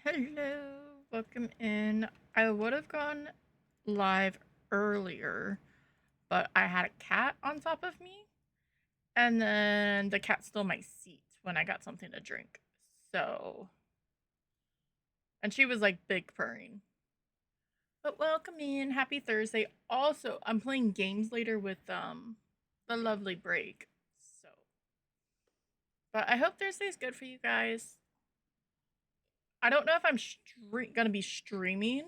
Hello, welcome in. I would have gone live earlier, but I had a cat on top of me, and then the cat stole my seat when I got something to drink. So, and she was like big purring. But welcome in, happy Thursday. Also, I'm playing games later with the lovely break. So, but I hope Thursday's good for you guys. I don't know if I'm gonna be streaming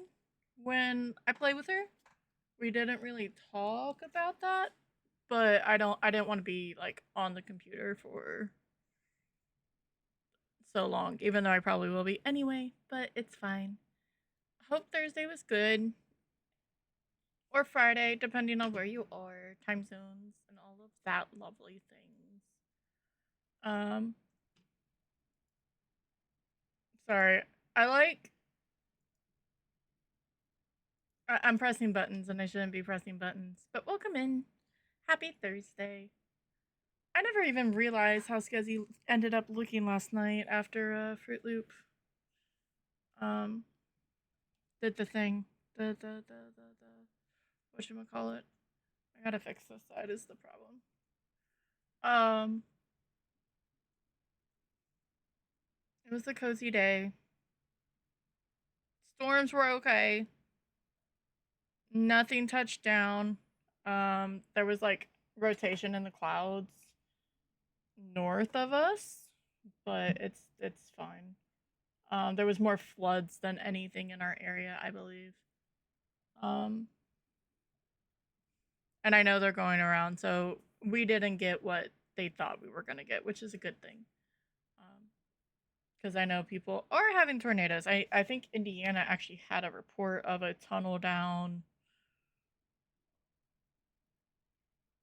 when I play with her. We didn't really talk about that, but I didn't want to be like on the computer for so long, even though I probably will be anyway, but it's fine. Hope Thursday was good. Or Friday, depending on where you are, time zones and all of that lovely things. Um sorry. I like I'm pressing buttons and I shouldn't be pressing buttons. But welcome in. Happy Thursday. I never even realized how Skezzy ended up looking last night after Fruit Loop um did the thing. The whatchamacallit. I gotta fix this side is the problem. Um it was a cozy day. Storms were okay. Nothing touched down. There was like rotation in the clouds north of us, but it's fine. There was more floods than anything in our area, I believe. Um, and I know they're going around, so we didn't get what they thought we were gonna get, which is a good thing. Because I know people are having tornadoes. I think Indiana actually had a report of a tunnel down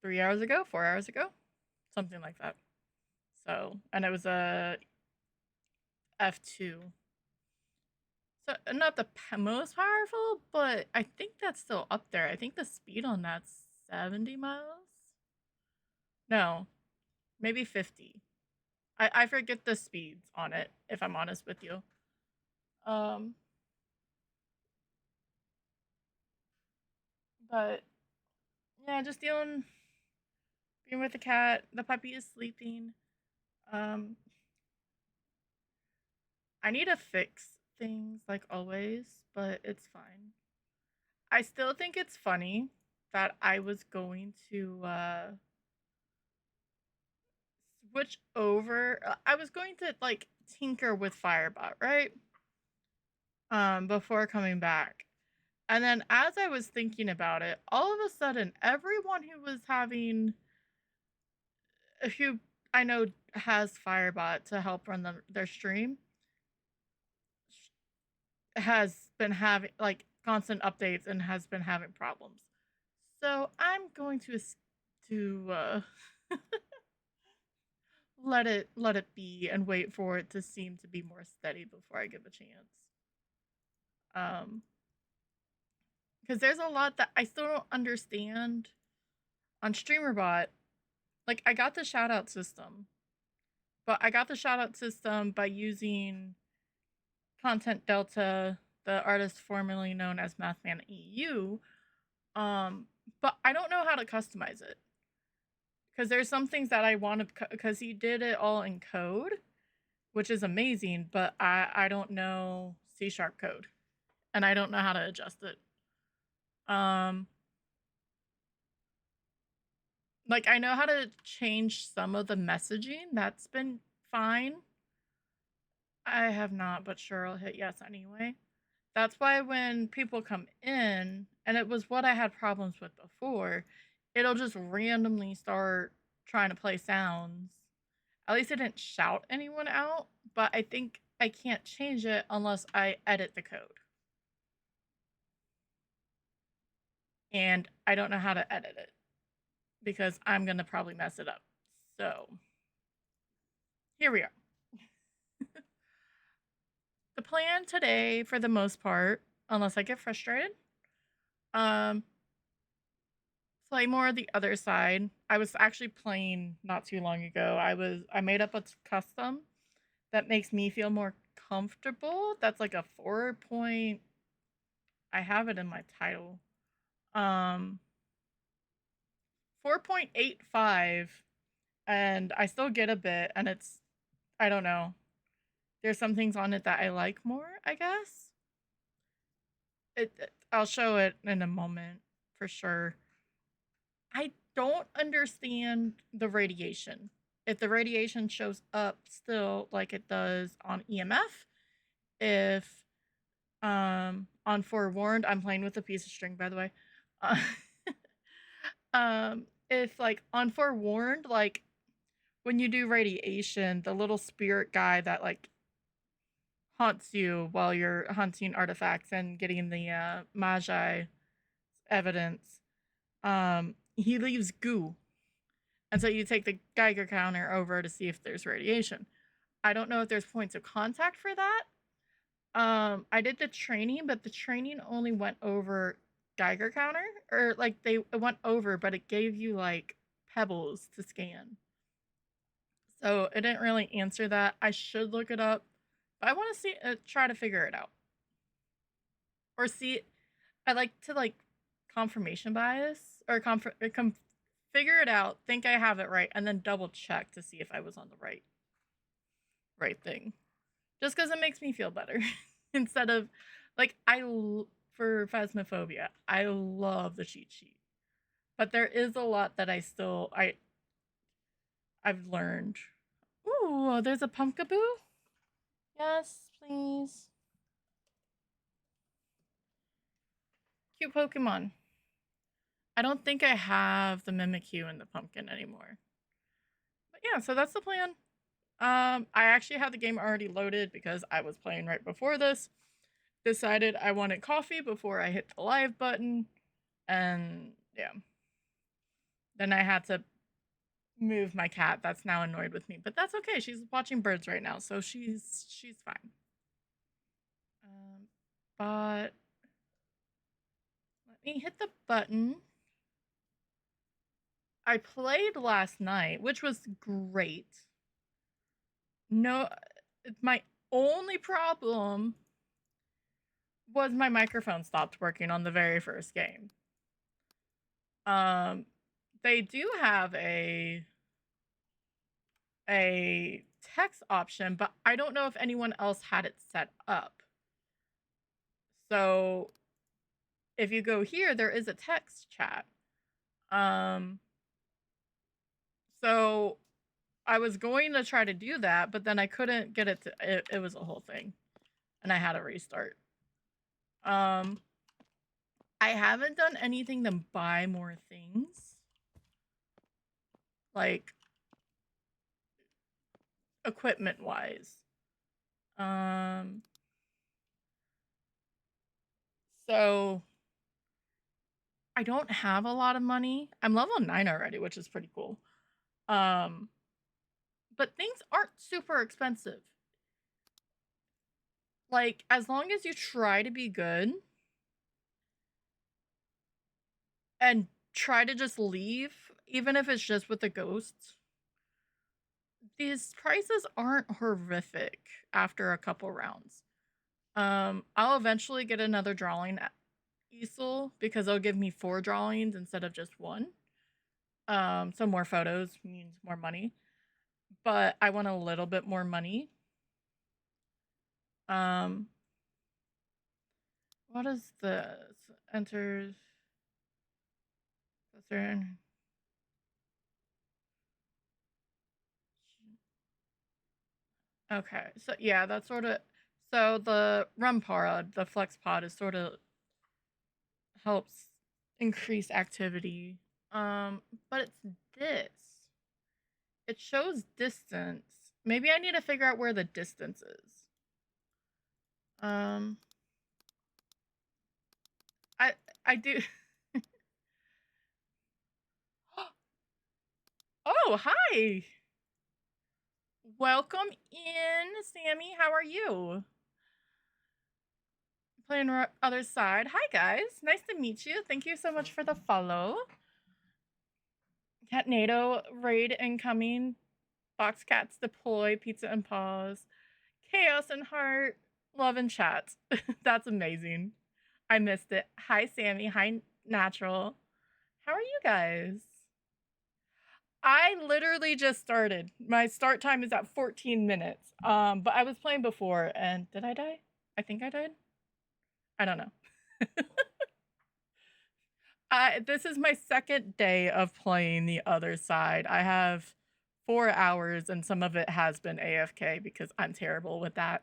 3 hours ago, 4 hours ago, something like that. So, and it was a F2. So, not the most powerful, but I think that's still up there. I think the speed on that's 70 miles. No, maybe 50. I forget the speeds on it, if I'm honest with you. Um, but yeah, just being with the cat. The puppy is sleeping. Um, I need to fix things like always, but it's fine. I still think it's funny that I was going to switch over. I was going to like tinker with Firebot, right? Before coming back. And then as I was thinking about it, all of a sudden everyone who I know has Firebot to help run their stream has been having like constant updates and has been having problems. So I'm going to let it be and wait for it to seem to be more steady before I give a chance. Um, because there's a lot that I still don't understand on StreamerBot. Like I got the shout out system, but I got the shout out system by using Content Delta, the artist formerly known as Mathman EU. Um, but I don't know how to customize it because there's some things that I want to because he did it all in code, which is amazing. But I don't know C# code, and I don't know how to adjust it. Um, like I know how to change some of the messaging. That's been fine. I have not, but sure, I'll hit yes anyway. That's why when people come in, and it was what I had problems with before, it'll just randomly start trying to play sounds. At least it didn't shout anyone out, but I think I can't change it unless I edit the code. And I don't know how to edit it because I'm going to probably mess it up. So, here we are. The plan today, for the most part, unless I get frustrated, um, play more of the other side. I was actually playing not too long ago. I made up a custom that makes me feel more comfortable. That's like a 4 point. I have it in my title. 4.85, and I still get a bit, and it's, I don't know. There's some things on it that I like more, I guess. I'll show it in a moment for sure. I don't understand the radiation. If the radiation shows up still like it does on EMF, if on forewarned, I'm playing with a piece of string by the way. Uh, if like on forewarned, like when you do radiation, the little spirit guy that like haunts you while you're hunting artifacts and getting the magi evidence, he leaves goo. And so you take the Geiger counter over to see if there's radiation. I don't know if there's points of contact for that. I did the training, but the training only went over Geiger counter, or like it went over, but it gave you like pebbles to scan. So it didn't really answer that. I should look it up. But I want to see, try to figure it out, or see. I like to like confirmation bias or figure it out, think I have it right, and then double check to see if I was on the right thing. Just because it makes me feel better instead of like for Phasmophobia, I love the cheat sheet, but there is a lot that I've learned. Ooh, there's a Pumpkaboo. Yes, please. Cute Pokemon. I don't think I have the Mimikyu and the pumpkin anymore. But yeah, so that's the plan. I actually had the game already loaded because I was playing right before this. Decided I wanted coffee before I hit the live button. And yeah. Then I had to move my cat that's now annoyed with me. But that's okay. She's watching birds right now, so she's fine. But let me hit the button. I played last night, which was great. No, my only problem was my microphone stopped working on the very first game. They do have a text option, but I don't know if anyone else had it set up. So if you go here, there is a text chat. So I was going to try to do that, but then I couldn't get it to, it was a whole thing, and I had to restart. I haven't done anything to buy more things, like equipment wise. So I don't have a lot of money. I'm level 9 already, which is pretty cool. But things aren't super expensive. Like, as long as you try to be good and try to just leave, even if it's just with the ghosts, these prices aren't horrific after a couple rounds. I'll eventually get another drawing easel because it'll give me 4 drawings instead of just 1. So more photos means more money, but I want a little bit more money. What is this? Enters. Okay, so yeah, that's sort of. So the REM pod, the flex pod, is sort of helps increase activity. But it's this. It shows distance. Maybe I need to figure out where the distance is. I do. Oh, hi. Welcome in, Sammy. How are you? Playing Other Side. Hi, guys. Nice to meet you. Thank you so much for the follow. Catnado raid incoming. Box cats deploy. Pizza and paws. Chaos and heart, love and chat. That's amazing. I missed it. Hi, Sammy. Hi, Natural. How are you guys? I literally just started. My start time is at 14 minutes. But I was playing before, and did I die? I think I died. I don't know. This is my second day of playing the other side. I have 4 hours, and some of it has been AFK because I'm terrible with that.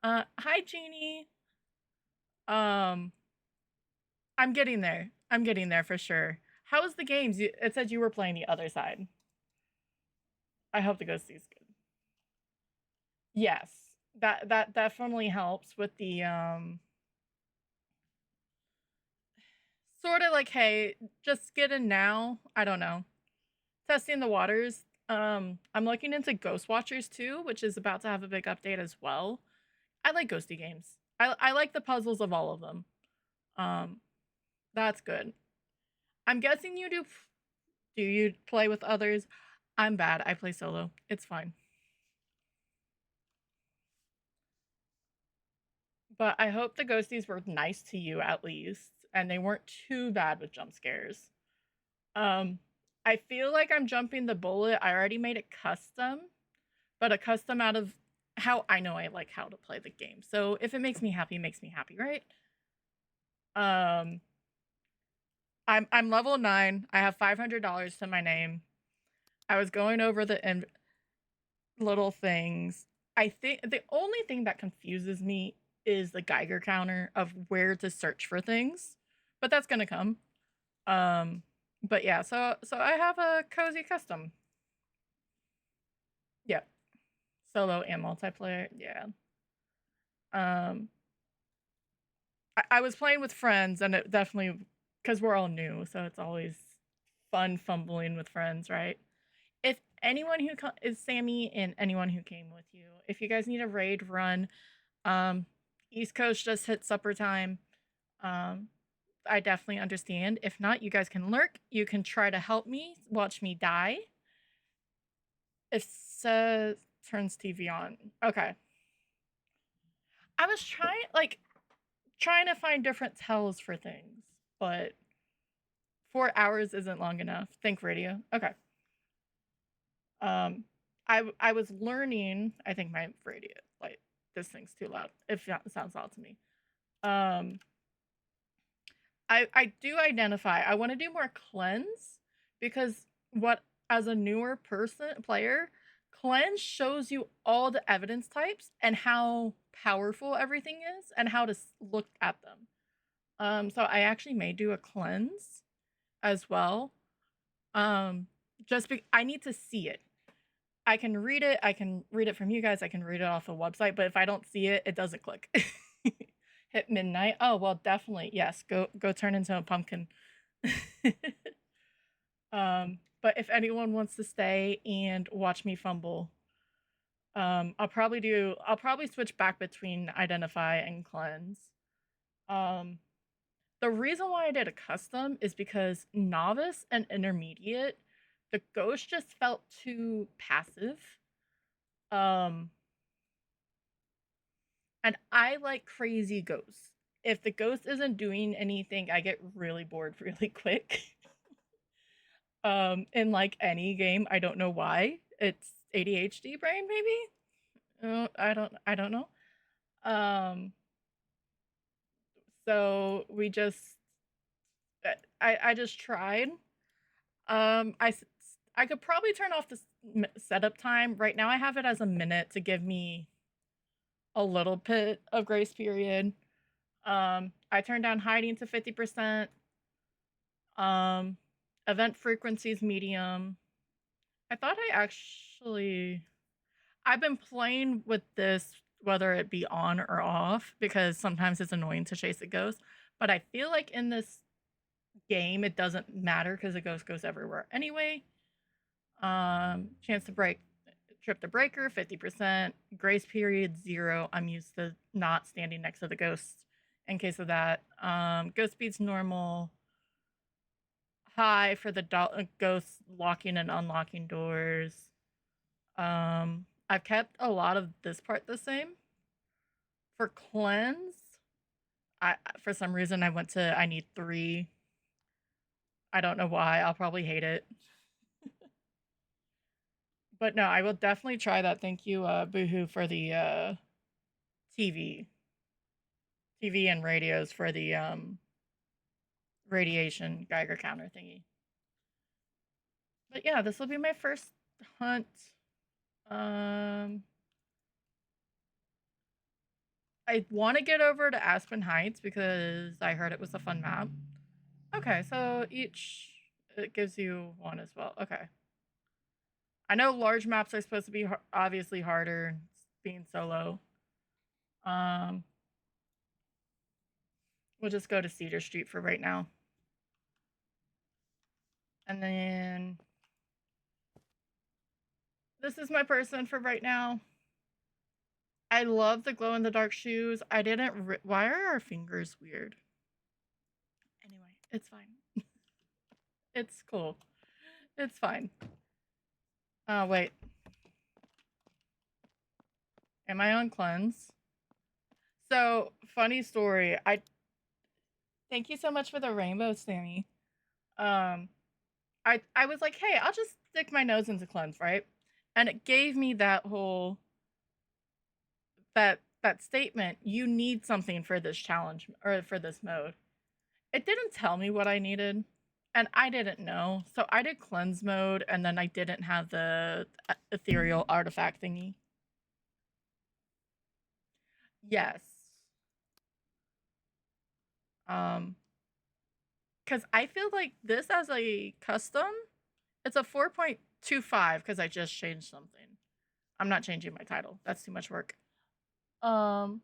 Hi, Jeannie. Um, I'm getting there. I'm getting there for sure. How was the games? It said you were playing the other side. I hope the ghost is good. Yes, that definitely helps with the sort of like, hey, just get in now. I don't know. Testing the waters. I'm looking into Ghost Watchers too, which is about to have a big update as well. I like ghosty games. I like the puzzles of all of them. Um, that's good. I'm guessing you do. Do you play with others? I'm bad. I play solo. It's fine. But I hope the ghosties were nice to you at least, and they weren't too bad with jump scares. Um, I feel like I'm jumping the bullet. I already made it custom, but a custom out of how I know I like how to play the game. So if it makes me happy, it makes me happy, right? Um, I'm level 9. I have $500 to my name. I was going over the little things. I think the only thing that confuses me is the Geiger counter of where to search for things, but that's gonna come. But yeah, so I have a cozy custom. Yeah, solo and multiplayer. Yeah. Um, I was playing with friends, and it definitely because we're all new, so it's always fun fumbling with friends, right? If anyone who is Sammy and anyone who came with you, if you guys need a raid run, um, East Coast just hit supper time. Um, I definitely understand. If not, you guys can lurk. You can try to help me, watch me die. If says turns TV on. Okay. I was trying to find different tells for things, but 4 hours isn't long enough. Think radio. Okay. Um, I was learning. I think my radio like this thing's too loud. It sounds loud to me. Um, I do identify. I want to do more cleanse because what as a newer player, cleanse shows you all the evidence types and how powerful everything is and how to look at them. So I actually may do a cleanse as well. Um, I need to see it. I can read it. I can read it from you guys. I can read it off the website. But if I don't see it, it doesn't click. Hit midnight. Oh well, definitely yes. Go turn into a pumpkin. But if anyone wants to stay and watch me fumble, I'll probably switch back between identify and cleanse. Um, the reason why I did a custom is because novice and intermediate, the ghost just felt too passive. Um, and I like crazy ghosts. If the ghost isn't doing anything, I get really bored really quick. In like any game, I don't know why. It's ADHD brain, maybe. I don't know. Um, so we just I just tried. Um, I I could probably turn off the setup time. Right now, I have it as a minute to give me a little bit of grace period. I turned down hiding to 50%. Um, event frequencies medium. I thought I've been playing with this whether it be on or off because sometimes it's annoying to chase a ghost. But I feel like in this game it doesn't matter because the ghost goes everywhere anyway. Chance to trip the breaker 50%, grace period 0. I'm used to not standing next to the ghost in case of that. Ghost speed's normal. High for the ghosts locking and unlocking doors. I've kept a lot of this part the same. For cleanse, I for some reason I went to I need 3. I don't know why. I'll probably hate it. But no, I will definitely try that. Thank you, Boohoo, for the TV. TV and radios for the radiation Geiger counter thingy. But yeah, this will be my first hunt. Um I want to get over to Aspen Heights because I heard it was a fun map. Okay, so each it gives you one as well. Okay. I know large maps are supposed to be obviously harder being solo. Um we'll just go to Cedar Street for right now. And then this is my person for right now. I love the glow in the dark shoes. I didn't why are our fingers weird? Anyway, it's fine. It's cool. It's fine. Oh, wait. Am I on cleanse? So, funny story. I thank you so much for the rainbow, Sammy. Um, I was like, hey, I'll just stick my nose into cleanse, right? And it gave me that whole that statement. You need something for this challenge or for this mode. It didn't tell me what I needed, and I didn't know. So I did cleanse mode, and then I didn't have the ethereal artifact thingy. Yes. Because I feel like this as a custom, it's a 4.25 because I just changed something. I'm not changing my title. That's too much work. Um,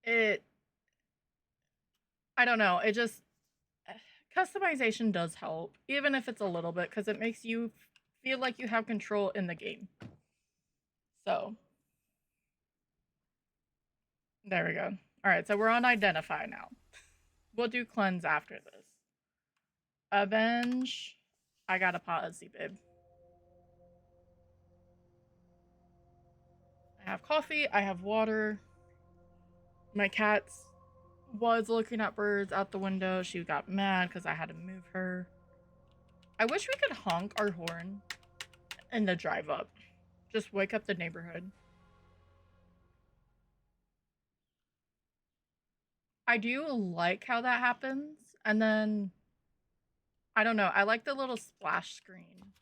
it, I don't know. It just, customization does help, even if it's a little bit, because it makes you feel like you have control in the game. So, there we go. All right, so we're on Identify now. We'll do Cleanse after this. Avenge. I got a policy, babe. I have coffee. I have water. My cat's was looking at birds out the window. She got mad because I had to move her. I wish we could honk our horn in the drive up. Just wake up the neighborhood. I do like how that happens. And then, I don't know. I like the little splash screen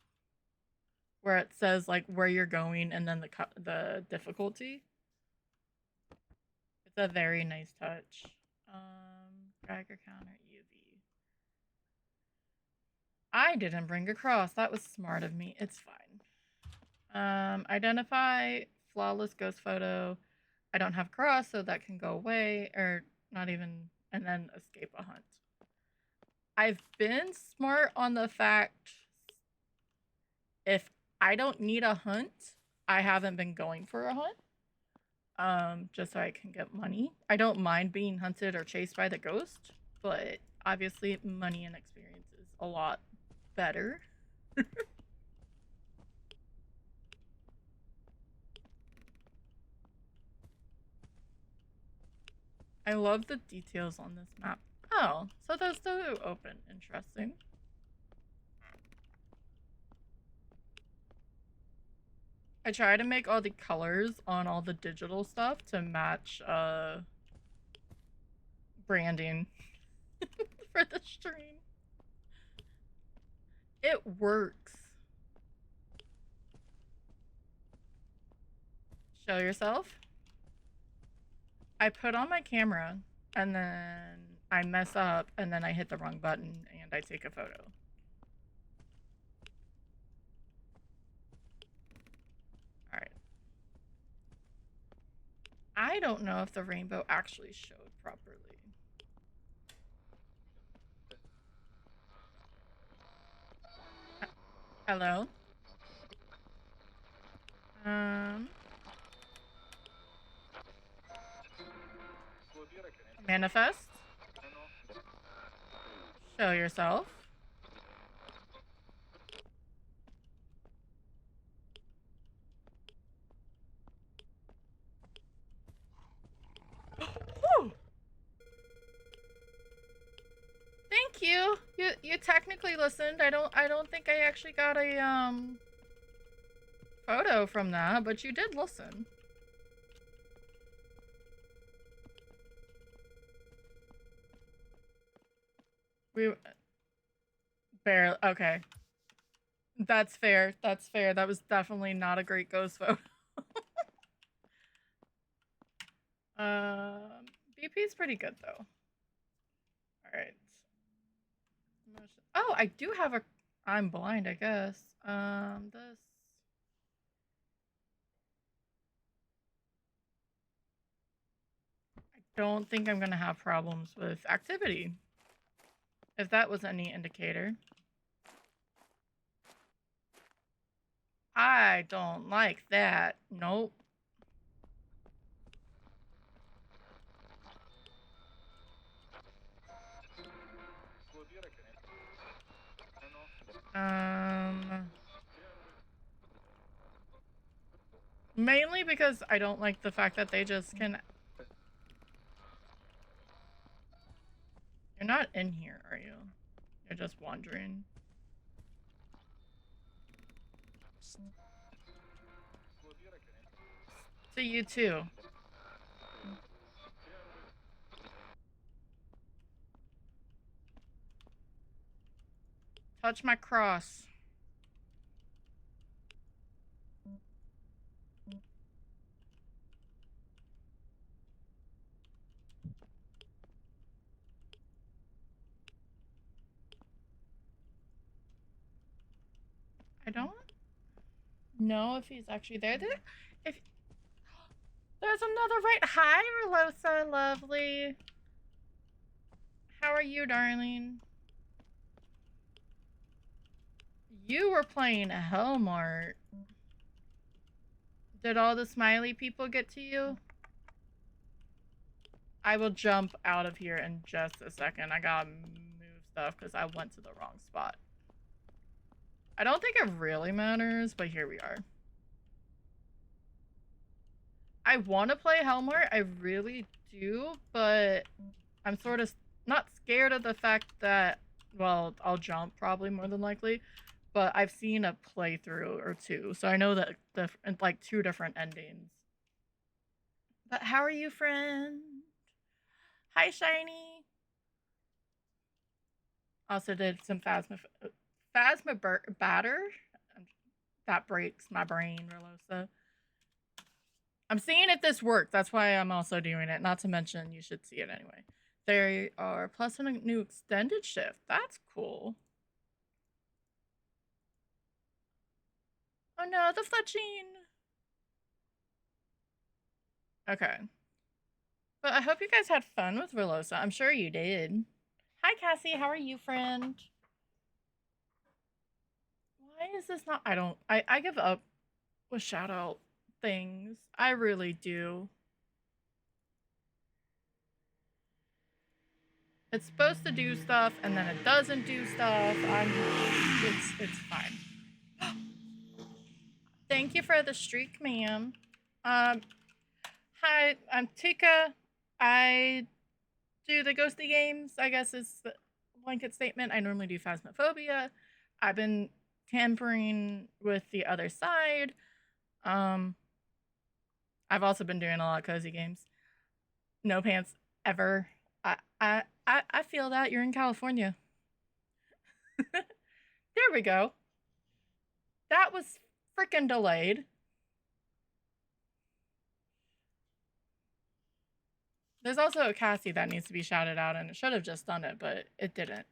where it says like where you're going and then the difficulty. It's a very nice touch. Geiger counter UV. I didn't bring a cross. That was smart of me. It's fine. Identify flawless ghost photo. I don't have cross, so that can go away, or not even, and then escape a hunt. I've been smart on the fact if I don't need a hunt, I haven't been going for a hunt. Just so I can get money. I don't mind being hunted or chased by the ghost, but obviously money and experience is a lot better. I love the details on this map. Oh, so those do open. Interesting. I try to make all the colors on all the digital stuff to match branding for the stream. It works. Show yourself. I put on my camera and then I mess up and then I hit the wrong button and I take a photo. Alright. I don't know if the rainbow actually showed properly. Hello? Manifest? Show yourself. you. You technically listened. I don't think I actually got a photo from that, but you did listen. We barely. Okay. That's fair. That's fair. That was definitely not a great ghost photo. BP's pretty good though. All right. Oh, I do have a. I'm blind, I guess. This. I don't think I'm gonna have problems with activity. If that was any indicator. I don't like that. Nope. Mainly because I don't like the fact that they just can. You're not in here, are you? You're just wandering. To you too. Touch my cross. I don't know if he's actually there. If there's another right. Hi, Relosa, lovely. How are you, darling? You were playing Hellmart. Did all the smiley people get to you? I will jump out of here in just a second. I gotta move stuff because I went to the wrong spot. I don't think it really matters, but here we are. I want to play Hellmart. I really do, but I'm sort of not scared of the fact that, well, I'll jump probably more than likely, but I've seen a playthrough or two, so I know that like 2 different endings. But how are you, friend? Hi, Shiny. Also did some Phasma batter. That breaks my brain, Relosa. I'm seeing if this works. That's why I'm also doing it. Not to mention, you should see it anyway. There are plus a new extended shift. That's cool. Oh no, the fletching. Okay. But I hope you guys had fun with Relosa. I'm sure you did. Hi, Cassie. How are you, friend? Why is this not? I give up with shout out things. I really do. It's supposed to do stuff and then it doesn't do stuff. It's fine. Thank you for the streak, ma'am. Hi, I'm Tika. I do the ghosty games, I guess is the blanket statement. I normally do Phasmophobia. I've been tampering with the other side. I've also been doing a lot of cozy games. No pants ever. I feel that you're in California. There we go. That was freaking delayed. There's also a Cassie that needs to be shouted out, and it should have just done it, but it didn't.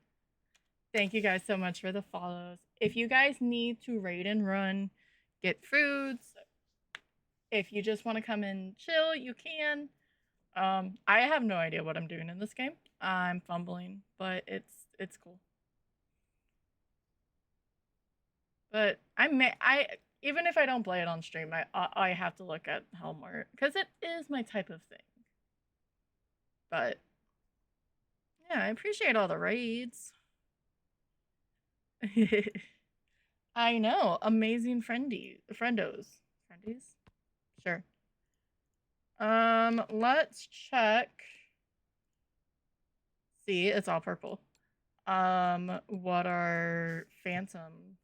Thank you guys so much for the follows. If you guys need to raid and run, get foods, if you just want to come and chill, you can. I have no idea what I'm doing in this game. I'm fumbling, but it's cool. But I even if I don't play it on stream, I have to look at Hellmart because it is my type of thing. But yeah, I appreciate all the raids. I know, amazing friendos. Sure. Let's check. See, it's all purple. What are Phantom?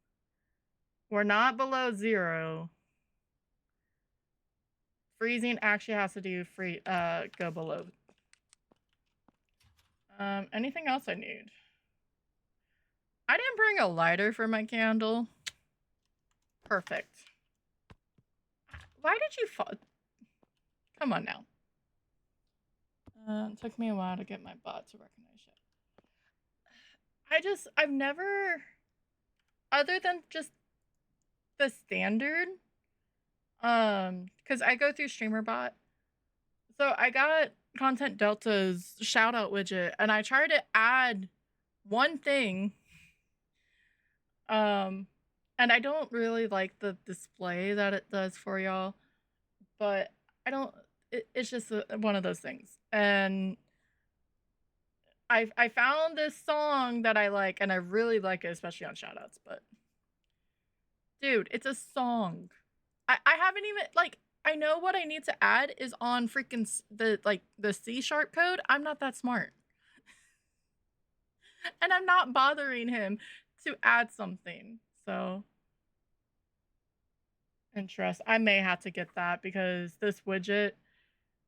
We're not below 0. Freezing actually has to do go below. Anything else I need? I didn't bring a lighter for my candle. Perfect. Why did you fall? Come on now. It took me a while to get my bot to recognize shit. I've never, other than just the standard, because I go through StreamerBot. So I got Content Delta's shout out widget and I tried to add one thing. And I don't really like the display that it does for y'all, but it's just one of those things. And I found this song that I like and I really like it, especially on shoutouts, but dude, it's a song. I haven't even, like, I know what I need to add is on freaking the C# code. I'm not that smart. And I'm not bothering him to add something. So interest. I may have to get that because this widget,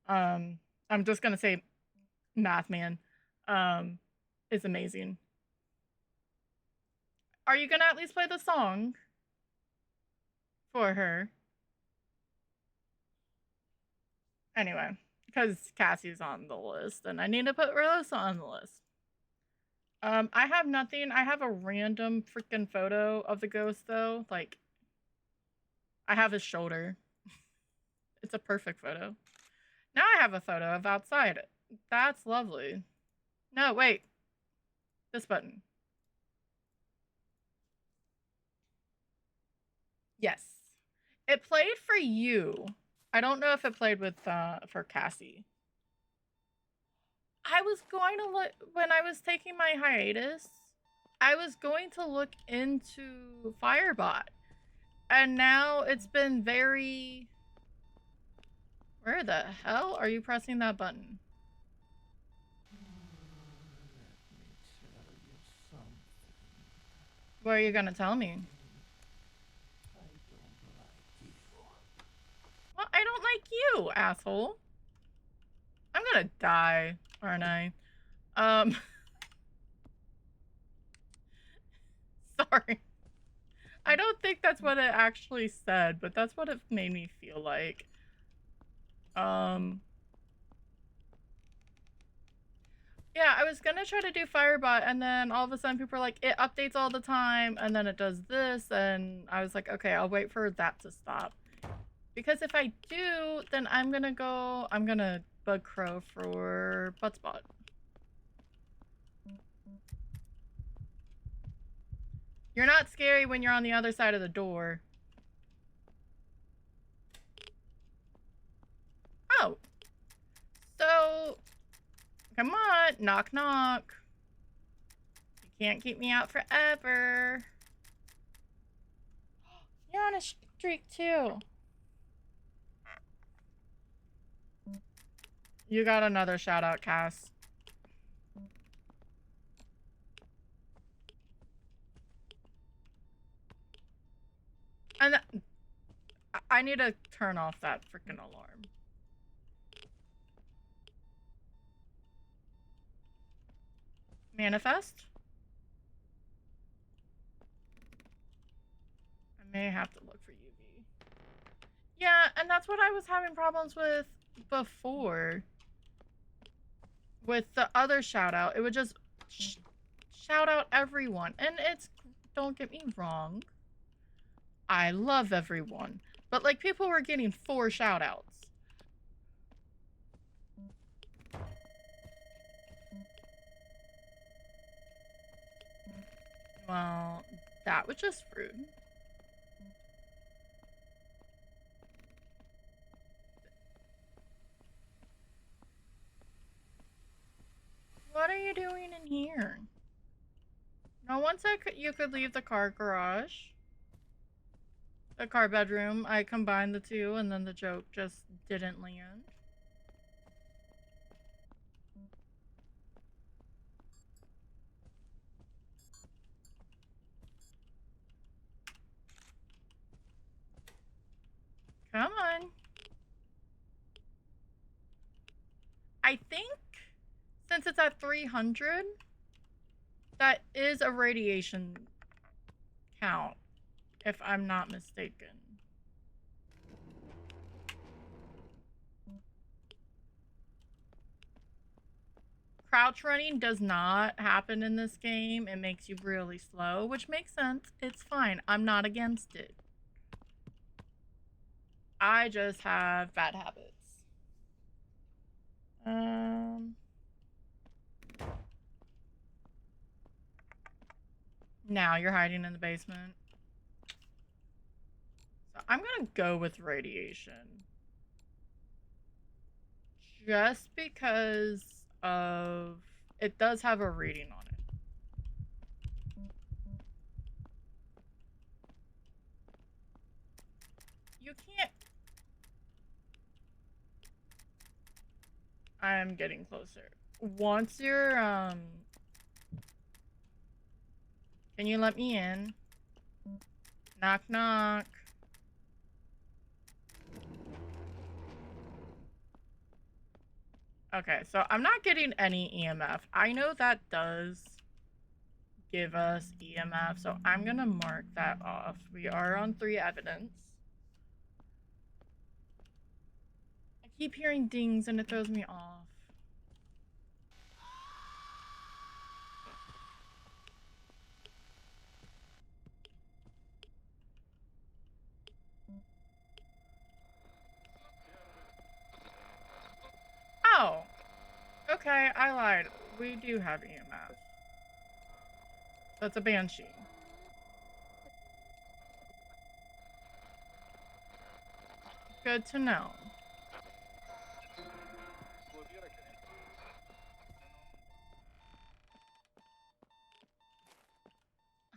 I'm just gonna say Math Man, is amazing. Are you gonna at least play the song for her? Anyway, because Cassie's on the list and I need to put Rosa on the list. I have nothing. I have a random freaking photo of the ghost though. Like, I have his shoulder. It's a perfect photo. Now I have a photo of outside. That's lovely. No, wait. This button. Yes. It played for you. I don't know if it played with for Cassie. I was going to look when I was taking my hiatus. I was going to look into Firebot. And now it's been very... Where the hell are you pressing that button? What are you gonna tell me? Well, I don't like you, asshole. I'm gonna die, aren't I? Sorry. I don't think that's what it actually said, but that's what it made me feel like. Yeah, I was gonna try to do Firebot, and then all of a sudden people are like, it updates all the time, and then it does this, and I was like, okay, I'll wait for that to stop. Because if I do, then I'm gonna bug crow for Buttspot. You're not scary when you're on the other side of the door. Oh. So, come on, knock knock. You can't keep me out forever. You're on a streak too. You got another shout out, Cass. And I need to turn off that freaking alarm. Manifest? I may have to look for UV. Yeah, and that's what I was having problems with before. With the other shout out. It would just shout out everyone. And it's, don't get me wrong, I love everyone. But like, people were getting 4 shout outs. Well, that was just rude. What are you doing in here? No one said you could leave the car garage. The car bedroom. I combined the two and then the joke just didn't land. I think since it's at 300, that is a radiation count, if I'm not mistaken. Crouch running does not happen in this game. It makes you really slow, which makes sense. It's fine. I'm not against it. I just have bad habits. Now you're hiding in the basement. So I'm gonna go with radiation. Just because of it does have a reading on it. You can't. I'm getting closer. Once you're can you let me in? Knock knock. Okay, so I'm not getting any EMF. I know that does give us EMF, so I'm gonna mark that off. We are on 3 evidence. I keep hearing dings and it throws me off. Oh! Okay, I lied. We do have EMF. That's a banshee. Good to know.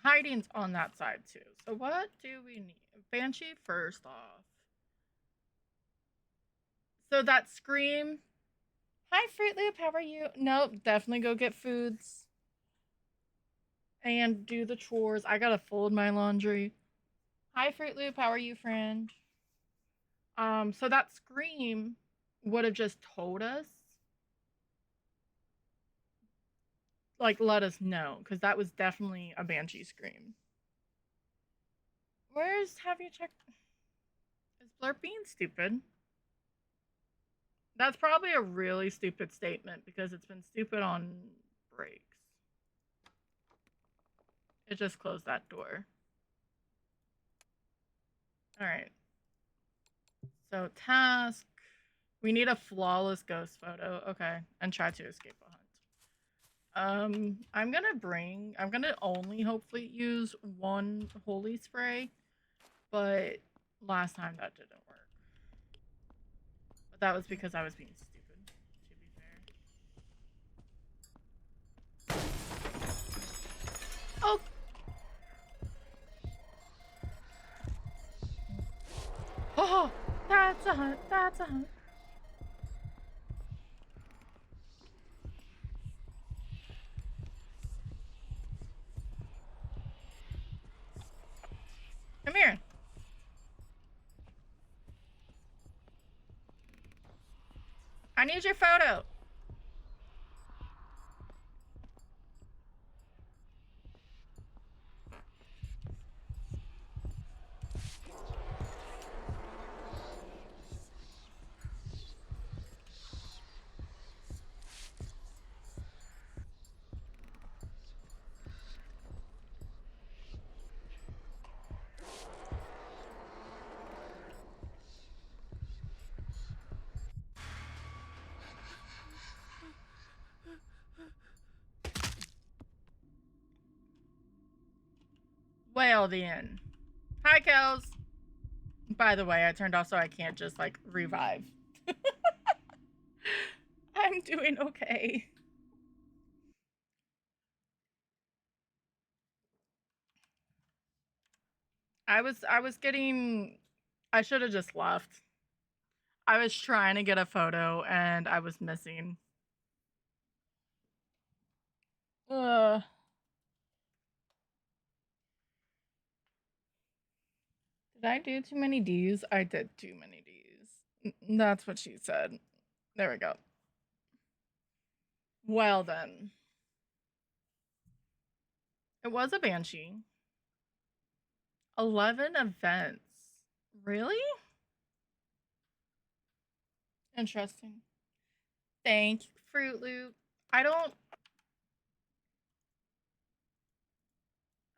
Hiding's on that side too. So what do we need? Banshee first off. So that scream. Hi, Fruit Loop. How are you? Nope. Definitely go get foods and do the chores. I gotta fold my laundry. Hi, Fruit Loop. How are you, friend? So that scream would have just told us, like, let us know, because that was definitely a banshee scream. Where's have you checked? Is Blurp being stupid? That's probably a really stupid statement because it's been stupid on breaks. It just closed that door. All right. So task. We need a flawless ghost photo. Okay. And try to escape a hunt. I'm gonna only hopefully use one holy spray, but last time that didn't work. But that was because I was being stupid, to be fair. Oh! Oh! That's a hunt! That's a hunt! Come here! I need your photo! Well then. Hi, Kels! By the way, I turned off so I can't just, like, revive. I'm doing okay. I was getting I should have just left. I was trying to get a photo and I was missing. Ugh. Did I do too many D's? I did too many D's. That's what she said. There we go. Well then, it was a banshee. 11 events. Really? Interesting. Thank you, Fruit Loop. I don't.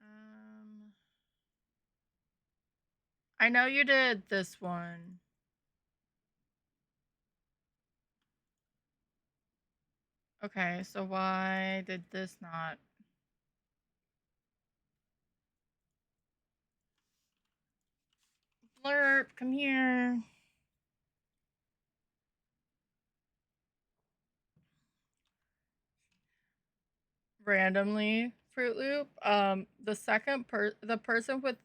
Um, I know you did this one. Okay, so why did this not? Blurp, come here. Randomly, Fruit Loop. The person with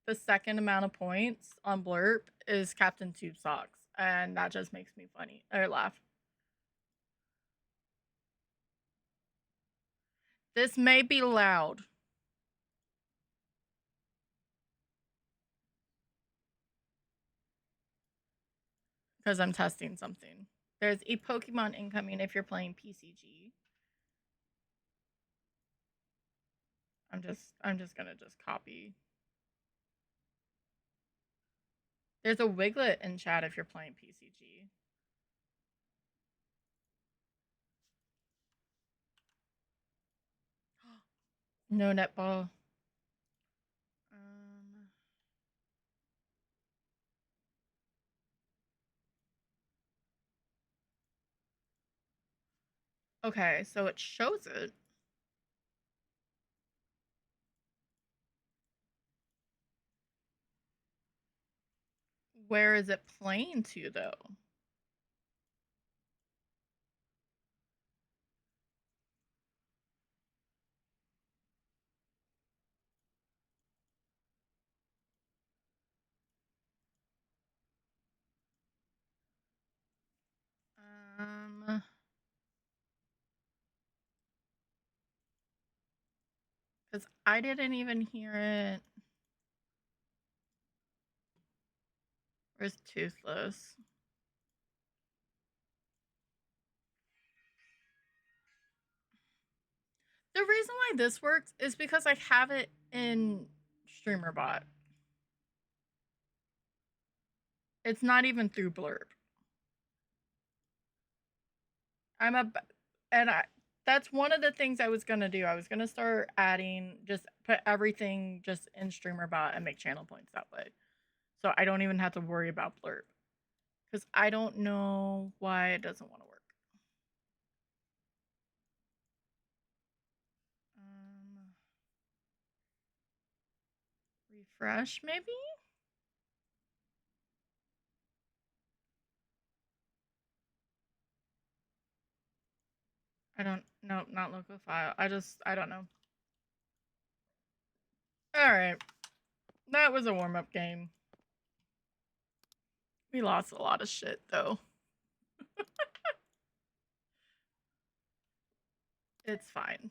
the second amount of points on Blurp is Captain Tube Socks, and that just makes me funny or laugh. This may be loud because I'm testing something. There's a Pokemon incoming if you're playing PCG. I'm just gonna just copy. There's a Wiglet in chat if you're playing PCG. No netball. Um, okay, so it shows it. Where is it playing to though? Um, because I didn't even hear it. Where's Toothless? The reason why this works is because I have it in StreamerBot. It's not even through Blurb. I'm a and I that's one of the things I was gonna do. I was gonna start adding just put everything just in StreamerBot and make channel points that way, so I don't even have to worry about Blurb because I don't know why it doesn't want to work. Um, refresh maybe. I don't no not local file. I don't know. All right, that was a warm up game. We lost a lot of shit though. It's fine.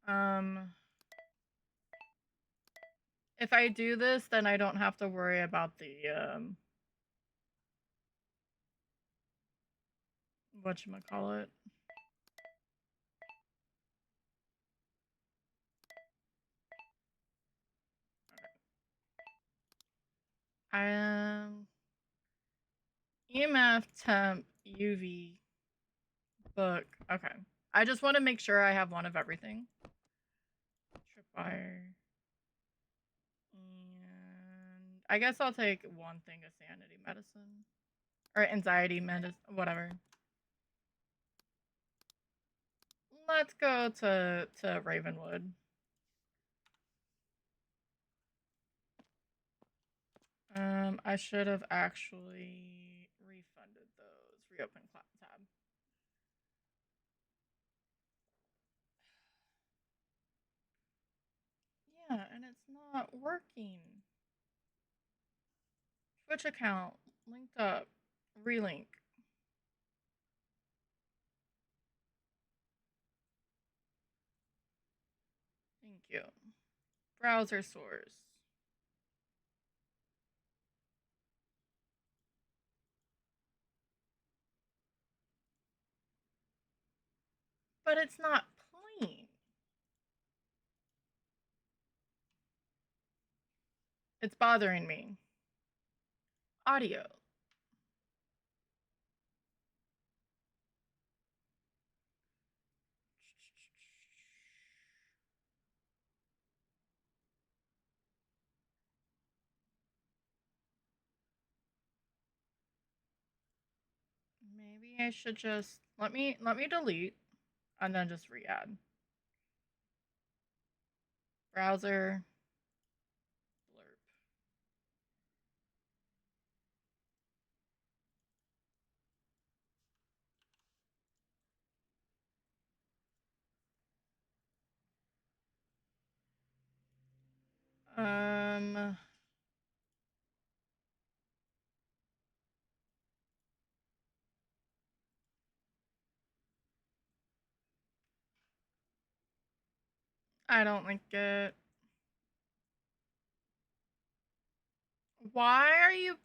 Um, if I do this, then I don't have to worry about the whatchamacallit. Um, EMF, temp, UV, book. Okay. I just want to make sure I have one of everything. Tripwire. And I guess I'll take one thing of sanity medicine. Or anxiety medicine, whatever. Let's go to Ravenwood. I should have actually refunded those. Reopen tab. Yeah, and it's not working. Twitch account linked up. Relink. Thank you. Browser source. But it's not playing. It's bothering me. Audio. Maybe I should just let me delete and then just re-add. Browser blurb. I don't like it. Why are you?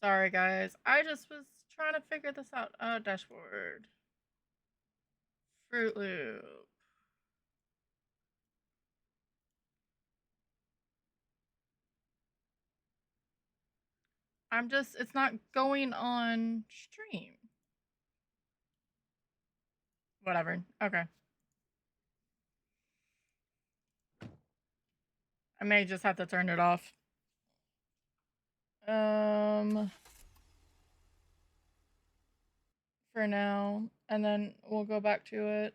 Sorry guys. I just was trying to figure this out. Dashboard. Fruit Loop. It's not going on stream. Whatever. Okay. I may just have to turn it off. For now, and then we'll go back to it.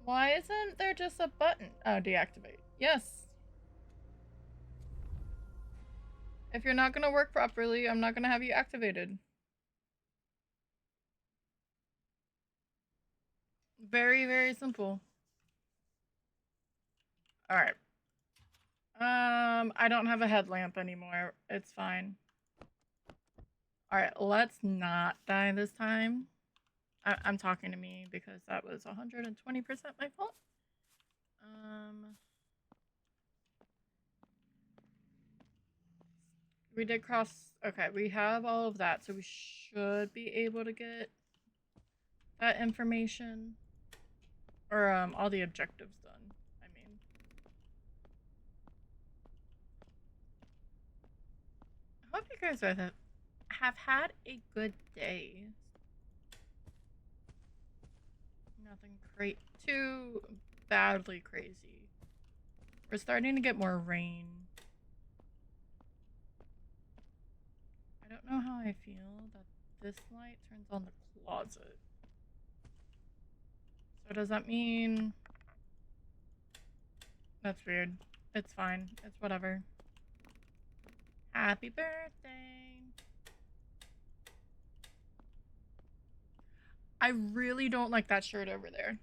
Why isn't there just a button? Oh, deactivate. Yes. If you're not gonna work properly, I'm not gonna have you activated. Very, very simple. Alright. I don't have a headlamp anymore. It's fine. Alright, let's not die this time. I'm talking to me because that was 120% my fault. We did cross. Okay, we have all of that, so we should be able to get that information. Or, all the objectives done, I mean. I hope you guys have had a good day. Nothing too badly crazy. We're starting to get more rain. I don't know how I feel that this light turns on the closet. So does that mean... That's weird. It's fine. It's whatever. Happy birthday. I really don't like that shirt over there.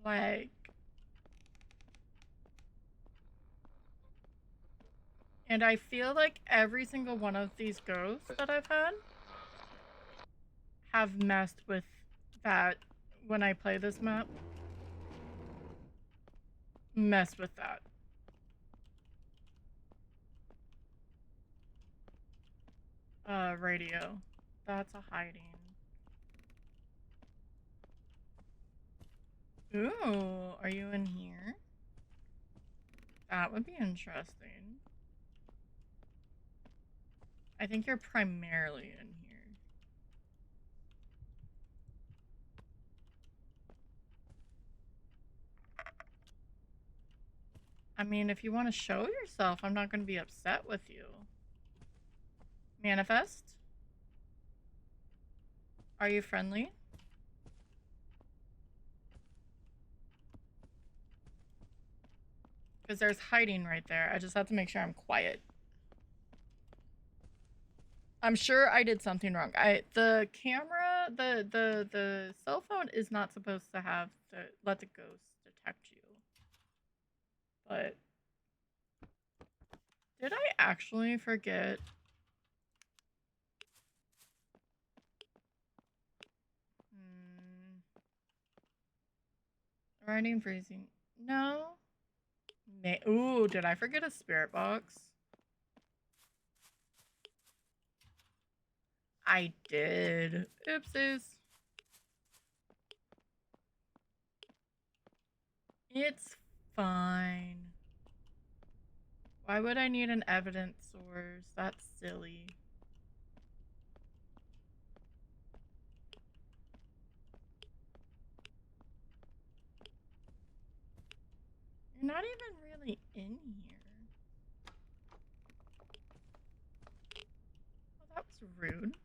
Like... And I feel like every single one of these ghosts that I've had have messed with that when I play this map. Mess with that. Radio. That's a hiding. Ooh, are you in here? That would be interesting. I think you're primarily in here. I mean, if you want to show yourself, I'm not going to be upset with you. Manifest? Are you friendly? Because there's hiding right there. I just have to make sure I'm quiet. I'm sure I did something wrong. The camera the cell phone is not supposed to have to let the ghost detect you. But did I actually forget? Writing freezing. No. Ooh, did I forget a spirit box? I did. Oopsies. It's fine. Why would I need an evidence source? That's silly. You're not even really in here. Well, that was rude.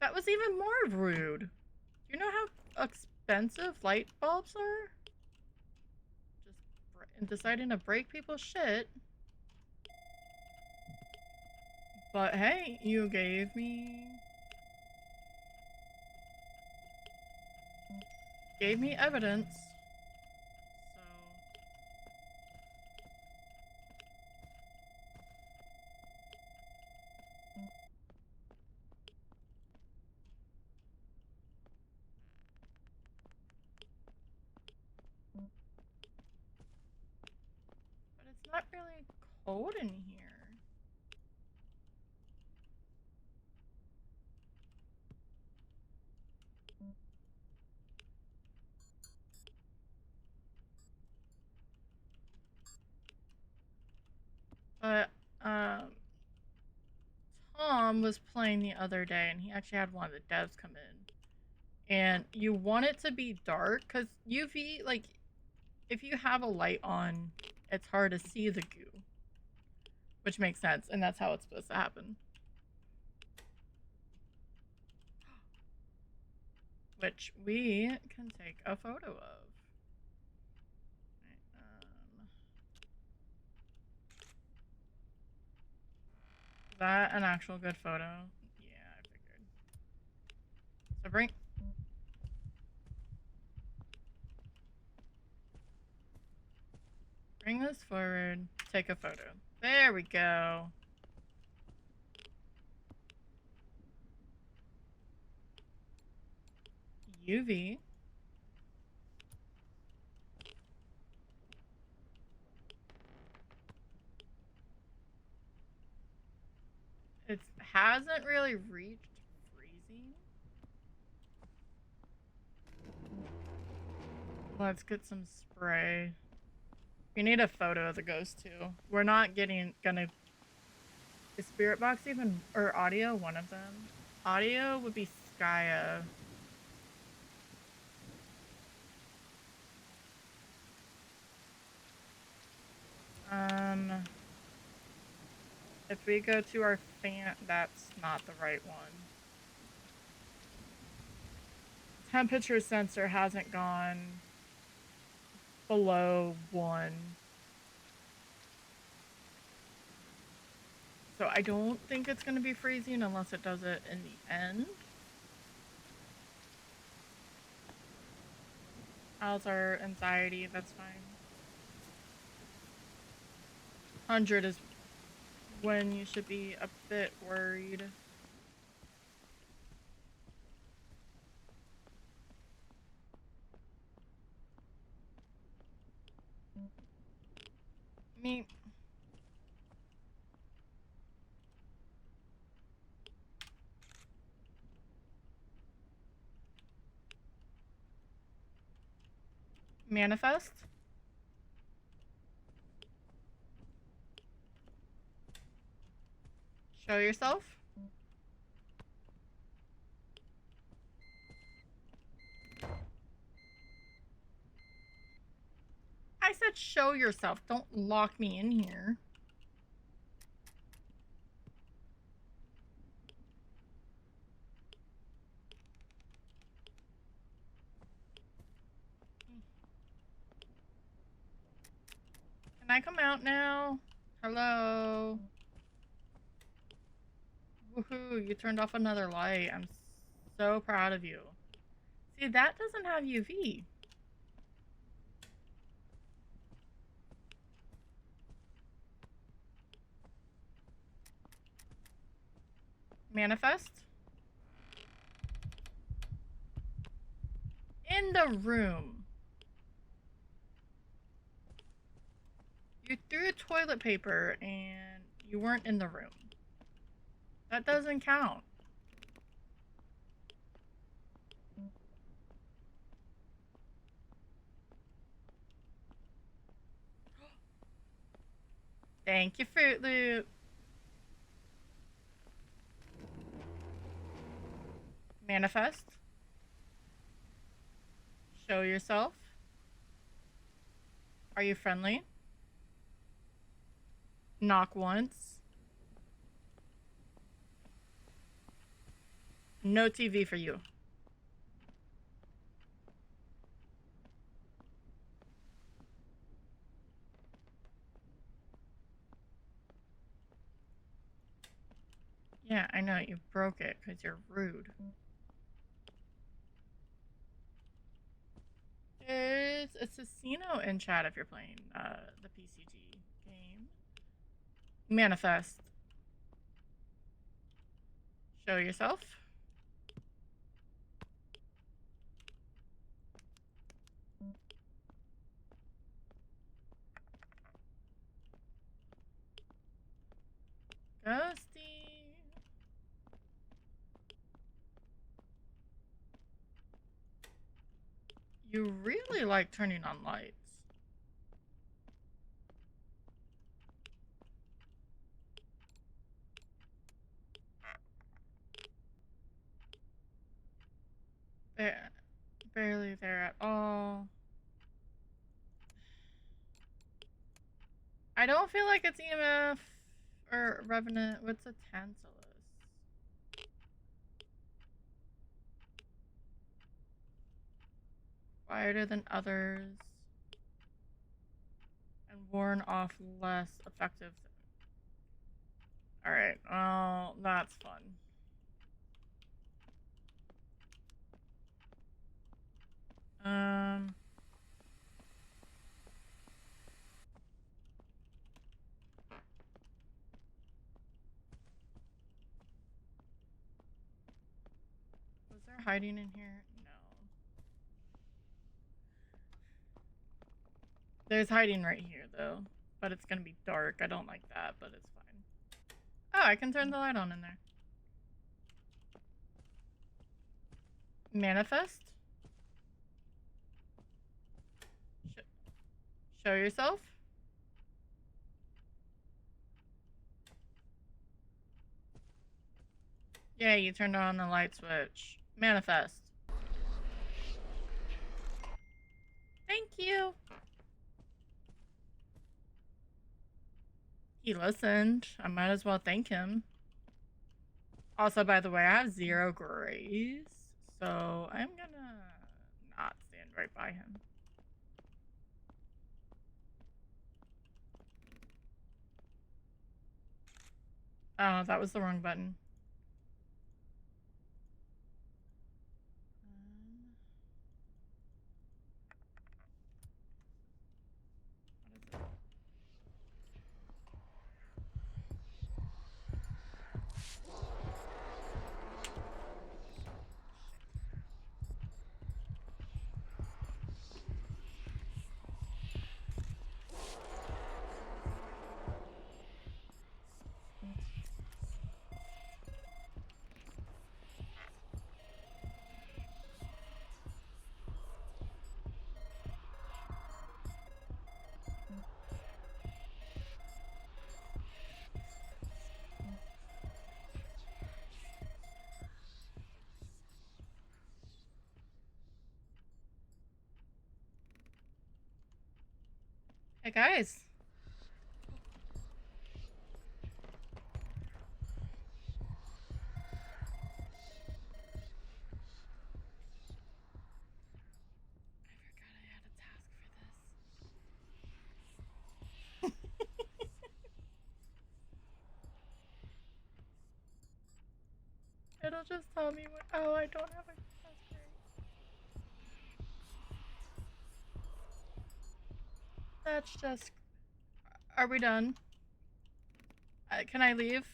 That was even more rude. Do you know how expensive light bulbs are? Just deciding to break people's shit. But hey, you gave me evidence. So but it's not really cold in here. But Tom was playing the other day, and he actually had one of the devs come in. And you want it to be dark, because UV, like, if you have a light on, it's hard to see the goo. Which makes sense, and that's how it's supposed to happen. Which we can take a photo of. Is that an actual good photo? Yeah, I figured. So bring this forward, take a photo. There we go. UV. It hasn't really reached freezing. Let's get some spray. We need a photo of the ghost too. We're not gonna. Is spirit box even or audio one of them? Audio would be Skya. If we go to our fan, that's not the right one. Temperature sensor hasn't gone below 1. So I don't think it's going to be freezing unless it does it in the end. How's our anxiety? That's fine. 100 is when you should be a bit worried. Me. Manifest. Show yourself. I said show yourself. Don't lock me in here. Can I come out now? Hello. Woohoo, you turned off another light. I'm so proud of you. See, that doesn't have UV. Manifest? In the room. You threw toilet paper and you weren't in the room. That doesn't count. Thank you, Fruit Loop. Manifest. Show yourself. Are you friendly? Knock once. No TV for you. Yeah, I know, you broke it because you're rude. There's a casino in chat if you're playing the PCG game. Manifest. Show yourself. Ghosty. You really like turning on lights. Barely there at all. I don't feel like it's EMF or Revenant. What's a Tantalus? Quieter than others. And worn off less effective. Alright, well, that's fun. Was there hiding in here? No. There's hiding right here, though. But it's gonna be dark. I don't like that, but it's fine. Oh, I can turn the light on in there. Manifest? Show yourself? Yeah, you turned on the light switch. Manifest. Thank you. He listened. I might as well thank him. Also, by the way, I have 0 grace, so I'm gonna not stand right by him. Oh, that was the wrong button. Hey guys. I forgot I had a task for this. just tell me what. Oh, I don't have a. That's great. That's just. Are we done? Can I leave?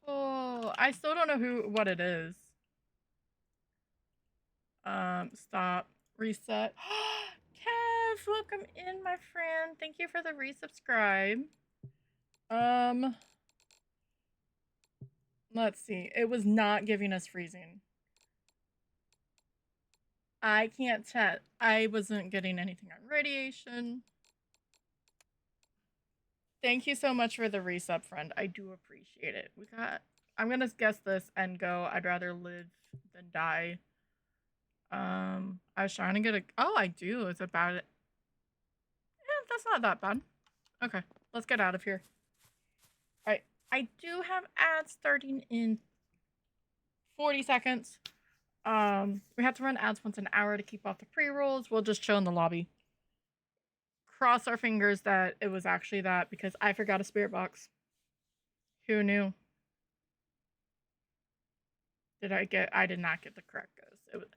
Oh, I still don't know what it is. Stop. Reset. Kev, welcome in, my friend. Thank you for the resubscribe. Let's see. It was not giving us freezing. I can't tell. I wasn't getting anything on radiation. Thank you so much for the resub, friend. I do appreciate it. I'm gonna guess this and go. I'd rather live than die. I was trying to get a. Oh, I do. It's about it. Yeah, that's not that bad. Okay, let's get out of here. All right, I do have ads starting in 40 seconds. We have to run ads once an hour to keep off the pre-rolls. We'll just chill in the lobby. Cross our fingers that it was actually that because I forgot a spirit box. Who knew? I did not get the correct ghost. It was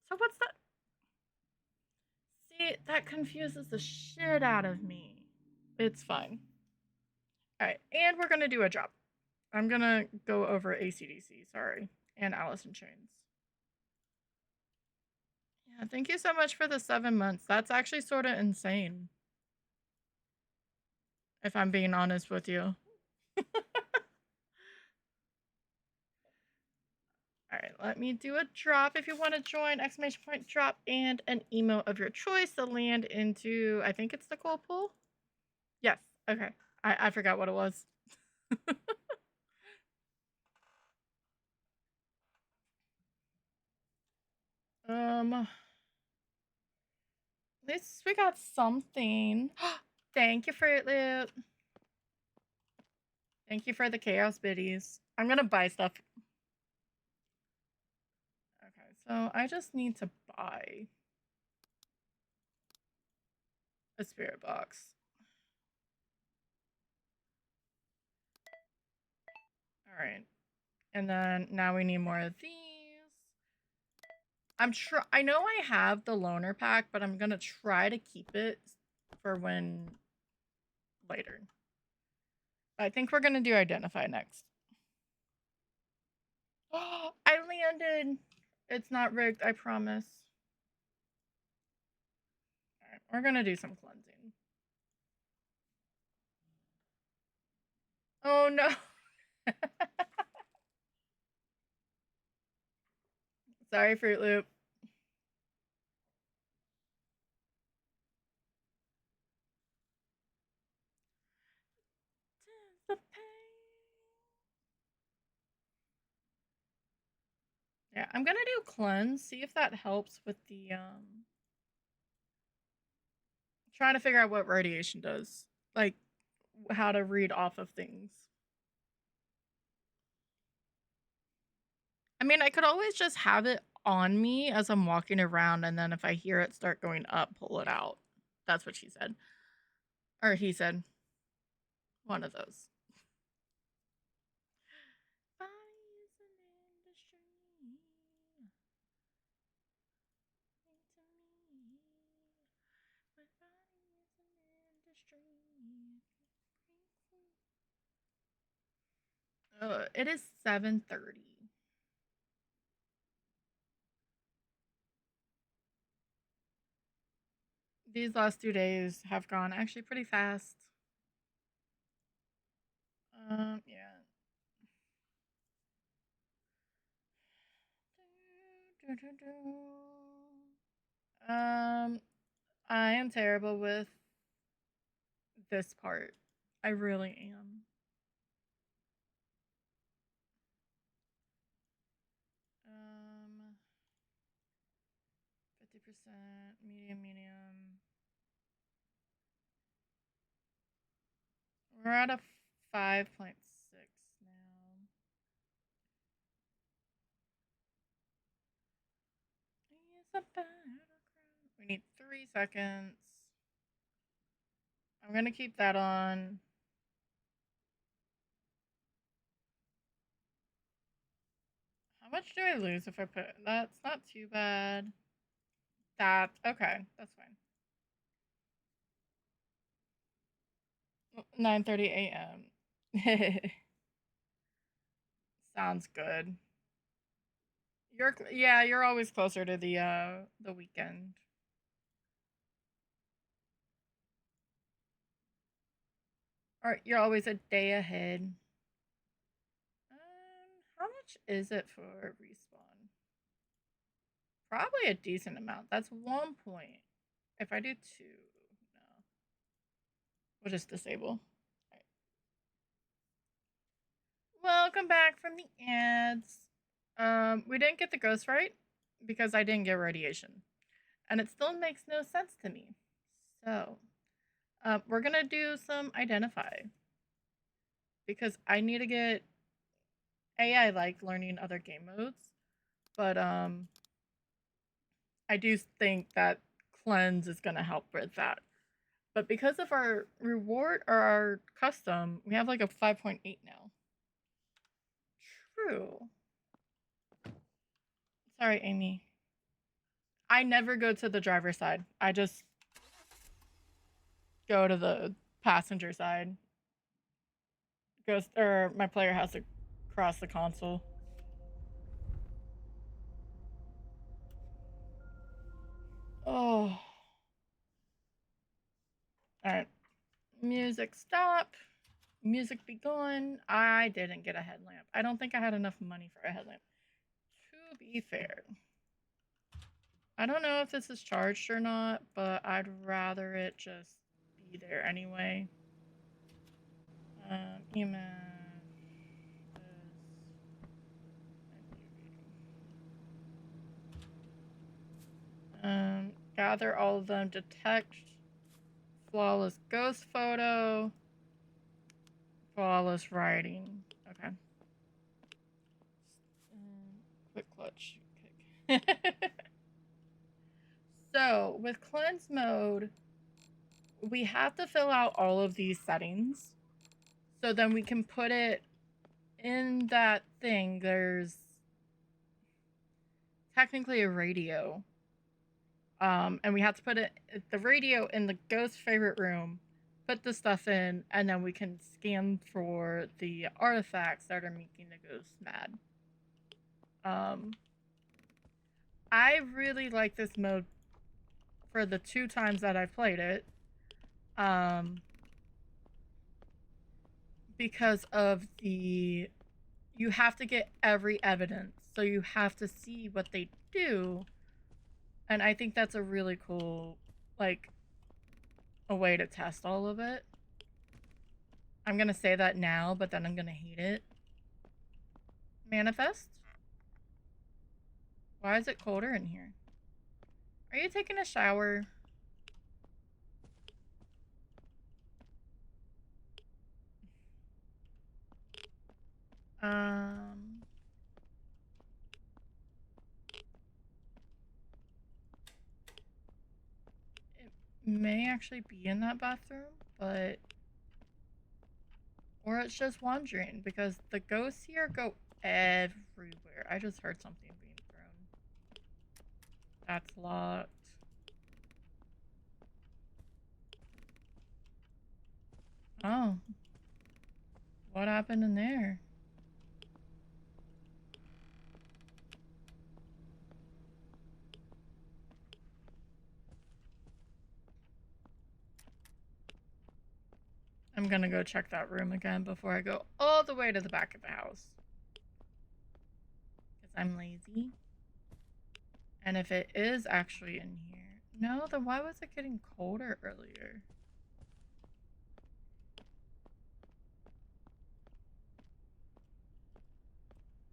so what's that? See, that confuses the shit out of me. It's fine. All right, and we're gonna do a drop. I'm gonna go over ACDC, sorry, and Alice in Chains. Yeah, thank you so much for the 7 months. That's actually sort of insane. If I'm being honest with you. All right, let me do a drop. If you want to join, exclamation point drop and an email of your choice to land into, I think it's the cold pool. Yes. Okay. I forgot what it was. At least we got something. Thank you, Fruit Loop. Thank you for the chaos biddies. I'm gonna buy stuff. Okay, so I just need to buy a spirit box. All right, and then now we need more of these. I know I have the loner pack, but I'm gonna try to keep it for when later. I think we're gonna do identify next. Oh, I landed. It's not rigged, I promise. All right, we're gonna do some cleansing. Oh no. Sorry, Fruit Loop. Yeah, I'm gonna do cleanse, see if that helps with the trying to figure out what radiation does. Like how to read off of things. I mean, I could always just have it on me as I'm walking around, and then if I hear it start going up, pull it out. That's what she said. Or he said. One of those. It is 7:30. These last 2 days have gone actually pretty fast. Yeah. I am terrible with this part. I really am. 50%, medium. We're at a 5.6 now. We need 3 seconds. I'm gonna keep that on. How much do I lose if I put... That's not too bad. That... Okay, that's fine. 9:30 a.m. Sounds good. You're always closer to the weekend. Or you're always a day ahead. How much is it for respawn? Probably a decent amount. That's 1 point. If I do 2, no. We'll just disable. Right. Welcome back from the ads. We didn't get the ghost right because I didn't get radiation. And it still makes no sense to me. So, we're gonna do some identify. Because I need to get... I like learning other game modes. But, I do think that cleanse is gonna help with that. But because of our reward or our custom, we have like a 5.8 now. True. Sorry, Amy. I never go to the driver's side. I just go to the passenger side. Or my player has to cross the console. Oh. Alright. Music stop. Music be going. I didn't get a headlamp. I don't think I had enough money for a headlamp. To be fair. I don't know if this is charged or not, but I'd rather it just be there anyway. EMF. Gather all of them. Detect flawless ghost photo. Flawless writing. Okay. Quick clutch kick. So with cleanse mode, we have to fill out all of these settings. So then we can put it in that thing. There's technically a radio. And we have to put the radio in the ghost favorite room, put the stuff in, and then we can scan for the artifacts that are making the ghosts mad. I really like this mode for the 2 times that I've played it. Because of you have to get every evidence, so you have to see what they do, and I think that's a really cool, like, a way to test all of it. I'm gonna say that now, but then I'm gonna hate it. Manifest? Why is it colder in here? Are you taking a shower? It may actually be in that bathroom, but... Or it's just wandering, because the ghosts here go everywhere. I just heard something being thrown. That's locked. Oh. What happened in there? I'm gonna go check that room again before I go all the way to the back of the house. Because I'm lazy. And if it is actually in here... No, then why was it getting colder earlier?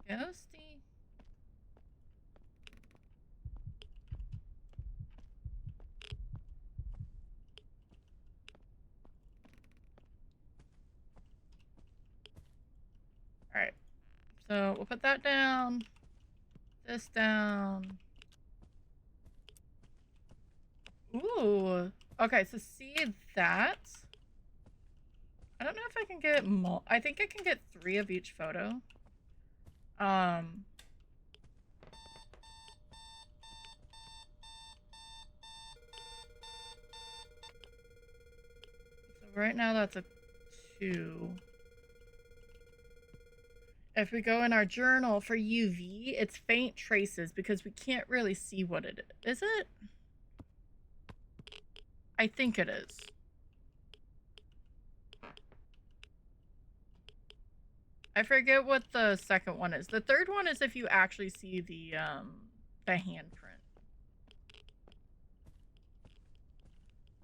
Ghosty. Alright. So we'll put that down. This down. Ooh. Okay, so see that? I don't know if I can get I think I can get 3 of each photo. So right now that's a 2. If we go in our journal for UV, it's faint traces because we can't really see what it is. Is it? I think it is. I forget what the second one is. The third one is if you actually see the handprint.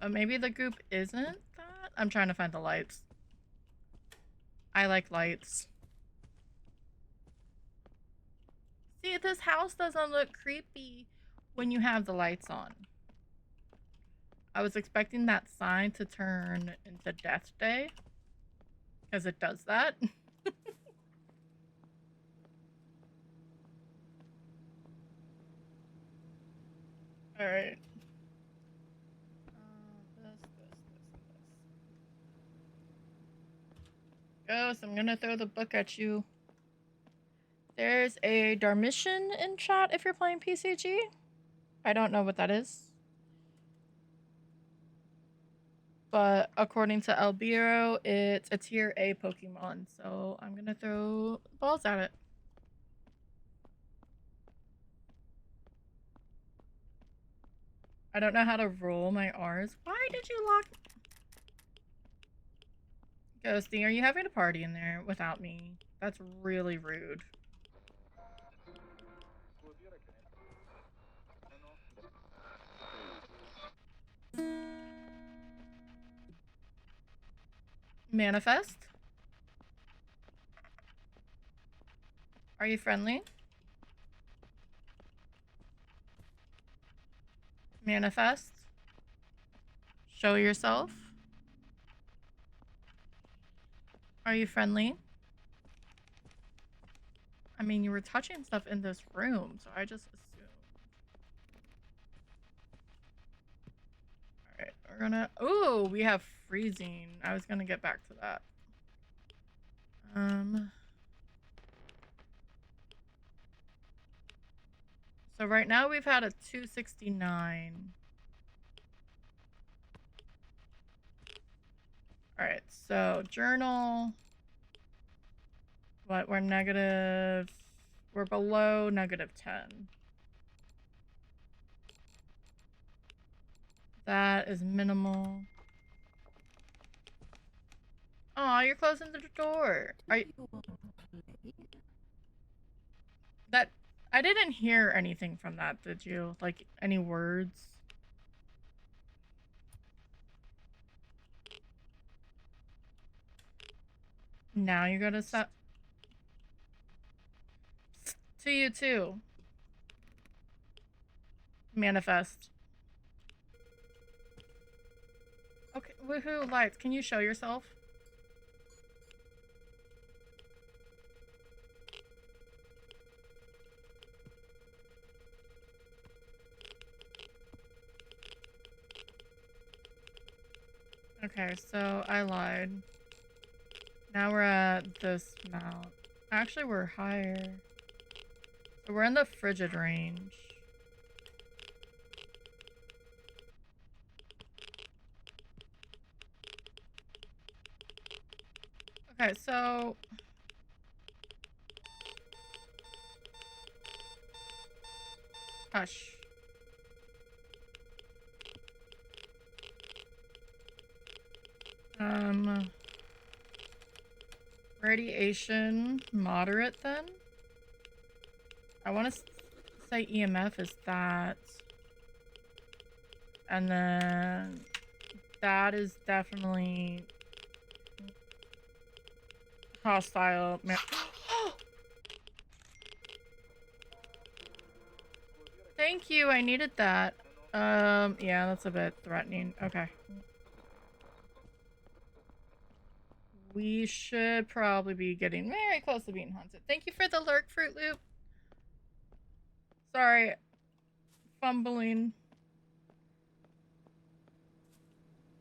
Maybe the goop isn't that? I'm trying to find the lights. I like lights. See, this house doesn't look creepy when you have the lights on. I was expecting that sign to turn into Death Day, because it does that. Alright. Ghost, I'm gonna throw the book at you. There's a Darmishan in chat if you're playing PCG. I don't know what that is. But according to Albiro, it's a tier A Pokemon. So I'm gonna throw balls at it. I don't know how to roll my R's. Why did you lock... Ghosty, are you having a party in there without me? That's really rude. Manifest? Are you friendly? Manifest? Show yourself? Are you friendly? I mean, you were touching stuff in this room, so I just assumed. Alright, we're gonna... Ooh, we have freezing. I was gonna get back to that. So right now we've had a 269. Alright, so journal. What, we're negative... We're below negative 10. That is minimal. Aw, you're closing the door. Are you... That... I didn't hear anything from that, did you? Like, any words? Now you gotta stop. To you too. Manifest. Okay, woohoo, lights. Can you show yourself? Okay, so I lied. Now we're at this mount. Actually, we're higher. So we're in the frigid range. Okay, so... Hush. Radiation moderate then? I want to say EMF is that. And then that is definitely hostile. Thank you, I needed that. Yeah, that's a bit threatening. Okay. We should probably be getting very close to being haunted. Thank you for the lurk, Fruit Loop. Sorry. Fumbling.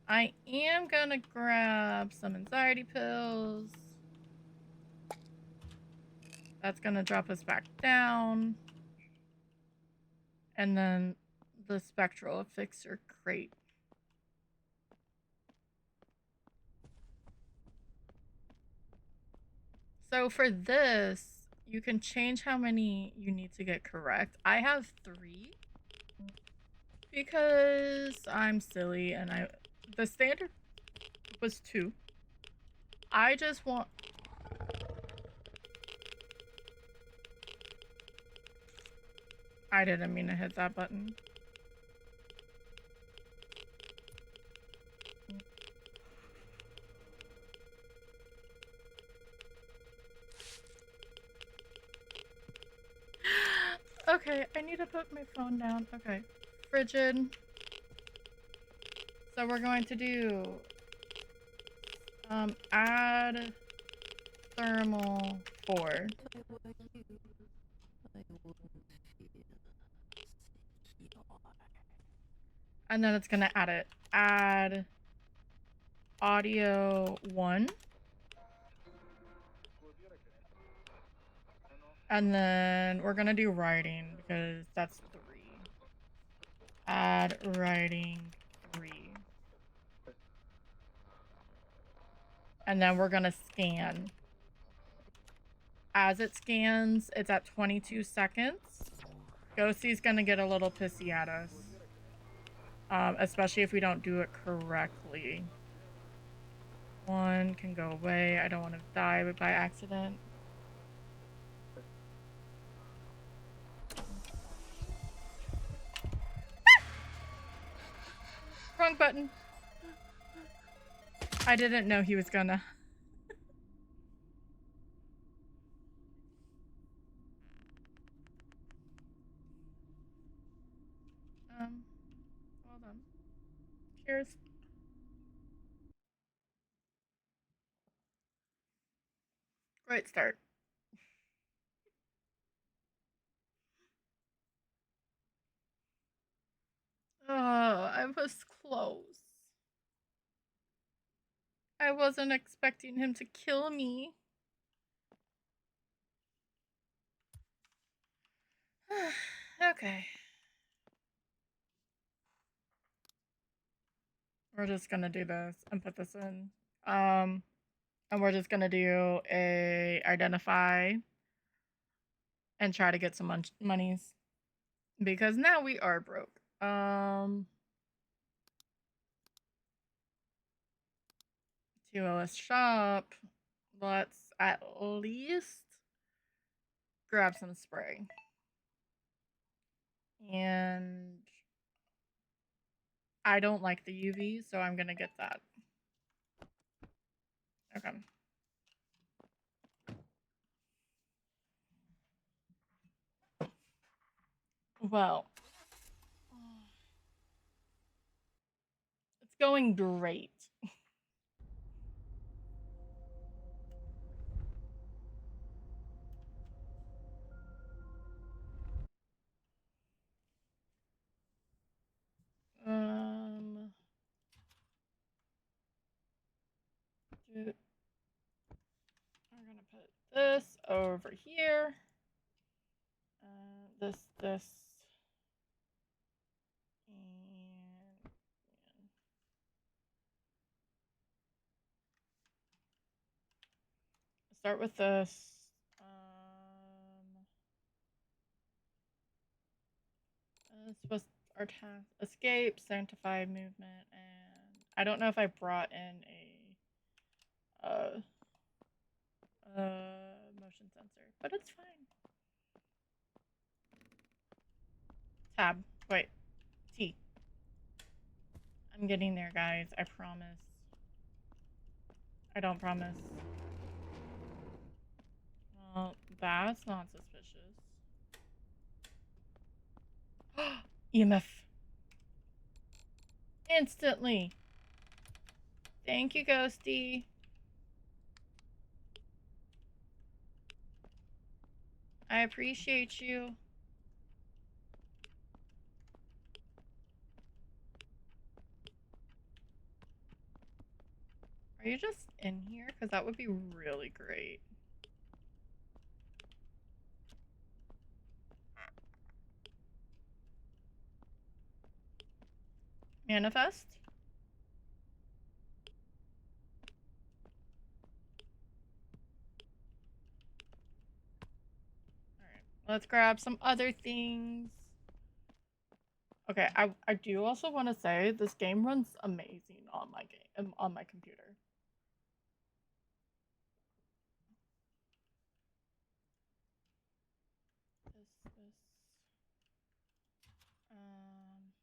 I am gonna grab some anxiety pills. That's gonna drop us back down. And then the spectral fixer crate. So for this, you can change how many you need to get correct. I have 3 because I'm silly and the standard was 2. I just want I didn't mean to hit that button. Okay, I need to put my phone down. Okay. Frigid. So we're going to do add thermal 4. And then it's gonna add it. Add audio 1. And then we're gonna do writing because that's 3. Add writing 3. And then we're gonna scan. As it scans, it's at 22 seconds. Ghosty's gonna get a little pissy at us. Especially if we don't do it correctly. 1 can go away. I don't want to die by accident. Wrong button. I didn't know he was gonna. Hold on. Cheers. Great start. Oh, I was close. I wasn't expecting him to kill me. Okay. We're just gonna do this and put this in. And we're just gonna do a identify and try to get some monies. Because now we are broke. TOS shop. Let's at least grab some spray. And I don't like the UV, so I'm gonna get that. Okay. Well, it's going great. We're gonna put this over here. This, and start with this. This was our task: escape, sanctify movement, and I don't know if I brought in a motion sensor, but it's fine. Tab. Wait. T. I'm getting there, guys. I promise. I don't promise. Well, that's not suspicious. EMF. Instantly. Thank you, Ghosty. I appreciate you. Are you just in here? Because that would be really great. Manifest? Alright, let's grab some other things. Okay, I do also want to say this game runs amazing on my on my computer.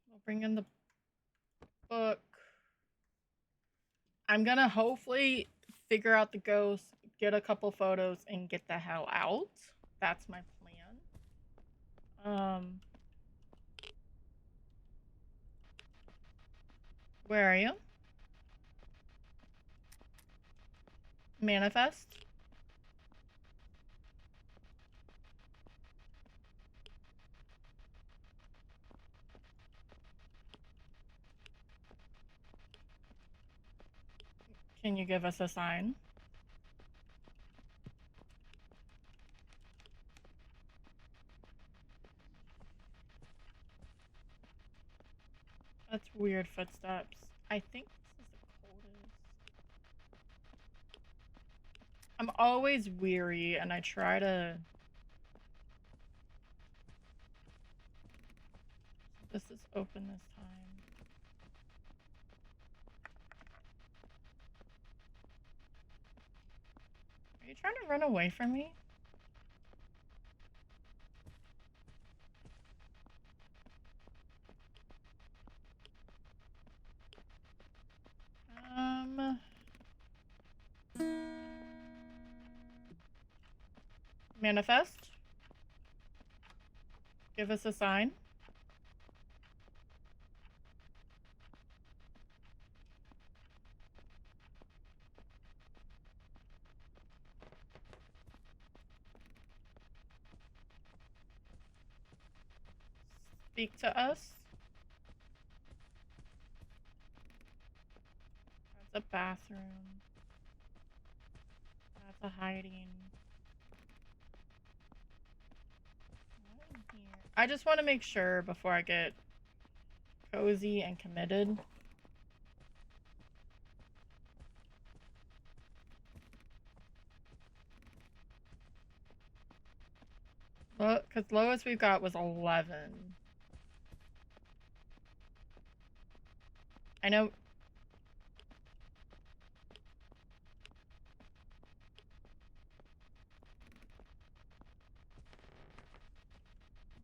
We'll bring in the book. I'm gonna hopefully figure out the ghost, get a couple photos, and get the hell out. That's my plan. Where are you? Manifest? Can you give us a sign? That's weird footsteps. I think this is the coldest. I'm always weary and I try to... This is open this time. Are you trying to run away from me? Manifest? Give us a sign. Speak to us. That's a bathroom. That's a hiding. What in here? I just want to make sure before I get cozy and committed. Look, because lowest we've got was 11. I know.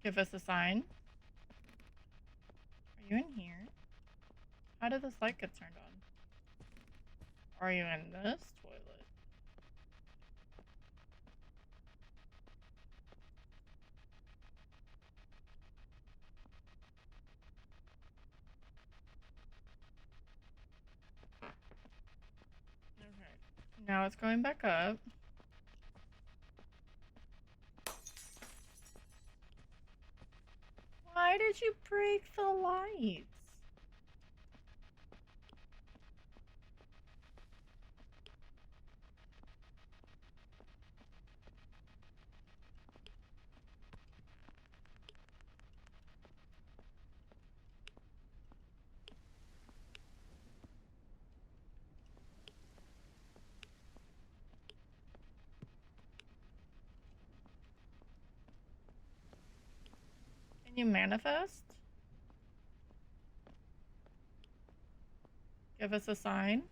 Give us a sign. Are you in here? How did this light get turned on? Are you in this toilet? Okay. Now it's going back up. Why did you break the lights? Can you manifest? Give us a sign.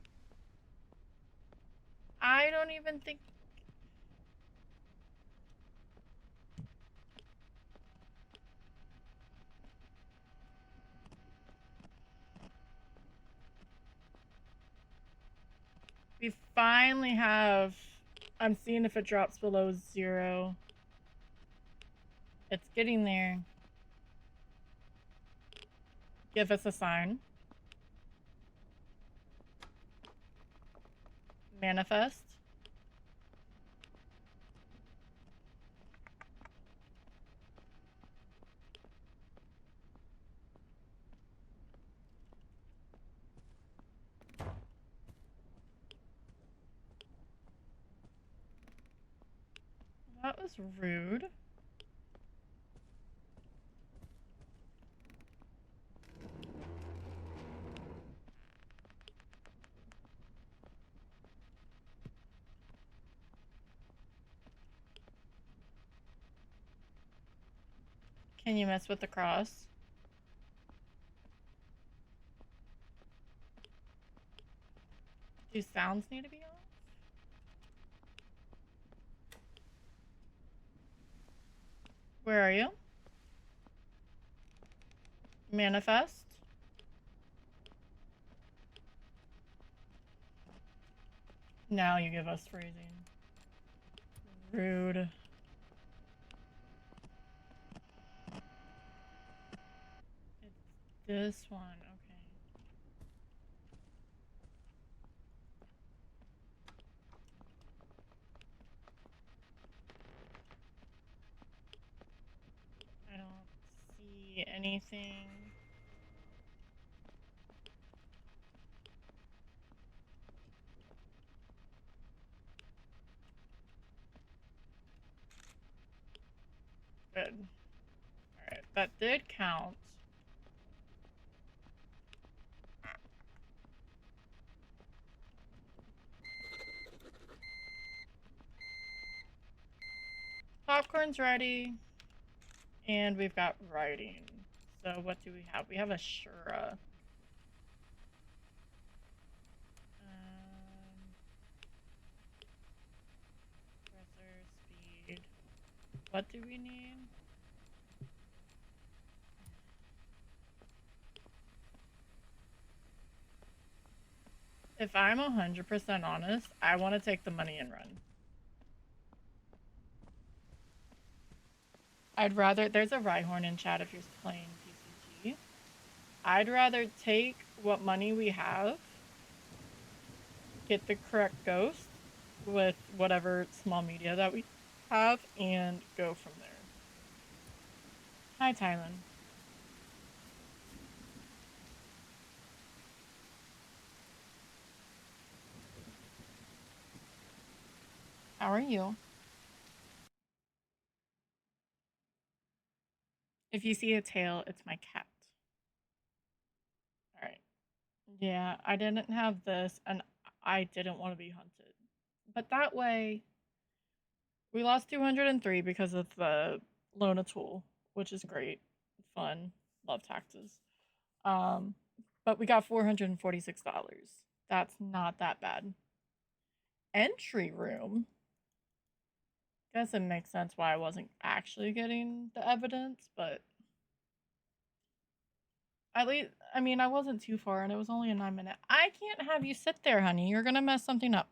I don't even think... We finally have... I'm seeing if it drops below 0. It's getting there. Give us a sign. Manifest. was rude. Can you mess with the cross? Do sounds need to be off? Where are you? Manifest? Now you give us freezing. Rude. It's this one, okay. I don't see anything. Good. Alright, that did count. Popcorn's ready. And we've got writing. So what do we have? We have a Shura. Dresser, speed. What do we need? If I'm 100% honest, I want to take the money and run. I'd rather, there's a Rhyhorn in chat if you're playing PCG. I'd rather take what money we have, get the correct ghost with whatever small media that we have, and go from there. Hi, Tylen. How are you? If you see a tail, it's my cat. Alright. Yeah, I didn't have this, and I didn't want to be hunted. But that way, we lost 203 because of the Lona tool, which is great. Fun. Love taxes. But we got $446. That's not that bad. Entry room. Guess it makes sense why I wasn't actually getting the evidence, but at least, I mean, I wasn't too far and it was only a 9-minute. I can't have you sit there, honey. You're gonna mess something up.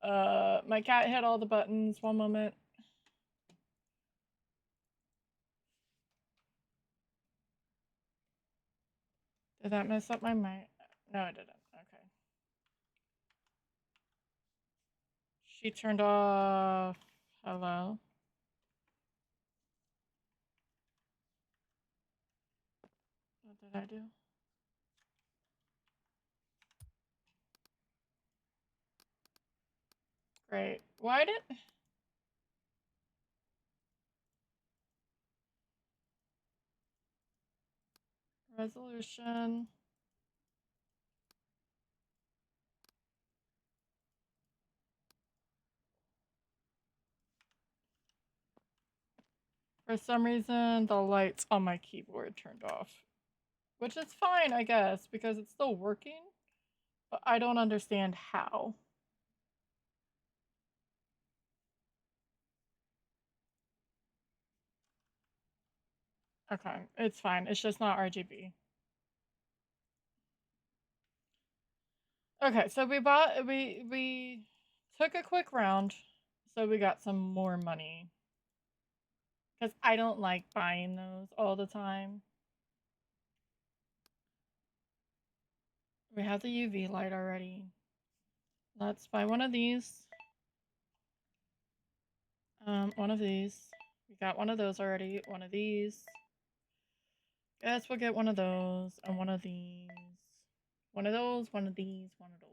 My cat hit all the buttons. One moment. Did that mess up my mic? No, it didn't. Okay. She turned off. Hello? What did I do? Great. Why did... Resolution. For some reason, the lights on my keyboard turned off. Which is fine, I guess, because it's still working. But I don't understand how. Okay, it's fine. It's just not RGB. Okay, so we took a quick round, so we got some more money. Because I don't like buying those all the time. We have the UV light already. Let's buy one of these. One of these. We got one of those already. One of these. Guess we'll get one of those and one of these. One of those, one of these, one of those.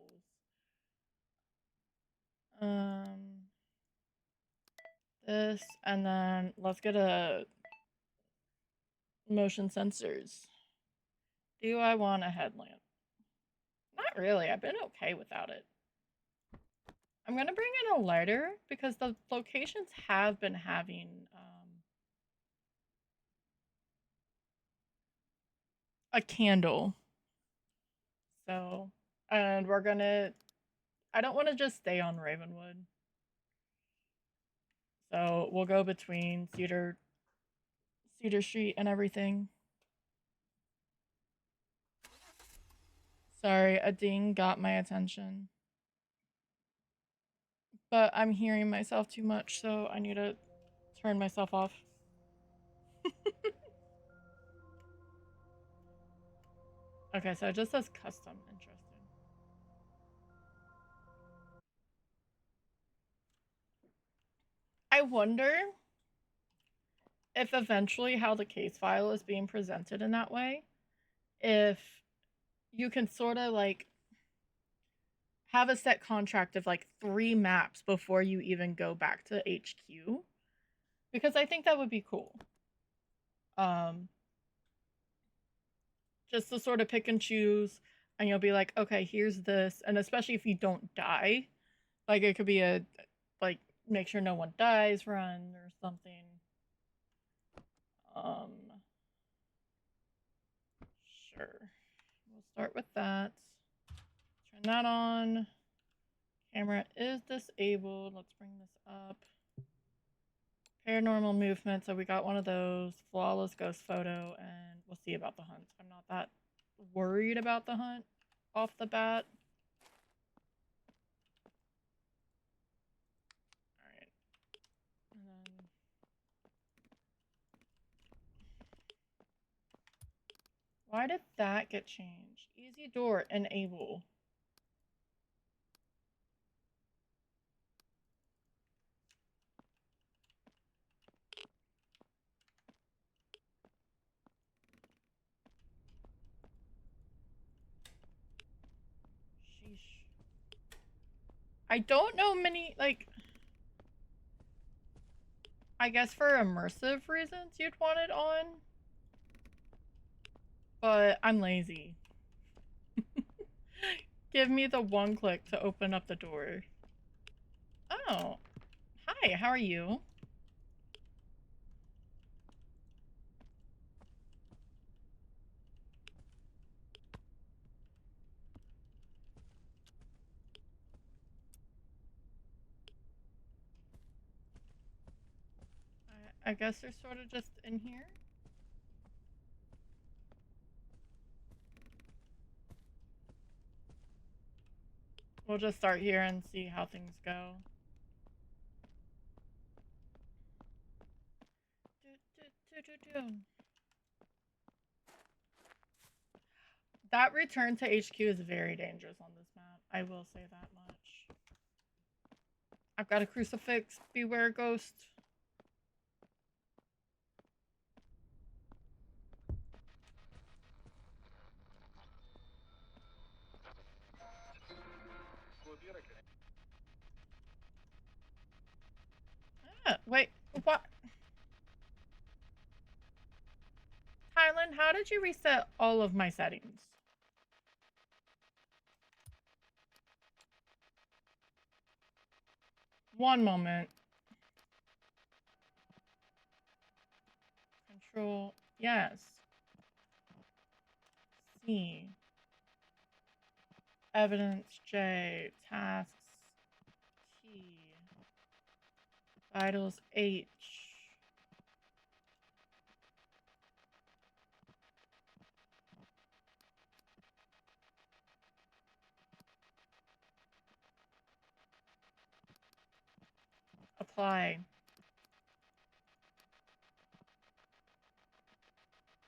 This, and then let's get a motion sensors. Do I want a headlamp? Not really. I've been okay without it. I'm gonna bring in a lighter because the locations have been having a candle. So, and we're gonna. I don't want to just stay on Ravenwood. So we'll go between Cedar Street and everything. Sorry, a ding got my attention. But I'm hearing myself too much, so I need to turn myself off. Okay, so it just says custom. Interesting. I wonder if eventually how the case file is being presented in that way, if you can sort of like have a set contract of like 3 maps before you even go back to HQ, because I think that would be cool. Just to sort of pick and choose, and you'll be like, okay, here's this, and especially if you don't die, like it could be a like make sure no one dies run or something. Um, sure. We'll start with that. Turn that on. Camera is disabled. Let's bring this up. Paranormal movement. So we got one of those. Flawless ghost photo, and we'll see about the hunt. I'm not that worried about the hunt off the bat. All right. And then why did that get changed? Easy door enable. Sheesh. I don't know many, like, I guess for immersive reasons you'd want it on, but I'm lazy. Give me the one click to open up the door. Oh, hi, how are you? I guess they're sort of just in here. We'll just start here and see how things go. That return to HQ is very dangerous on this map. I will say that much. I've got a crucifix. Beware ghost. Ah, wait, what? Tylen, how did you reset all of my settings? One moment. Control, yes. C. Evidence, J. Tasks, T. Vitals, H. Apply.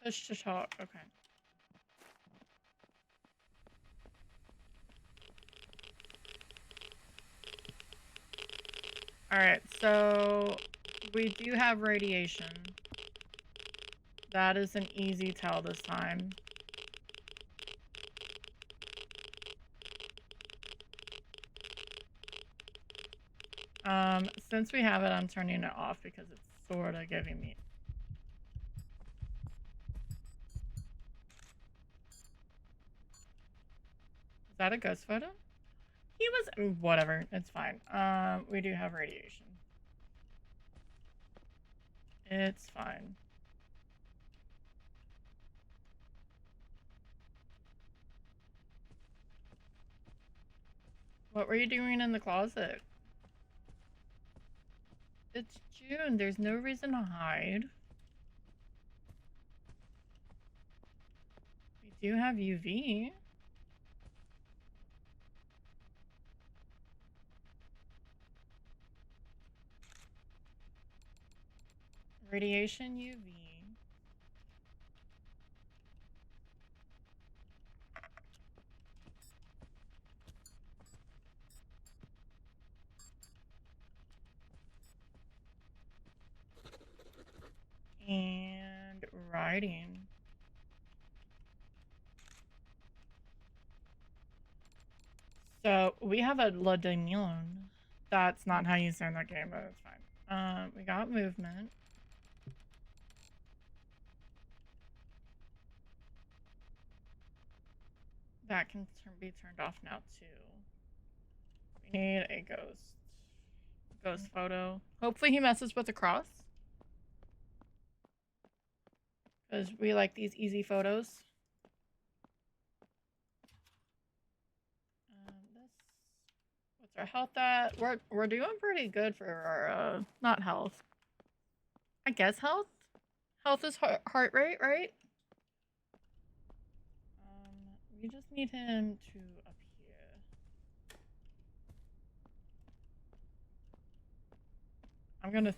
Push to talk, okay. Alright, so we do have radiation. That is an easy tell this time. Since we have it, I'm turning it off because it's sort of giving me. Is that a ghost photo? He was whatever. It's fine. We do have radiation. It's fine. What were you doing in the closet? It's June. There's no reason to hide. We do have UV. Radiation UV. And writing. So we have a La Demion. That's not how you say in that game, but it's fine. We got movement. That can be turned off now too. We need a ghost photo. Hopefully he messes with the cross, because we like these easy photos. This, what's our health at? We're doing pretty good for our not health. I guess health. Health is heart rate, right? We just need him to appear. I'm gonna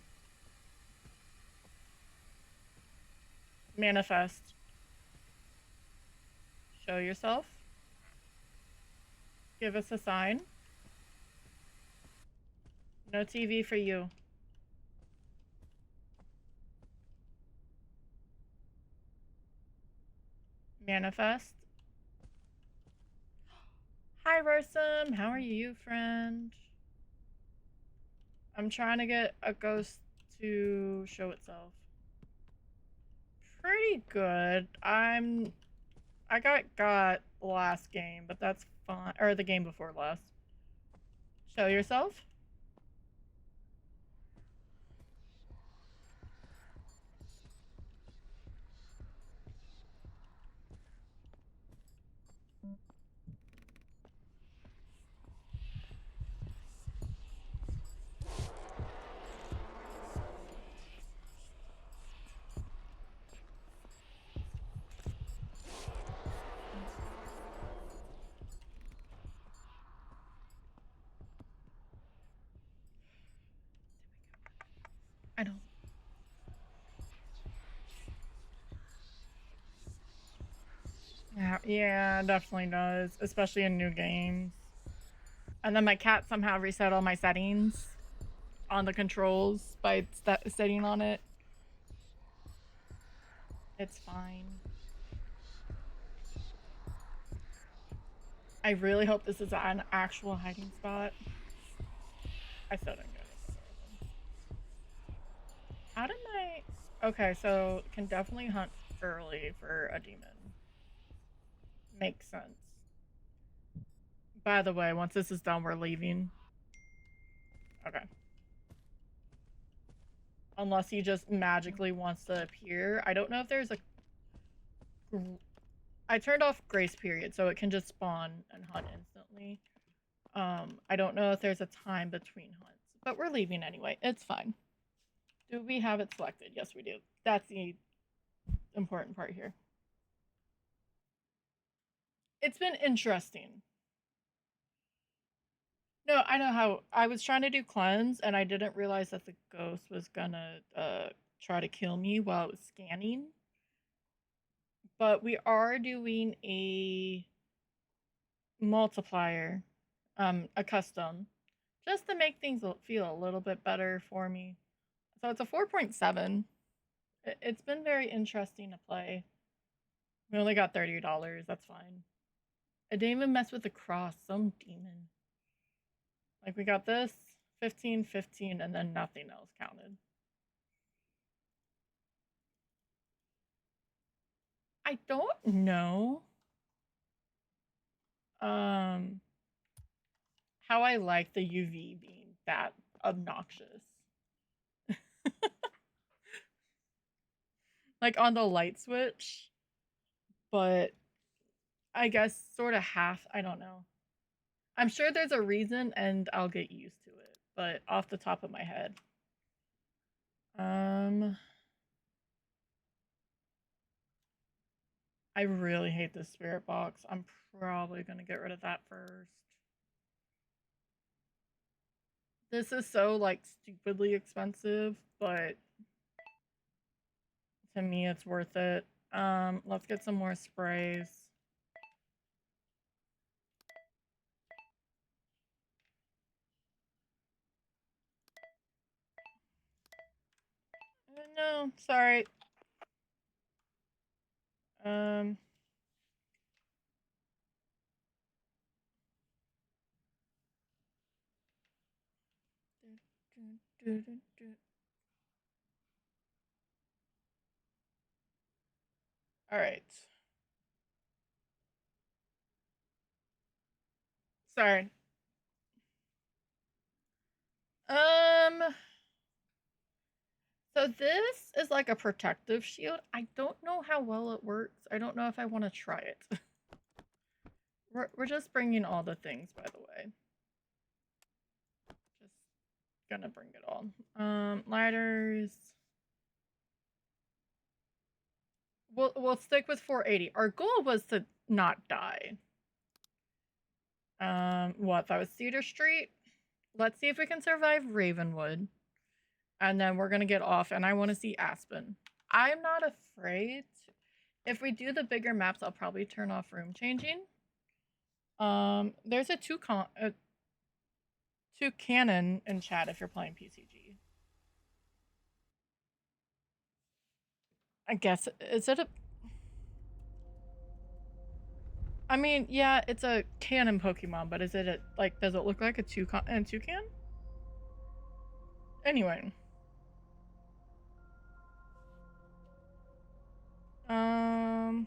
manifest. Show yourself. Give us a sign. No TV for you. Manifest. Hi, Rossum. How are you, friend? I'm trying to get a ghost to show itself. Pretty good. I got last game, but that's fine. Or the game before last. Show yourself. I don't. Yeah, definitely does, especially in new games. And then my cat somehow reset all my settings on the controls by sitting on it. It's fine. I really hope this is an actual hiding spot. I still didn't get it. How did my... Okay, so can definitely hunt early for a demon. Makes sense. By the way, once this is done, we're leaving. Okay. Unless he just magically wants to appear. I don't know if there's a... I turned off grace period, so it can just spawn and hunt instantly. I don't know if there's a time between hunts, but we're leaving anyway. It's fine. Do we have it selected? Yes, we do. That's the important part here. It's been interesting. No, I know how I was trying to do cleanse and I didn't realize that the ghost was gonna try to kill me while it was scanning. But we are doing a multiplier, a custom, just to make things feel a little bit better for me. So it's a 4.7. It's been very interesting to play. We only got $30. That's fine. I didn't even mess with the cross. Some demon. Like, we got this 15, 15, and then nothing else counted. I don't know how I like the UV being that obnoxious. Like on the light switch, but I guess sort of half, I don't know. I'm sure there's a reason and I'll get used to it, but off the top of my head. I really hate this spirit box. I'm probably going to get rid of that first. This is so like stupidly expensive, but to me it's worth it. Let's get some more sprays. No, sorry. Um All right. Sorry. Um So this is like a protective shield. I don't know how well it works. I don't know if I want to try it. We're just bringing all the things, by the way. Just gonna bring it all. Lighters. We'll stick with 480. Our goal was to not die. What? That was Cedar Street. Let's see if we can survive Ravenwood. And then we're gonna get off, and I want to see Aspen. I'm not afraid. If we do the bigger maps, I'll probably turn off room changing. There's a two cannon in chat if you're playing PCG. I guess is it a? I mean, yeah, it's a cannon Pokemon, but is it a, like? Does it look like a toucan? Anyway. Um.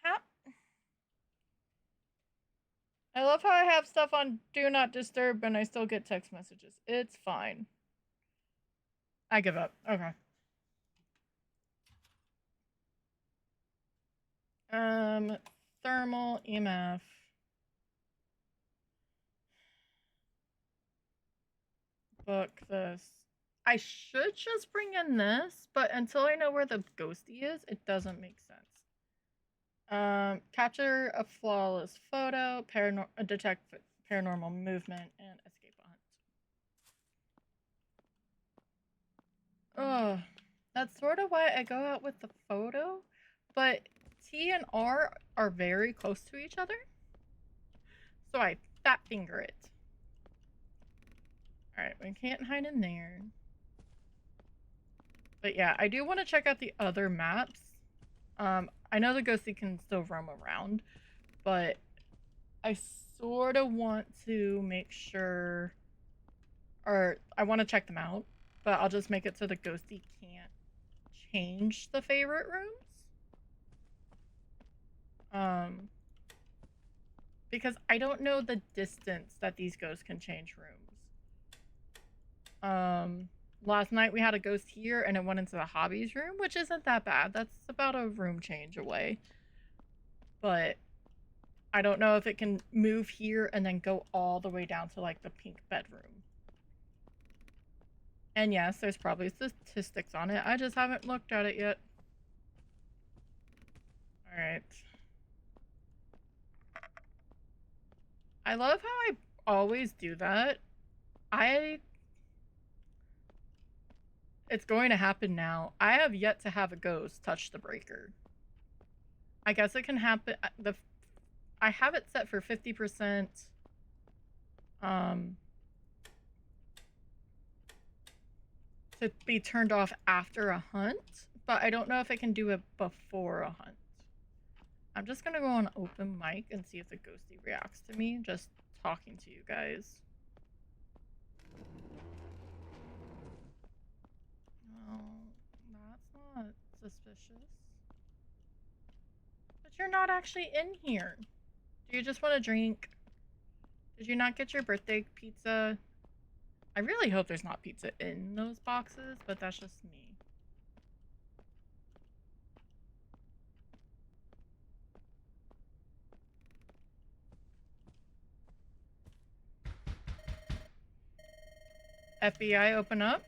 How? I love how I have stuff on Do Not Disturb and I still get text messages. It's fine. I give up. Okay. Thermal EMF. Book this. I should just bring in this, but until I know where the ghosty is, it doesn't make sense. Capture a flawless photo, detect paranormal movement, and escape a hunt. Oh, that's sort of why I go out with the photo, but T and R are very close to each other, so I fat finger it. Alright, we can't hide in there. But yeah, I do want to check out the other maps. I know the ghosty can still roam around, but I sort of want to make sure, or I want to check them out, but I'll just make it so the ghosty can't change the favorite rooms. Because I don't know the distance that these ghosts can change rooms. Last night we had a ghost here and it went into the hobbies room, which isn't that bad. That's about a room change away. But I don't know if it can move here and then go all the way down to like the pink bedroom. And yes, there's probably statistics on it. I just haven't looked at it yet. Alright. I love how I always do that. It's going to happen now. I have yet to have a ghost touch the breaker. I guess it can happen. I have it set for 50%. To be turned off after a hunt, but I don't know if I can do it before a hunt. I'm just gonna go on open mic and see if the ghostie reacts to me just talking to you guys. No, that's not suspicious. But you're not actually in here. Do you just want a drink? Did you not get your birthday pizza? I really hope there's not pizza in those boxes, but that's just me. FBI, open up.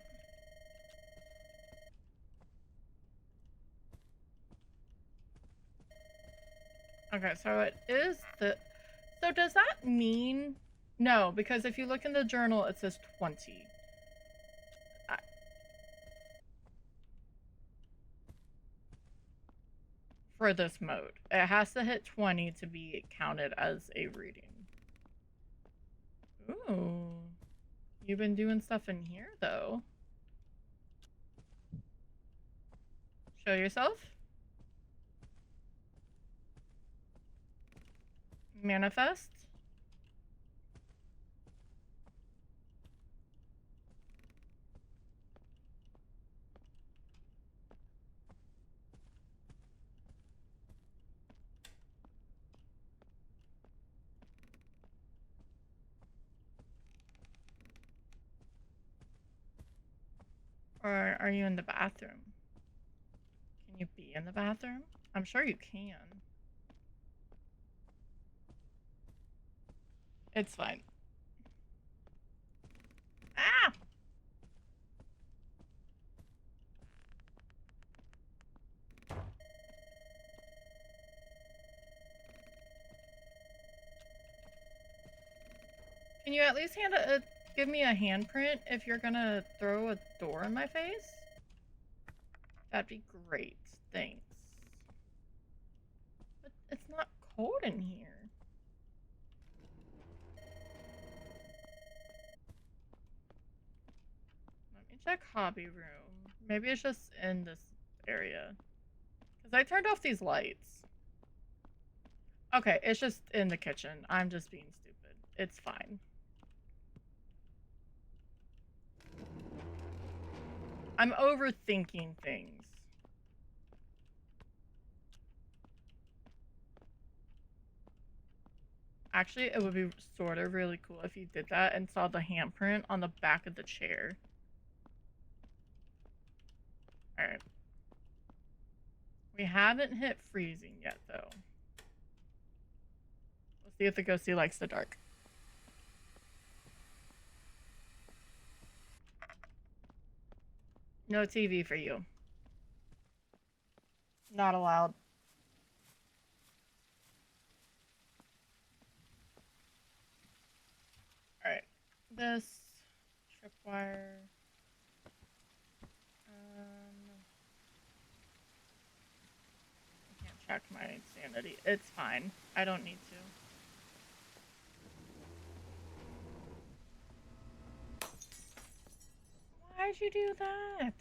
Okay, so it is the... So does that mean... No, because if you look in the journal, it says 20. For this mode. It has to hit 20 to be counted as a reading. Ooh. You've been doing stuff in here, though. Show yourself. Manifest. Or are you in the bathroom? Can you be in the bathroom? I'm sure you can. It's fine. Ah! Can you at least give me a handprint if you're gonna throw a door in my face? That'd be great. Thanks. But it's not cold in here. Let me check hobby room. Maybe it's just in this area. Because I turned off these lights. Okay, it's just in the kitchen. I'm just being stupid. It's fine. I'm overthinking things. Actually, it would be sort of really cool if you did that and saw the handprint on the back of the chair. Alright. We haven't hit freezing yet, though. Let's see if the ghostie likes the dark. No TV for you. Not allowed. Alright. This tripwire. I can't check my sanity. It's fine. I don't need to. Why'd you do that?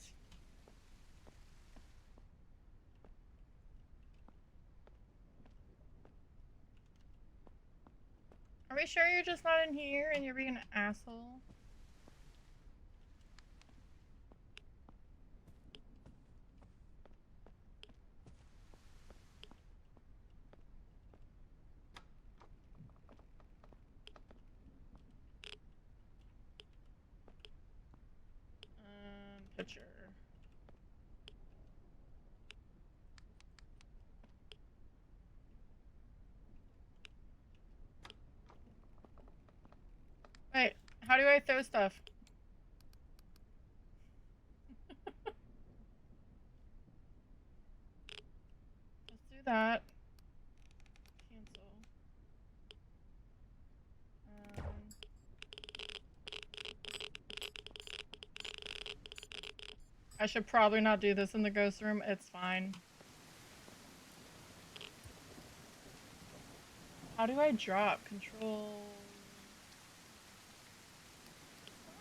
Are we sure you're just not in here and you're being an asshole? Picture. Wait, how do I throw stuff? Let's do that. Cancel. I should probably not do this in the ghost room. It's fine. How do I drop? Control.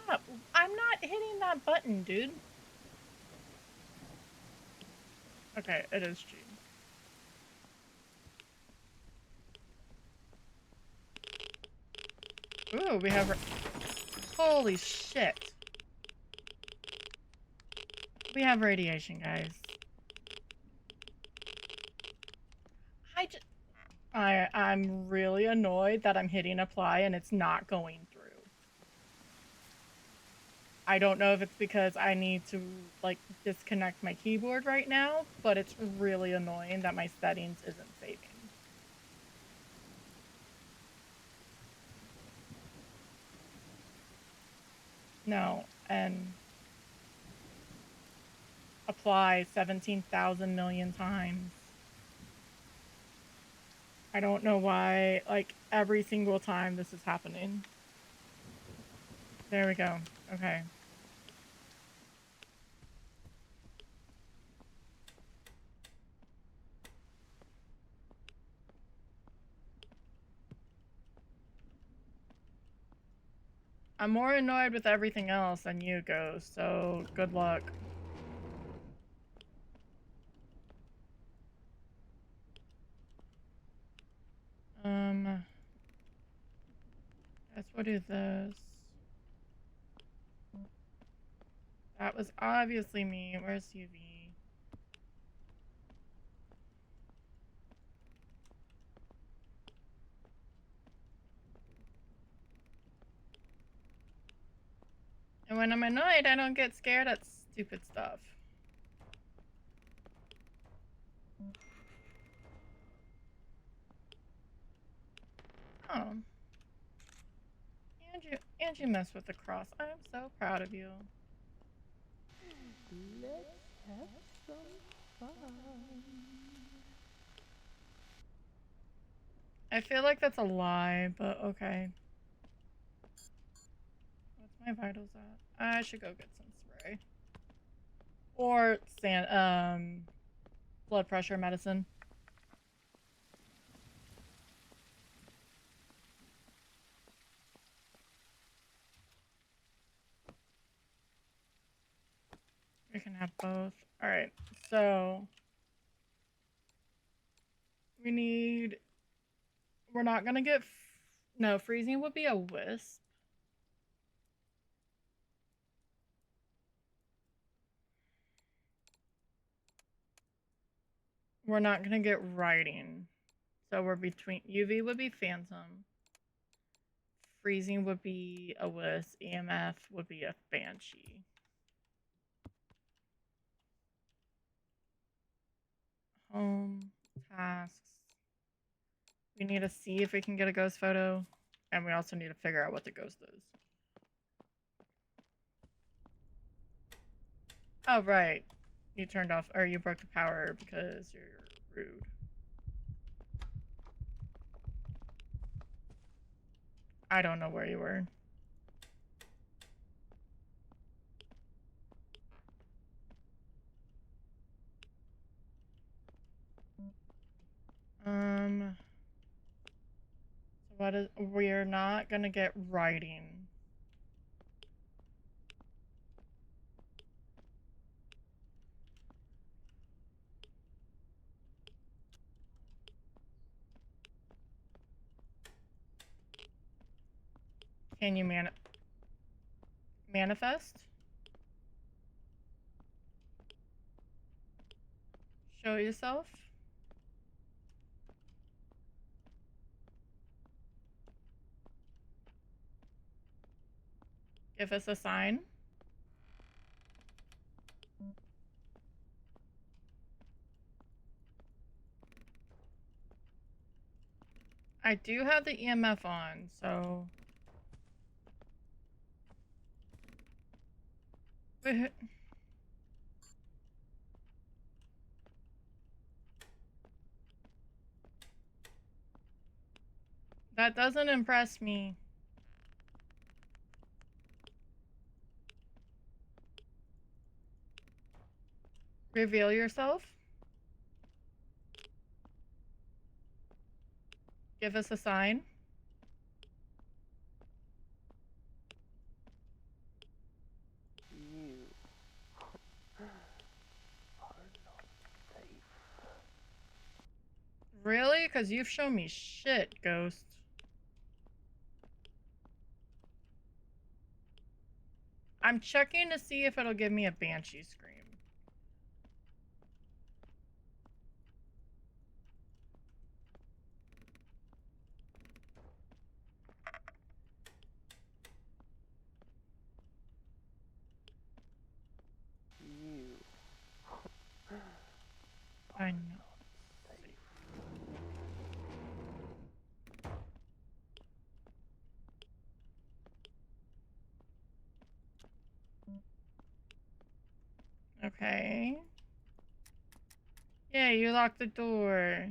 Stop. I'm not hitting that button, dude. Okay, it is G. Ooh, we have... Holy shit. We have radiation, guys. I'm really annoyed that I'm hitting apply and it's not going through. I don't know if it's because I need to, like, disconnect my keyboard right now, but it's really annoying that my settings isn't saving. No, and apply 17,000 million times. I don't know why, like, every single time this is happening. There we go. Okay. I'm more annoyed with everything else than you, Ghost, so good luck. Guess we'll do this. That was obviously me. Where's UV? And when I'm annoyed, I don't get scared at stupid stuff. Oh. And you mess with the cross. I'm so proud of you. Let's have some fun. I feel like that's a lie, but okay. What's my vitals at? I should go get some spray. Or blood pressure medicine. We can have both. Alright, so we're not gonna get, no, freezing would be a wisp. We're not gonna get writing. So we're between, UV would be phantom. Freezing would be a wisp. EMF would be a banshee. Home, tasks. We need to see if we can get a ghost photo. And we also need to figure out what the ghost is. Oh, right. You turned off, or you broke the power because you're rude. I don't know where you were. So what is, we're not gonna get writing. Can you manifest? Show yourself? Give us a sign? I do have the EMF on, so... That doesn't impress me. Reveal yourself? Give us a sign? You are not safe. because you've shown me shit, Ghost. I'm checking to see if it'll give me a banshee scream. You. I know. Okay. Yeah, you locked the door.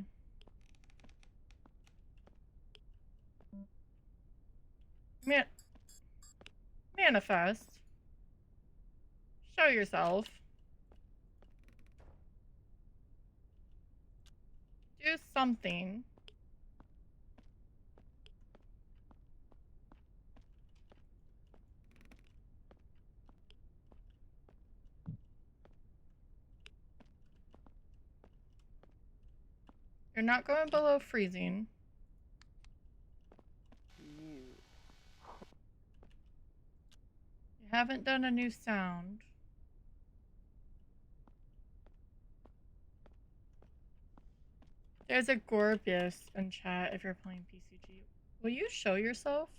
Manifest. Show yourself. Do something. You're not going below freezing. You. You haven't done a new sound. There's a Gorbius in chat if you're playing PCG. Will you show yourself?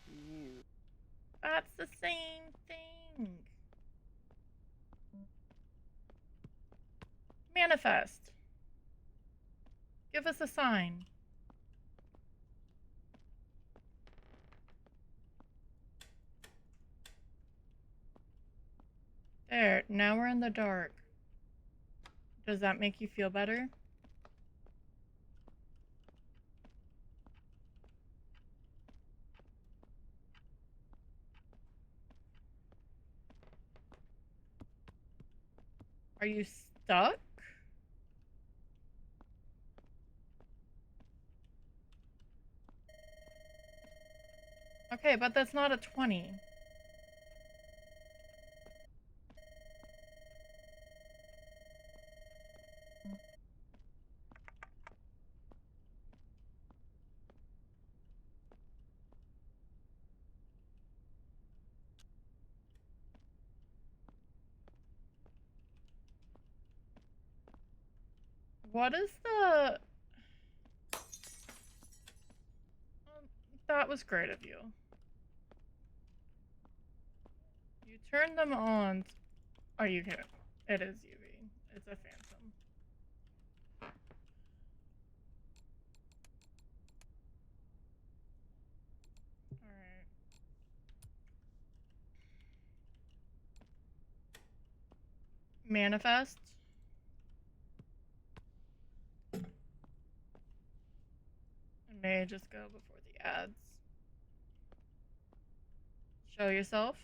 You. That's the same thing. Manifest. Give us a sign. There, now we're in the dark. Does that make you feel better? Are you stuck? Okay, but that's not a 20. What is the... that was great of you. You turned them on. Are you kidding? It is UV. It's a phantom. Alright. Manifest. It may just go before the ads. Show yourself.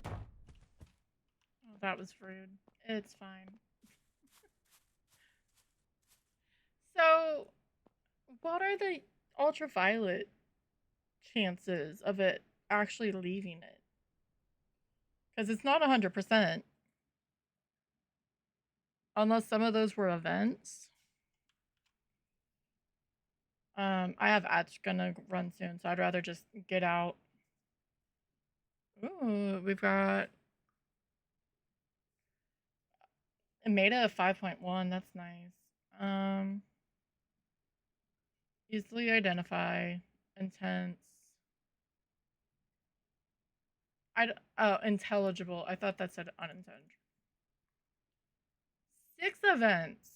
Oh, that was rude. It's fine. So, what are the ultraviolet chances of it actually leaving it? Because it's not 100%. Unless some of those were events. I have ads gonna run soon, so I'd rather just get out. Ooh, we've got it made it a 5.1. That's nice. Easily identify, intense. Oh, intelligible. I thought that said unintelligible. 6 events.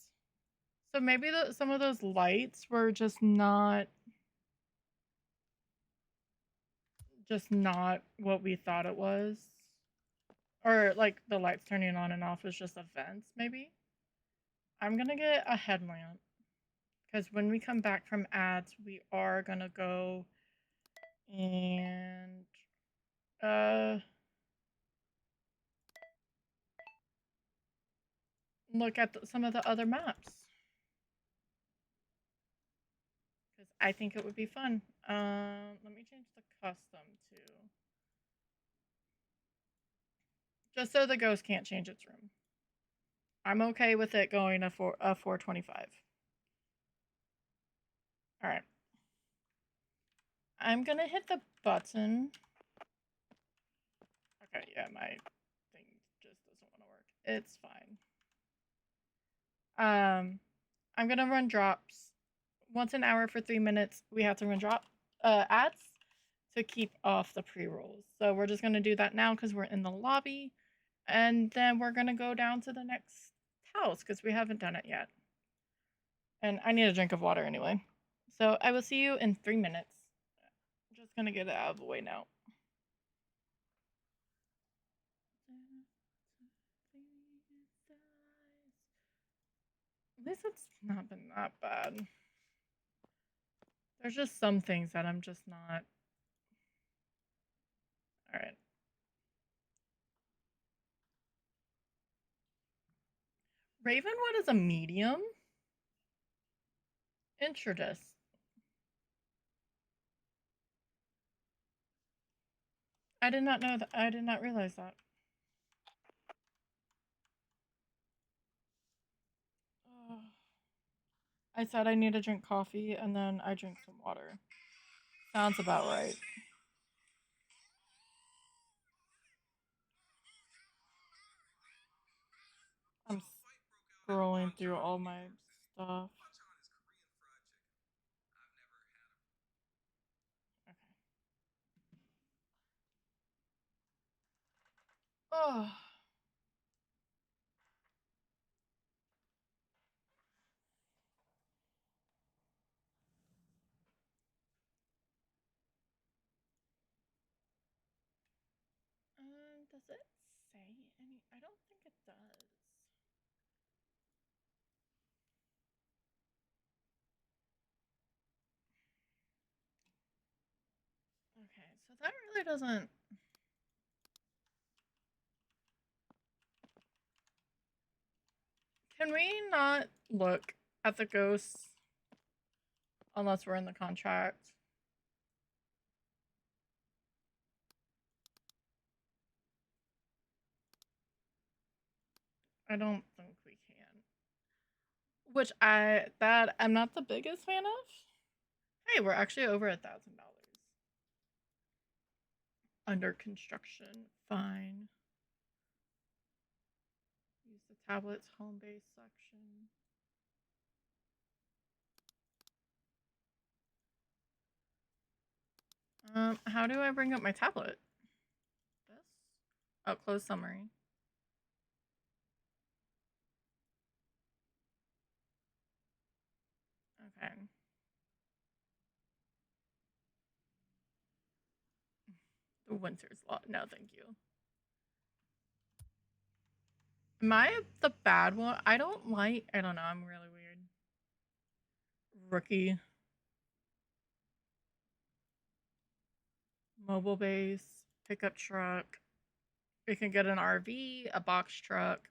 So maybe some of those lights were just not what we thought it was. Or like the lights turning on and off was just events, maybe. I'm gonna get a headlamp Because when we come back from ads, we are gonna go and look at some of the other maps. Because I think it would be fun. Let me change the custom to just so the ghost can't change its room. I'm okay with it going a 425. All right. I'm gonna hit the button. Okay, yeah, my thing just doesn't want to work. It's fine. I'm gonna run drops once an hour for 3 minutes. We have to run drop ads to keep off the pre-rolls. So we're just gonna do that now because we're in the lobby, and then we're gonna go down to the next house because we haven't done it yet. And I need a drink of water anyway. So I will see you in 3 minutes. I'm just gonna get it out of the way now. At least it's not been that bad. There's just some things that I'm just not. Alright. Ravenwood is a medium? Introduce. I did not know that. I did not realize that. Ugh. I said I need to drink coffee and then I drink some water. Sounds about right. I'm scrolling through all my stuff. Okay. Oh. Does it say any? I don't think it does. Okay, so that really doesn't. Can we not look at the ghosts unless we're in the contract? I don't think we can. Which I'm not the biggest fan of. Hey, we're actually over $1,000. Under construction. Fine. Use the tablet's home base section. How do I bring up my tablet? This? Oh, close summary. Okay. The winter's lot. No, thank you. Am I the bad one? I don't know. I'm really weird. Rookie. Mobile base. Pickup truck. We can get an RV, a box truck.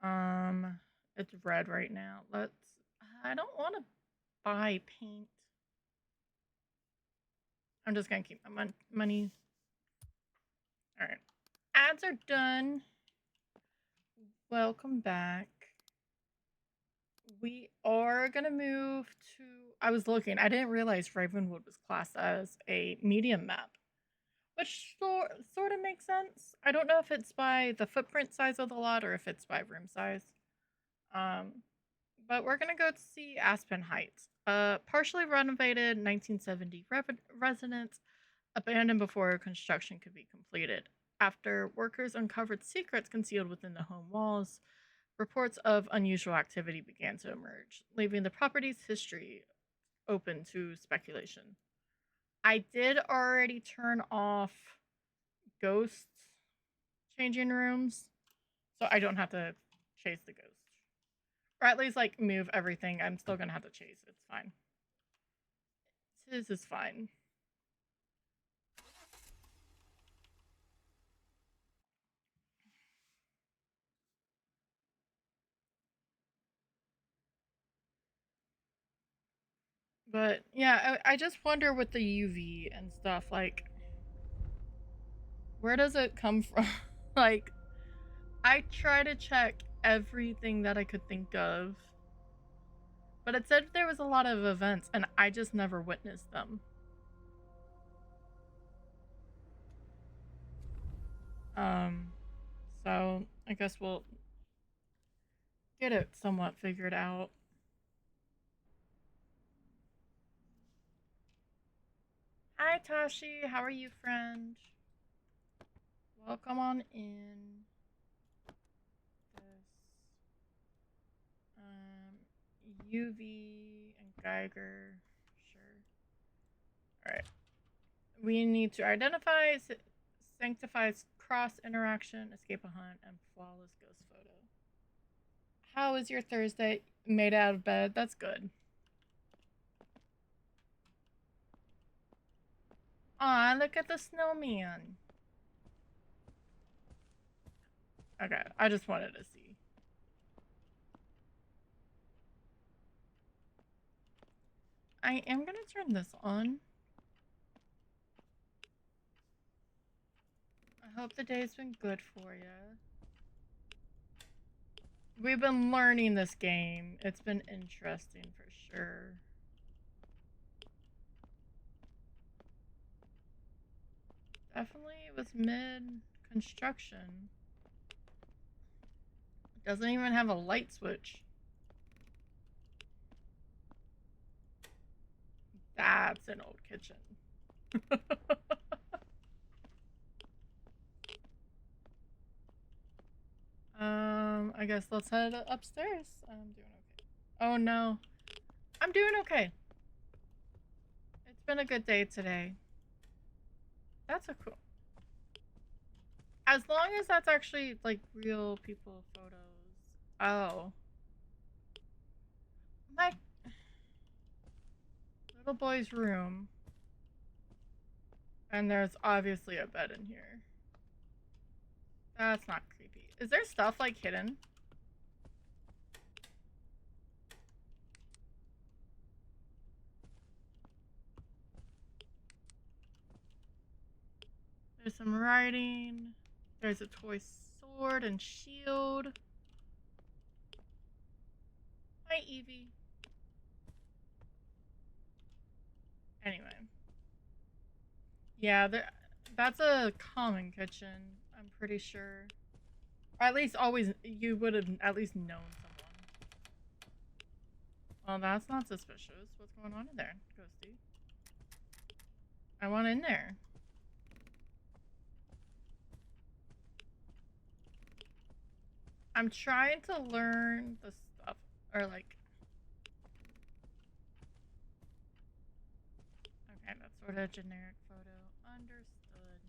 It's red right now. I don't want to buy paint. I'm just gonna keep my money. All right. Ads are done. Welcome back. We are gonna move to. I was looking. I didn't realize Ravenwood was classed as a medium map, which sort of makes sense. I don't know if it's by the footprint size of the lot or if it's by room size. But we're gonna go to see Aspen Heights, a partially renovated 1970 residence abandoned before construction could be completed. After workers uncovered secrets concealed within the home walls, reports of unusual activity began to emerge, leaving the property's history open to speculation. I did already turn off ghosts changing rooms, so I don't have to chase the ghost. Or at least, like, move everything. I'm still gonna have to chase. It's fine. This is fine. But, yeah, I just wonder with the UV and stuff, like, where does it come from? Like, I try to check everything that I could think of. But it said there was a lot of events, and I just never witnessed them. So I guess we'll get it somewhat figured out. Hi, Tashi. How are you, friend? Welcome on in. This, UV and Geiger. Sure. All right. We need to identify, sanctify cross interaction, escape a hunt, and flawless ghost photo. How is your Thursday? Made out of bed. That's good. Aw, look at the snowman. Okay, I just wanted to see. I am gonna turn this on. I hope the day's been good for you. We've been learning this game. It's been interesting for sure. Definitely it was mid-construction. It doesn't even have a light switch. That's an old kitchen. I guess let's head upstairs. I'm doing okay. Oh no. I'm doing okay. It's been a good day today. That's a cool. As long as that's actually like real people photos. Oh. My little boy's room. And there's obviously a bed in here. That's not creepy. Is there stuff like hidden? There's some writing. There's a toy sword and shield. Hi, Evie. Anyway. Yeah, that's a common kitchen, I'm pretty sure. Or at least always, you would have at least known someone. Well, that's not suspicious. What's going on in there, Ghosty? I want in there. I'm trying to learn the stuff, or like... Okay, that's sort of a generic photo. Understood.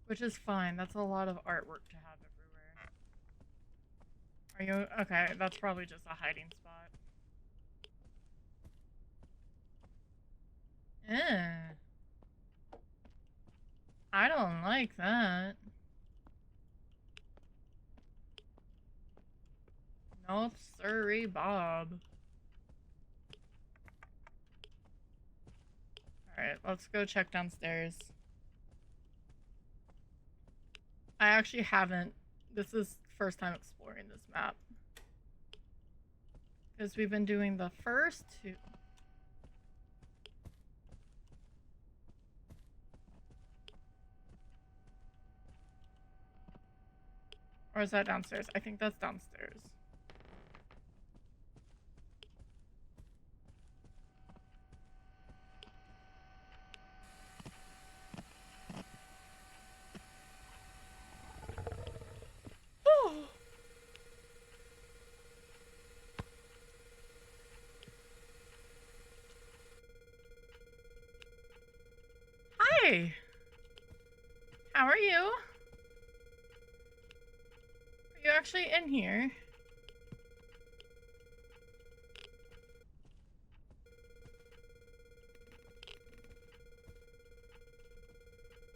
Which is fine. That's a lot of artwork to have everywhere. Are you... Okay, that's probably just a hiding spot. I don't like that. Nope, sorry, Bob. Alright, let's go check downstairs. I actually haven't. This is first time exploring this map. Because we've been doing the first two. Or is that downstairs? I think that's downstairs. Hi! How are you? Are you actually in here?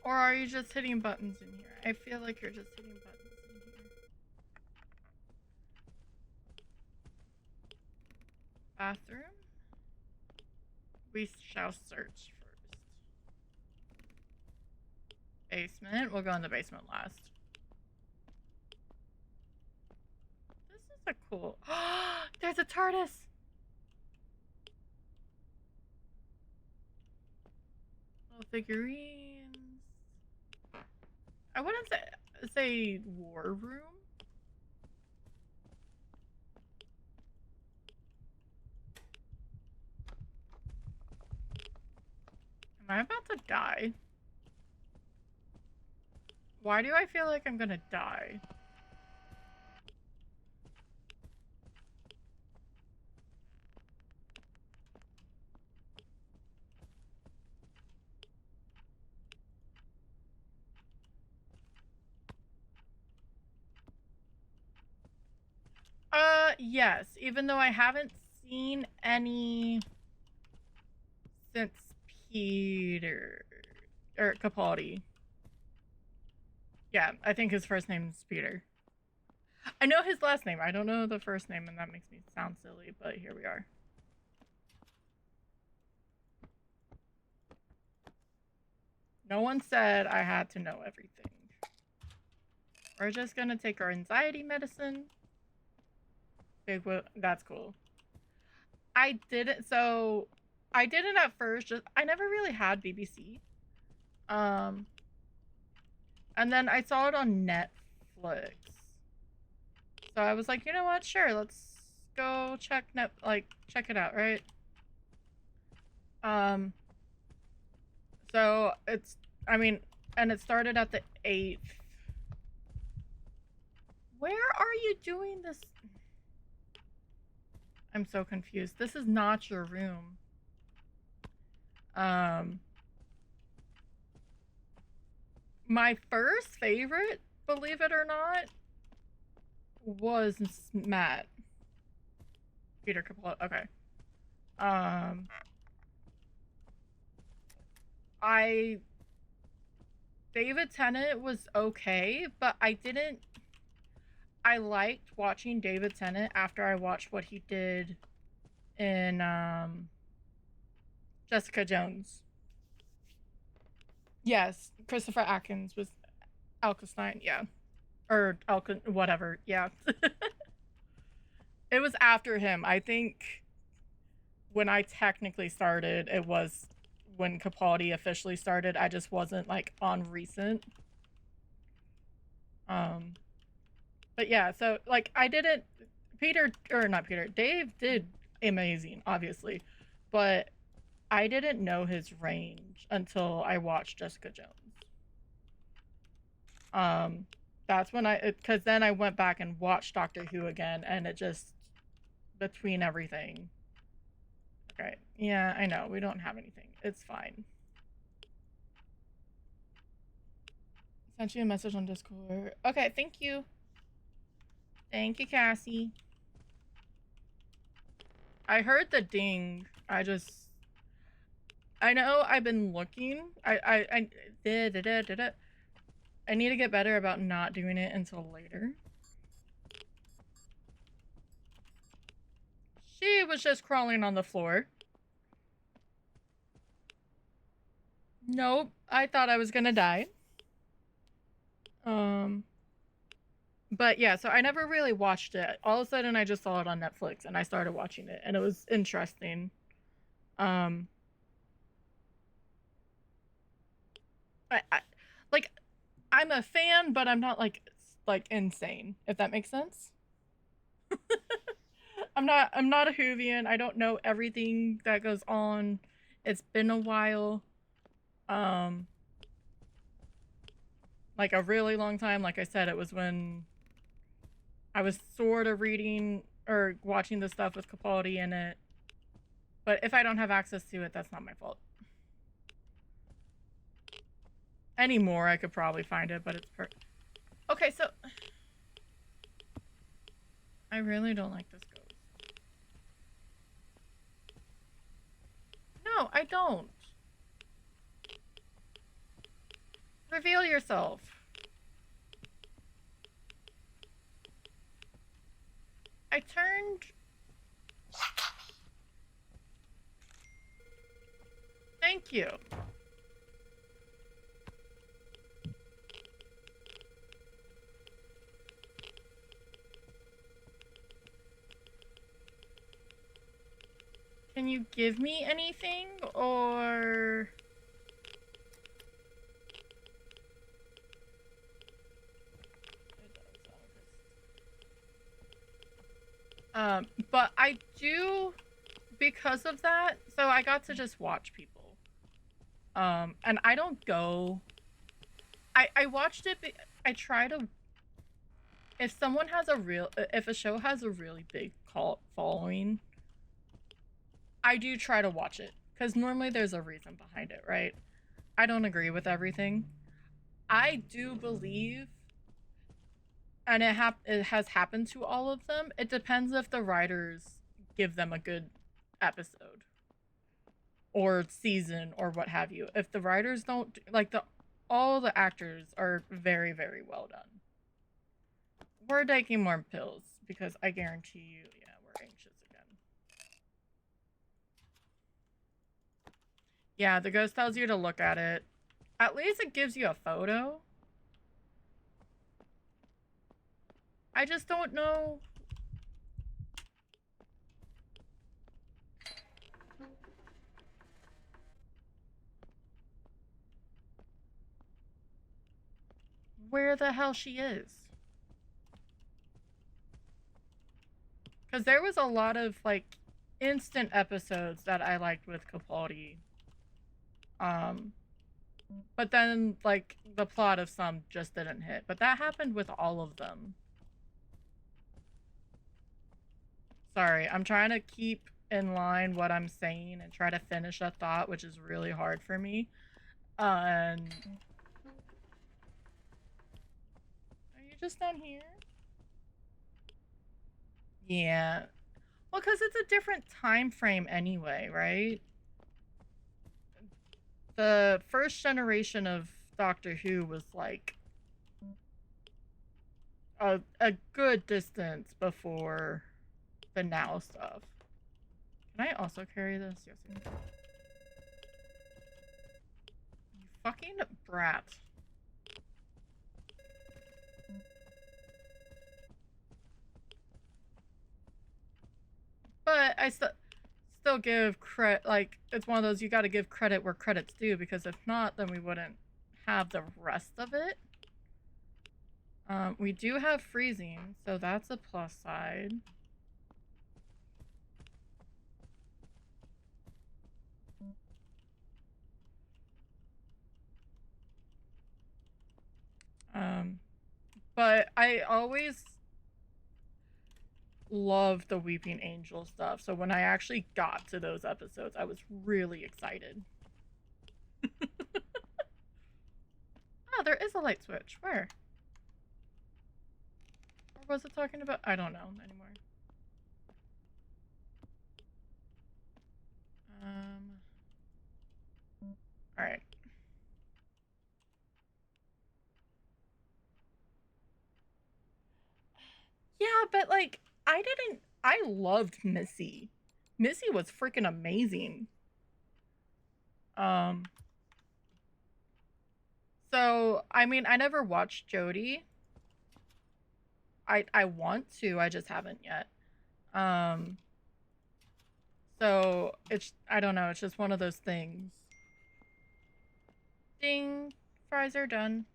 Or are you just hitting buttons in here? I feel like you're just hitting buttons in here. Bathroom? We shall search first. Basement? We'll go in the basement last. This is a cool... There's a TARDIS! Little figurines. I wouldn't say war room. Am I about to die? Why do I feel like I'm gonna die? Yes. Even though I haven't seen any since Peter or Capaldi. Yeah, I think his first name's Peter. I know his last name. I don't know the first name, and that makes me sound silly, but here we are. No one said I had to know everything. We're just gonna take our anxiety medicine. Okay, well, that's cool. I didn't at first, just I never really had BBC. And then I saw it on Netflix. So I was like, you know what? Sure, let's go check it out, right? So and it started at the 8th. Where are you doing this? I'm so confused. This is not your room. My first favorite, believe it or not, was Matt. Peter Capaldi. Okay. David Tennant was okay, but I liked watching David Tennant after I watched what he did in Jessica Jones. Yes, Christopher Atkins was Alkenstein, yeah. Or whatever, yeah. It was after him. I think when I technically started, it was when Capaldi officially started. I just wasn't like on recent. But yeah, so like Dave did amazing, obviously, but I didn't know his range until I watched Jessica Jones. That's when because then I went back and watched Doctor Who again, and it just between everything. Okay, yeah, I know we don't have anything. It's fine. Sent you a message on Discord. Okay, thank you. Thank you, Cassie. I heard the ding. I know I've been looking. I need to get better about not doing it until later. She was just crawling on the floor. Nope, I thought I was gonna die. But yeah, so I never really watched it. All of a sudden, I just saw it on Netflix, and I started watching it, and it was interesting. I'm a fan, but I'm not like insane, if that makes sense. I'm not a Whovian. I don't know everything that goes on. It's been a while. Like a really long time. Like I said, it was when I was sort of reading or watching the stuff with Capaldi in it. But if I don't have access to it, that's not my fault. Anymore, I could probably find it, but it's okay, so I really don't like this ghost. No, I don't. Reveal yourself. I turned... Thank you. Can you give me anything, or... But I do, because of that, so I got to just watch people. And I don't go... I watched it, I try to... If someone has a real... If a show has a really big cult following, I do try to watch it, because normally there's a reason behind it, right? I don't agree with everything. I do believe, and it has happened to all of them, it depends if the writers give them a good episode or season or what have you. If the writers don't, like, all the actors are very, very well done. We're taking more pills because I guarantee you, yeah, we're anxious again. Yeah, the ghost tells you to look at it. At least it gives you a photo. I just don't know. Where the hell she is. Because there was a lot of, like, instant episodes that I liked with Capaldi. But then, like, the plot of some just didn't hit. But that happened with all of them. Sorry, I'm trying to keep in line what I'm saying and try to finish a thought, which is really hard for me. And... Are you just down here? Yeah. Well, because it's a different time frame anyway, right? The first generation of Doctor Who was, like, a good distance before the now stuff. Can I also carry this? Yes, I can. You fucking brat. But I still give credit, like, it's one of those, you gotta give credit where credit's due, because if not, then we wouldn't have the rest of it. We do have freezing, so that's a plus side. But I always love the Weeping Angel stuff, so when I actually got to those episodes, I was really excited. Oh, there is a light switch. Where? Or was it talking about? I don't know anymore. Alright. Yeah, but, like, I loved Missy. Missy was freaking amazing. So, I mean, I never watched Jodie. I want to, I just haven't yet. So, I don't know, it's just one of those things. Ding! Fries are done.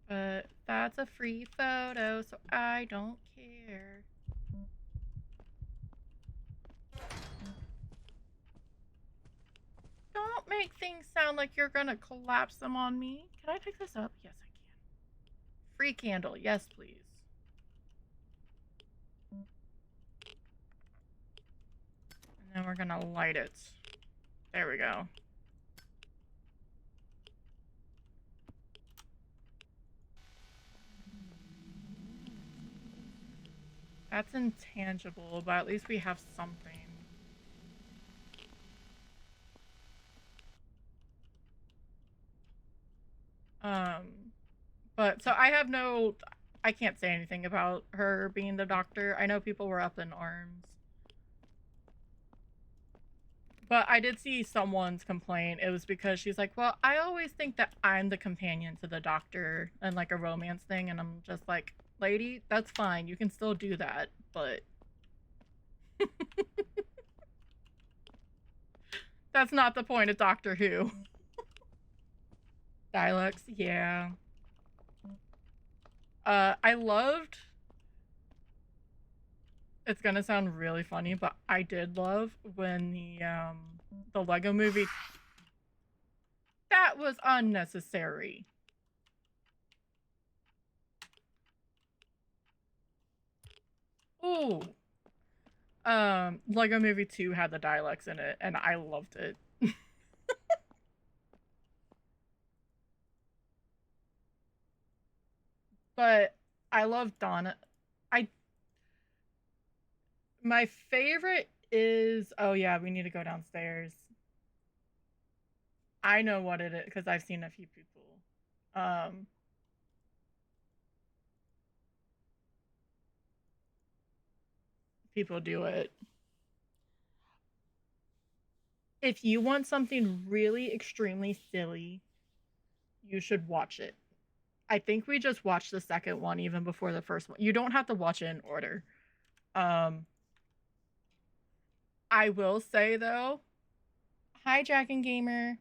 But that's a free photo, so I don't care. Don't make things sound like you're gonna collapse them on me. Can I pick this up? Yes, I can. Free candle. Yes, please. And then we're gonna light it. There we go. That's intangible, but at least we have something. But so I can't say anything about her being the doctor. I know people were up in arms. But I did see someone's complaint. It was because she's like, well, I always think that I'm the companion to the doctor and like a romance thing. And I'm just like, lady, that's fine. You can still do that. But that's not the point of Doctor Who. Dialects, yeah. I loved. It's gonna sound really funny, but I did love when the Lego Movie. That was unnecessary. Ooh. Lego Movie 2 had the dialects in it, and I loved it. But I love Donna. I My favorite is, oh yeah, we need to go downstairs. I know what it is because I've seen a few people. Um, People do it. If you want something really extremely silly, you should watch it. I think we just watched the second one even before the first one. You don't have to watch it in order. Um, I will say though, hijacking gamer.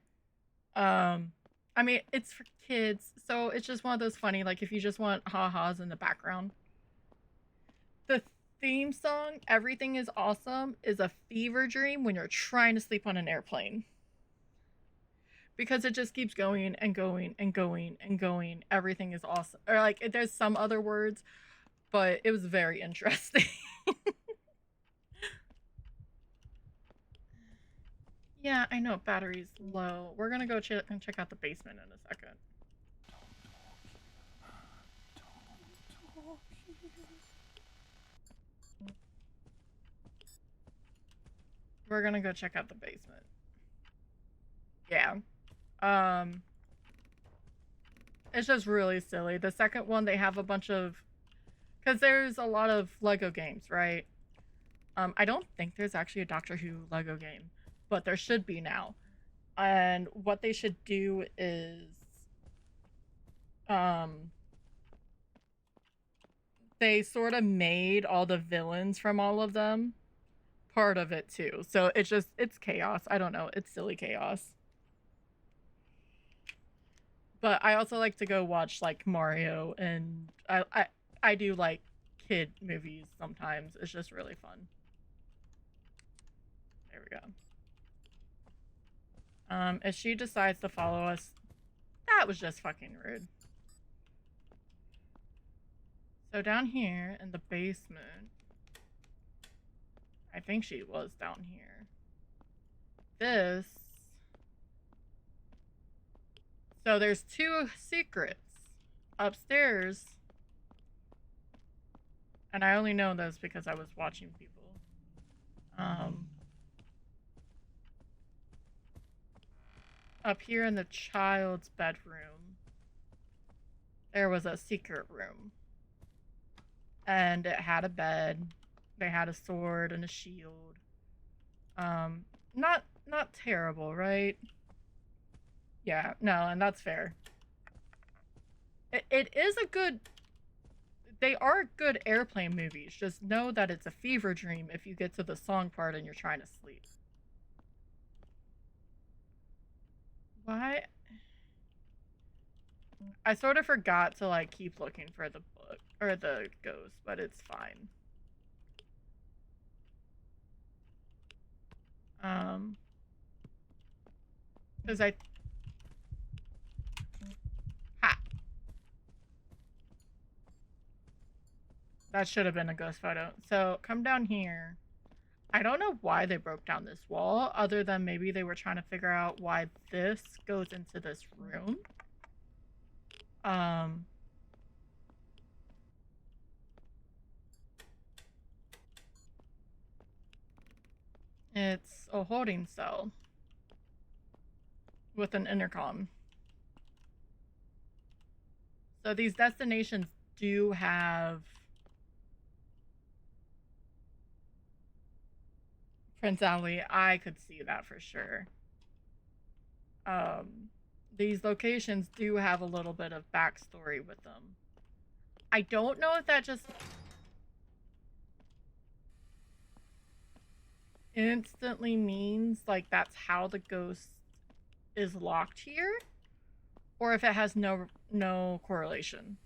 Um, I mean, it's for kids, so it's just one of those funny, like if you just want ha-has in the background. The theme song, Everything is Awesome, is a fever dream when you're trying to sleep on an airplane. Because it just keeps going and going and going and going. Everything is awesome. Or like there's some other words, but it was very interesting. Yeah, I know battery's low. We're gonna go check out the basement in a second. We're gonna go check out the basement. Yeah. Um it's just really silly. The second one they have a bunch of, because there's a lot of Lego games, right? I don't think there's actually a Doctor Who Lego game, but there should be now. And what they should do is um they sort of made all the villains from all of them part of it too. So it's chaos. I don't know. It's silly chaos. But I also like to go watch like Mario, and I do like kid movies sometimes. It's just really fun. There we go. If she decides to follow us, that was just fucking rude. So down here in the basement, I think she was down here. This. So there's two secrets upstairs. And I only know those because I was watching people. Up here in the child's bedroom, there was a secret room. And it had a bed. They had a sword and a shield. Not terrible, right? Yeah, no, and that's fair. It is a good. They are good airplane movies. Just know that it's a fever dream if you get to the song part and you're trying to sleep. Why? I sort of forgot to like keep looking for the book or the ghost, but it's fine. Because I. Ha! That should have been a ghost photo. So come down here. I don't know why they broke down this wall, other than maybe they were trying to figure out why this goes into this room. It's a holding cell with an intercom. So these destinations do have Prince Ali. I could see that for sure. Um, these locations do have a little bit of backstory with them. I don't know if that just instantly means like that's how the ghost is locked here, or if it has no correlation.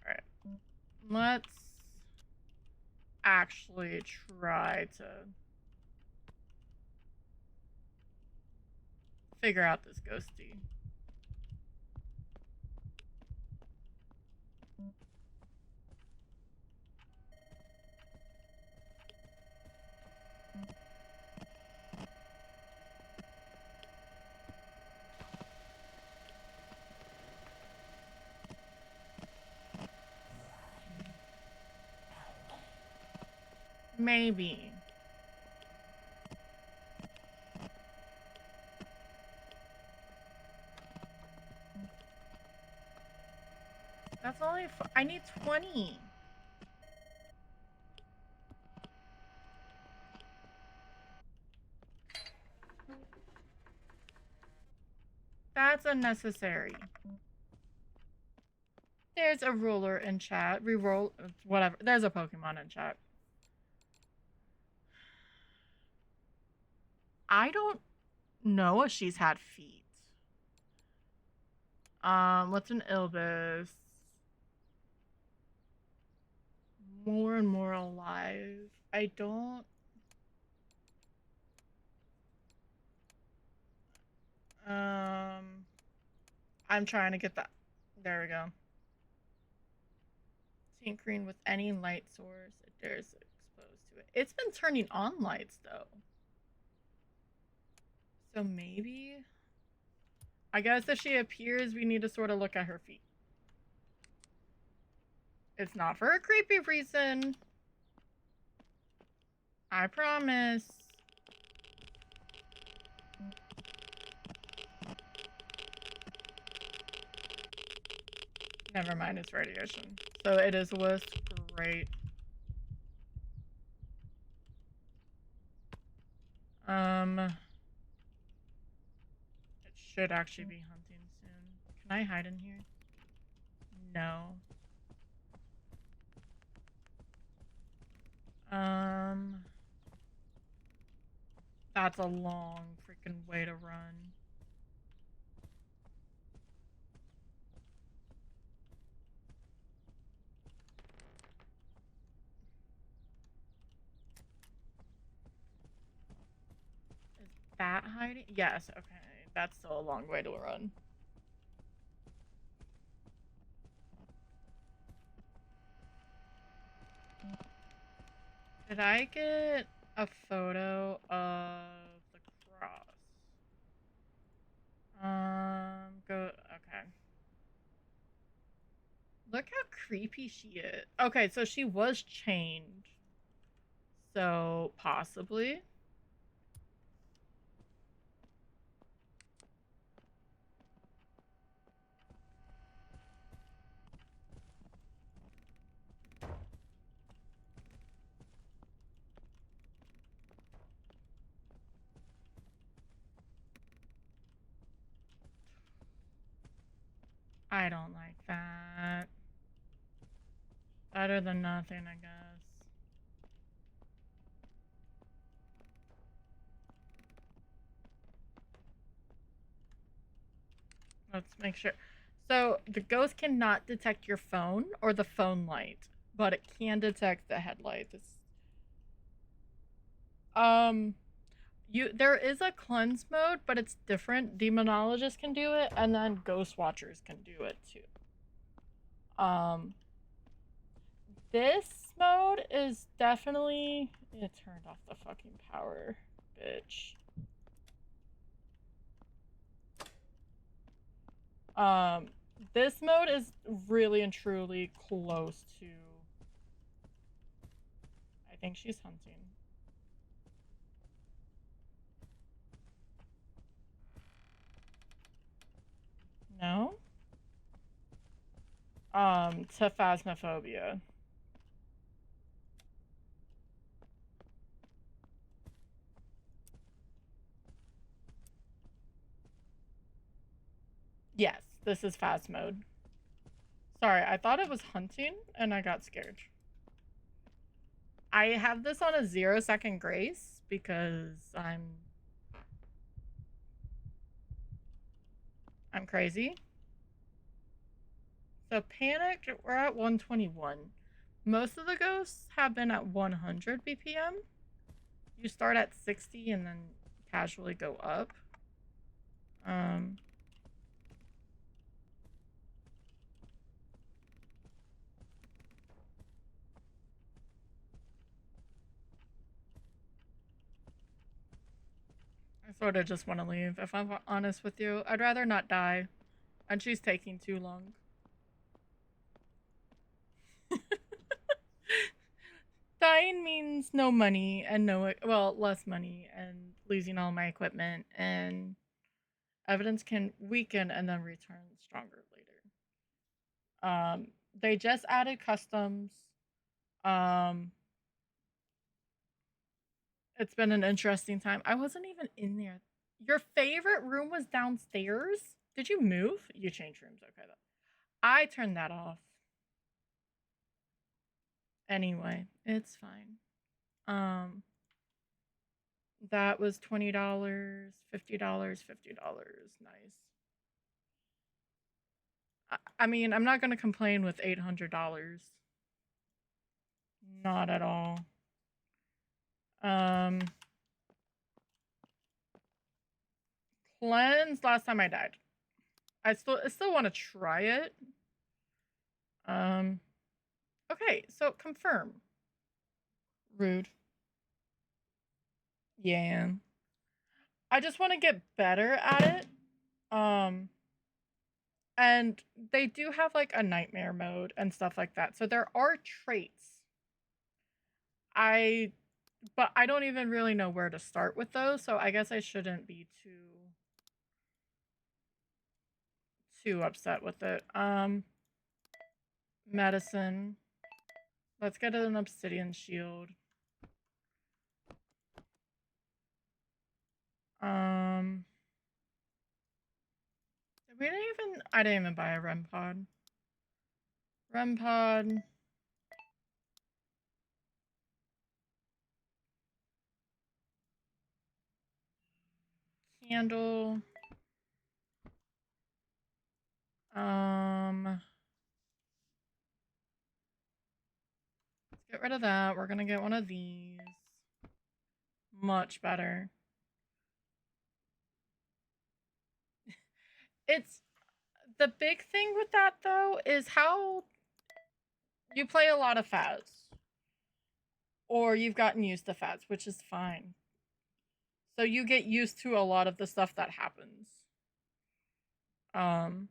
All right, let's actually try to figure out this ghosty. Maybe. That's only. I need 20. That's unnecessary. There's a ruler in chat. Reroll. Whatever. There's a Pokemon in chat. I don't know if she's had feet. What's an Ilbis? More and more alive. I don't. I'm trying to get that. There we go. Tinkering with any light source it dares exposed to it. It's been turning on lights though. So maybe. I guess if she appears, we need to sort of look at her feet. It's not for a creepy reason. I promise. Never mind, it's radiation. So it is wisp. Great. It should actually be hunting soon. Can I hide in here? No. That's a long freaking way to run. Is that hiding? Yes, okay. That's still a long way to run. Did I get a photo of the cross? Go. Okay. Look how creepy she is. Okay, so she was chained. So, possibly. I don't like that. Better than nothing, I guess. Let's make sure. So the ghost cannot detect your phone or the phone light, but it can detect the headlight. There is a cleanse mode, but it's different. Demonologists can do it, and then ghost watchers can do it too. This mode is definitely. It turned off the fucking power, bitch. This mode is really and truly close to. I think she's hunting. No? To Phasmophobia. Yes, this is fast mode. Sorry, I thought it was hunting and I got scared. I have this on a 0-second grace because I'm crazy. So panicked, we're at 121. Most of the ghosts have been at 100 BPM. You start at 60 and then casually go up. Um, I sort of just want to leave. If I'm honest with you, I'd rather not die. And she's taking too long. Dying means no money and less money and losing all my equipment, and evidence can weaken and then return stronger later. They just added customs. Um, it's been an interesting time. I wasn't even in there. Your favorite room was downstairs? Did you move? You changed rooms. Okay, though. I turned that off. Anyway, it's fine. That was $20, $50, $50. Nice. I mean, I'm not gonna complain with $800. Not at all. Um, Cleanse. Last time I died. I still want to try it. Okay, so confirm. Rude. Yeah. I just want to get better at it. And they do have like a nightmare mode and stuff like that. So there are traits. I but I don't even really know where to start with those, so I guess I shouldn't be too upset with it. Medicine. Let's get an obsidian shield. Um I didn't even buy a REM pod. REM pod. Candle. Let's get rid of that. We're gonna get one of these. Much better. It's the big thing with that though is how you play a lot of fads. Or you've gotten used to fads, which is fine. So you get used to a lot of the stuff that happens. Um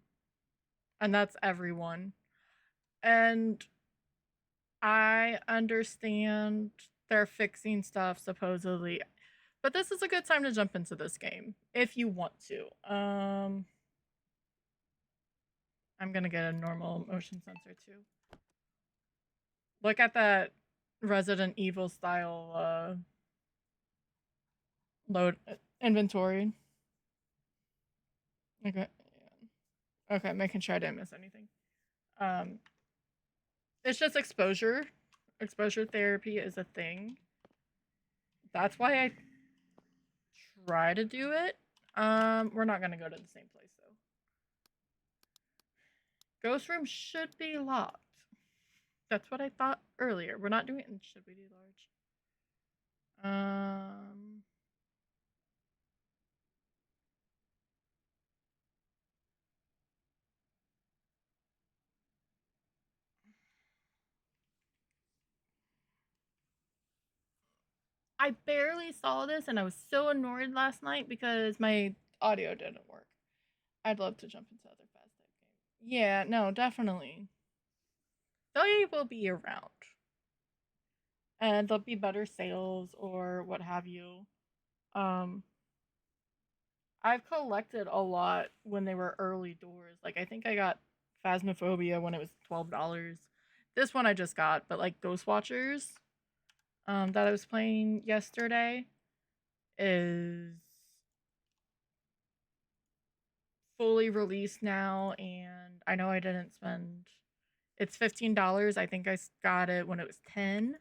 and that's everyone. And I understand they're fixing stuff supposedly. But this is a good time to jump into this game if you want to. I'm gonna get a normal motion sensor too. Look at that Resident Evil style load inventory. Okay. Okay, making sure I didn't miss anything. Um, it's just exposure. Exposure therapy is a thing. That's why I try to do it. We're not gonna go to the same place though. Ghost room should be locked. That's what I thought earlier. We're not doing it. Should we do large? I barely saw this and I was so annoyed last night because my audio didn't work. I'd love to jump into other fast type games. Yeah, no, definitely. They will be around. And there'll be better sales or what have you. Um I've collected a lot when they were early doors. Like I think I got Phasmophobia when it was $12. This one I just got, but like Ghost Watchers, that I was playing yesterday is fully released now, and I know I didn't spend. It's $15. I think I got it when it was 10,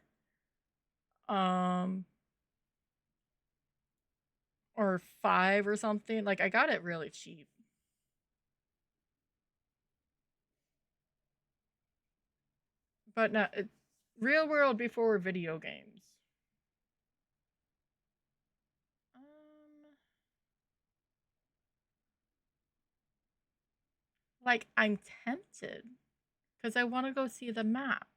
um, or 5 or something. Like I got it really cheap. But no, it's real world before video games. Um, like I'm tempted because I want to go see the maps.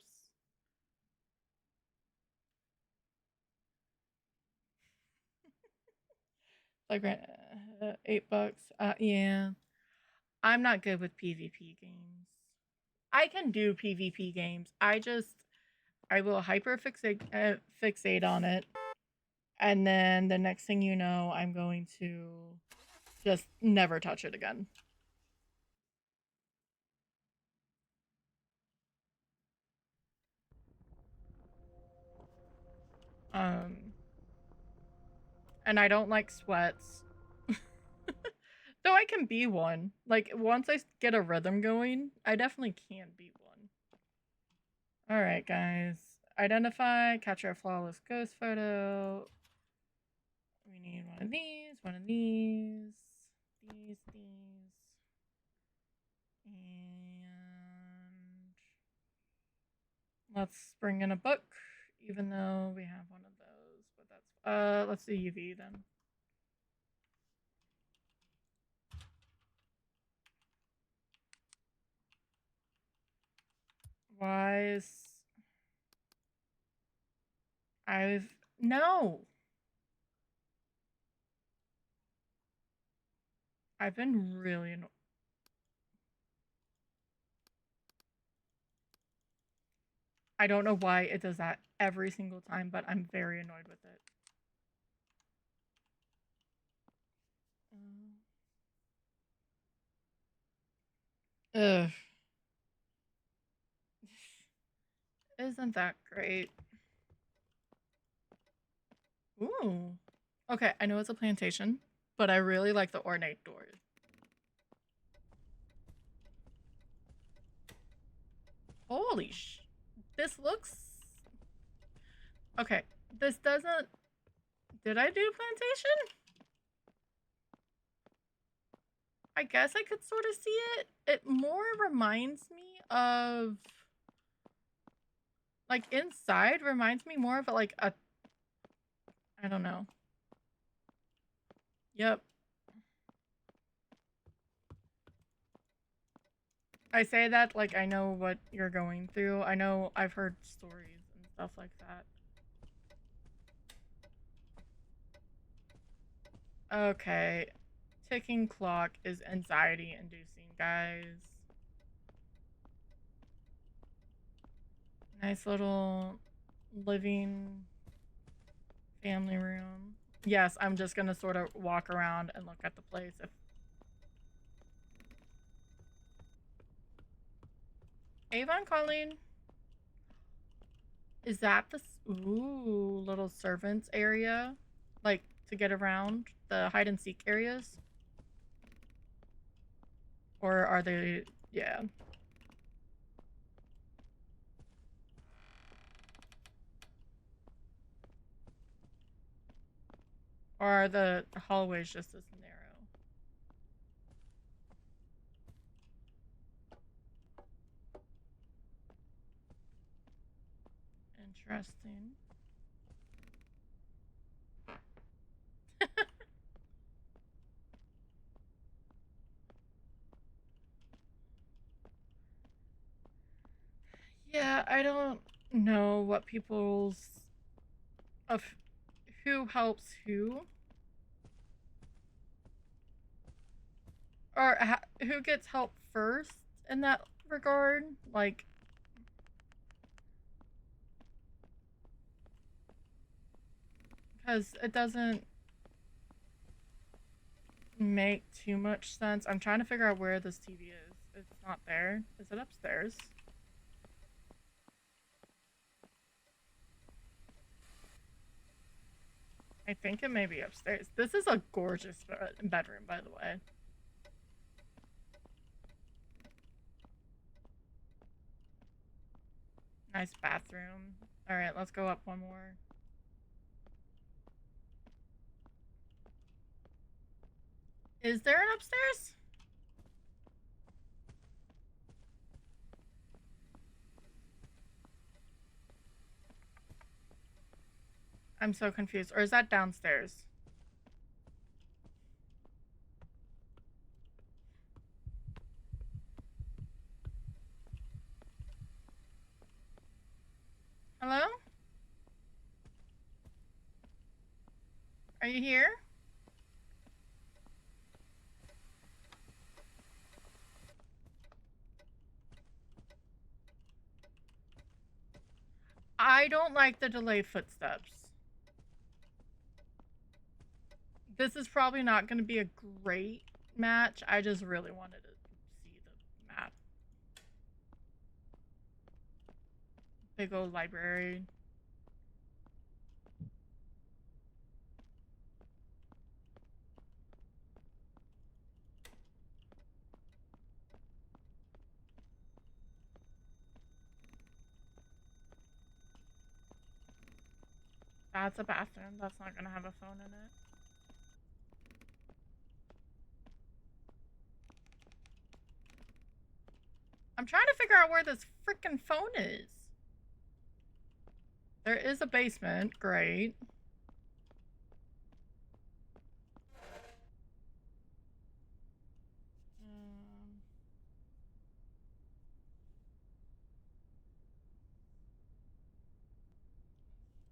Like $8. Yeah, I'm not good with PvP games. I can do PvP games. I will fixate on it, and then the next thing you know, I'm going to just never touch it again. Um, and I don't like sweats. Though I can be one. Like once I get a rhythm going, I definitely can be one. All right, guys. Identify, capture a flawless ghost photo. We need one of these, one of these, and let's bring in a book, even though we have one of those. But that's let's do UV then. Why is I've no. I've been really annoyed. I don't know why it does that every single time, but I'm very annoyed with it. Ugh. Isn't that great? Ooh. Okay, I know it's a plantation, but I really like the ornate doors. Holy sh. This looks. Okay, this doesn't. Did I do plantation? I guess I could sort of see it. It more reminds me of. Like, inside reminds me more of like a. I don't know. Yep. I say that like I know what you're going through. I know I've heard stories and stuff like that. Okay. Ticking clock is anxiety inducing, guys. Nice little living family room. Yes, I'm just gonna sort of walk around and look at the place. If Avon calling, is that the little servants area, like to get around the hide and seek areas, or are they? Yeah. Or are the hallways just as narrow? Interesting. Yeah, I don't know what people's of who helps who, or who gets help first in that regard. Like, because it doesn't make too much sense. I'm trying to figure out where this TV is. It's not there. Is it upstairs? I think it may be upstairs. This is a gorgeous bedroom, by the way. Nice bathroom. All right, let's go up one more. Is there an upstairs? I'm so confused. Or is that downstairs? Hello? Are you here? I don't like the delayed footsteps. This is probably not going to be a great match. I just really wanted to see the map. Big old library. That's a bathroom. That's not going to have a phone in it. I'm trying to figure out where this freaking phone is. There is a basement. Great.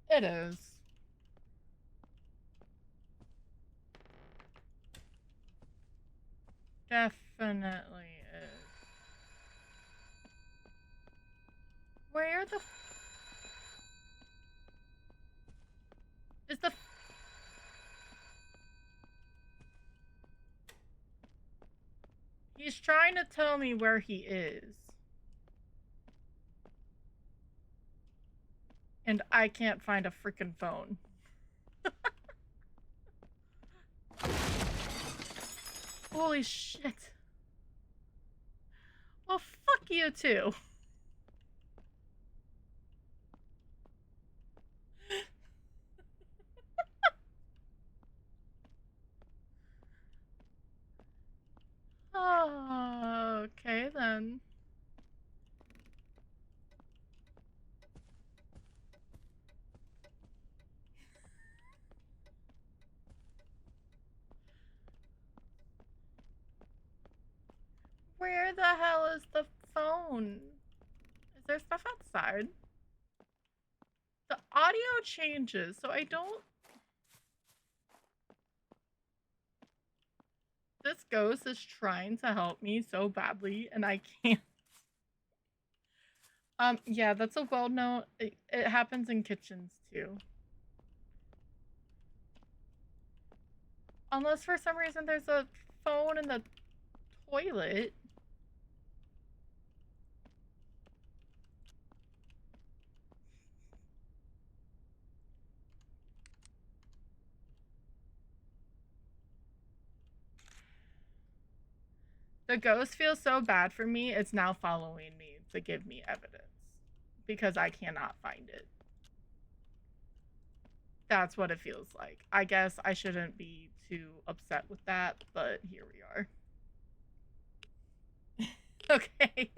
It is. Definitely is. Where the is the He's trying to tell me where he is. And I can't find a freaking phone. Holy shit. Well, fuck you too. Oh, okay then. Where the hell is the phone? Is there stuff outside? The audio changes, so I don't... This ghost is trying to help me so badly, and I can't. Yeah, that's a well-known... It happens in kitchens, too. Unless for some reason there's a phone in the toilet. The ghost feels so bad for me, it's now following me to give me evidence. Because I cannot find it. That's what it feels like. I guess I shouldn't be too upset with that, but here we are. Okay.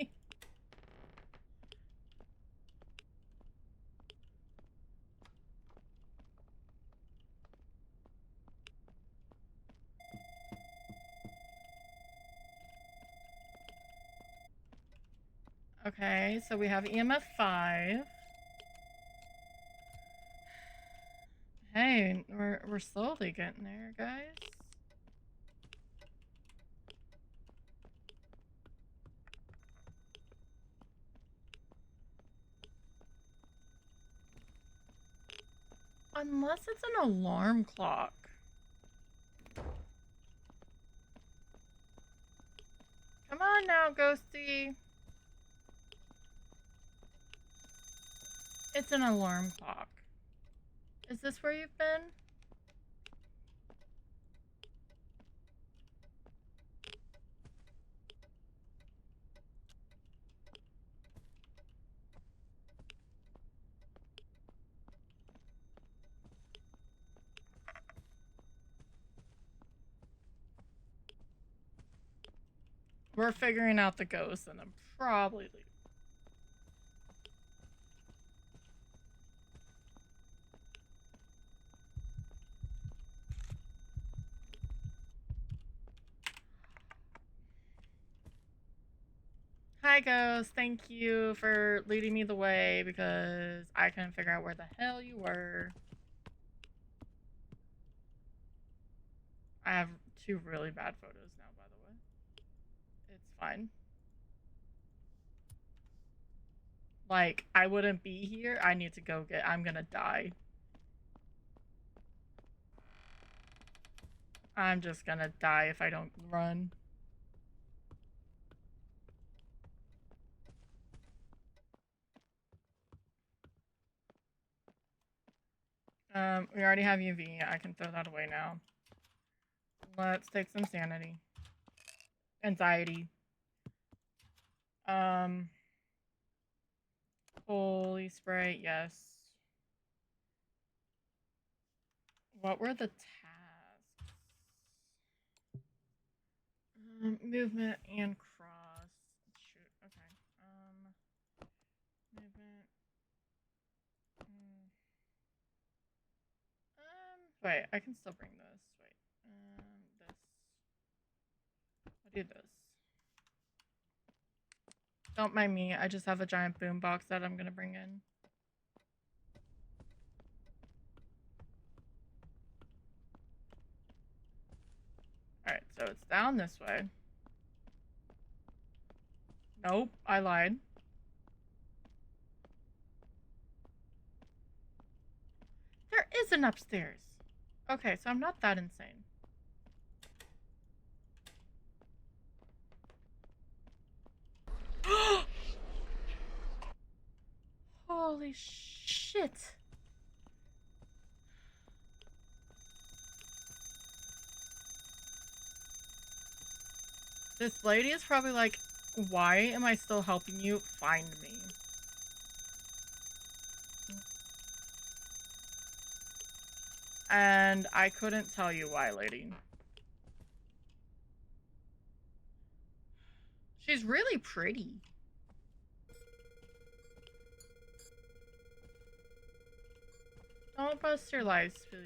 Okay, so we have EMF 5. Hey, we're slowly getting there, guys. Unless it's an alarm clock. out, Ghosty. It's an alarm clock. Is this where you've been? We're figuring out the ghost, and I'm probably leaving. Hi, Ghost. Thank you for leading me the way because I couldn't figure out where the hell you were. I have 2 really bad photos now, by the way. It's fine. Like, I wouldn't be here. I need to go get. I'm gonna die. I'm just gonna die if I don't run. We already have UV. I can throw that away now. Let's take some sanity. Anxiety. Holy spray, yes. What were the tasks? Movement and cross. Shoot, okay. Movement. Wait, I can still bring this. Wait, this. I'll do this. Don't mind me, I just have a giant boom box that I'm gonna bring in. Alright, so it's down this way. Nope, I lied. There is an upstairs. Okay, so I'm not that insane. Holy shit. This lady is probably like, why am I still helping you find me? And I couldn't tell you why, lady. She's really pretty. Don't bust your lights, please.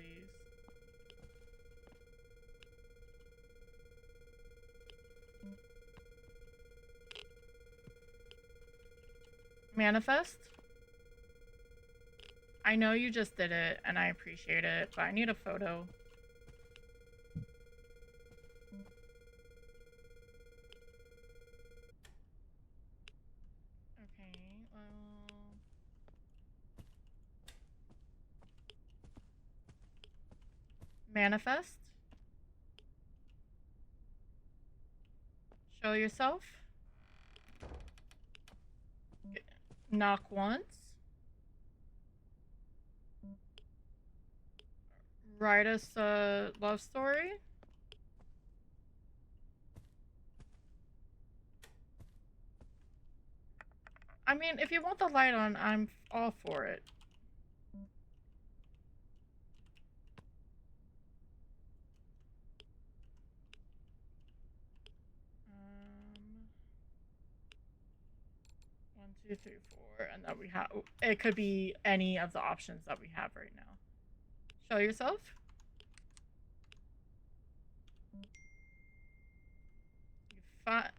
Manifest? I know you just did it, and I appreciate it, but I need a photo. Okay, well... Manifest? Show yourself? Knock once? Write us a love story? I mean, if you want the light on, I'm all for it. One, two, three, four, and then we have. It could be any of the options that we have right now. Show yourself. I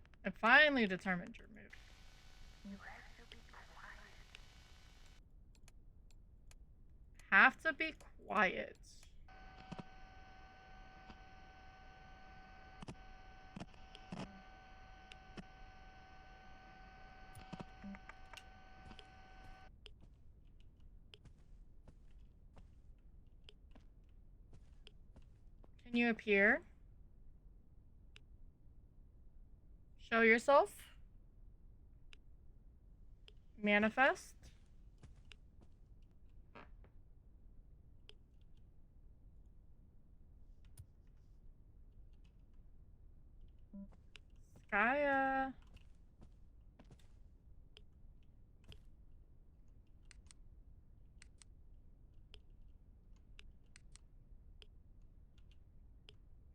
finally determined your mood. You have to be quiet. Have to be quiet. Can you appear? Show yourself. Manifest. Skya.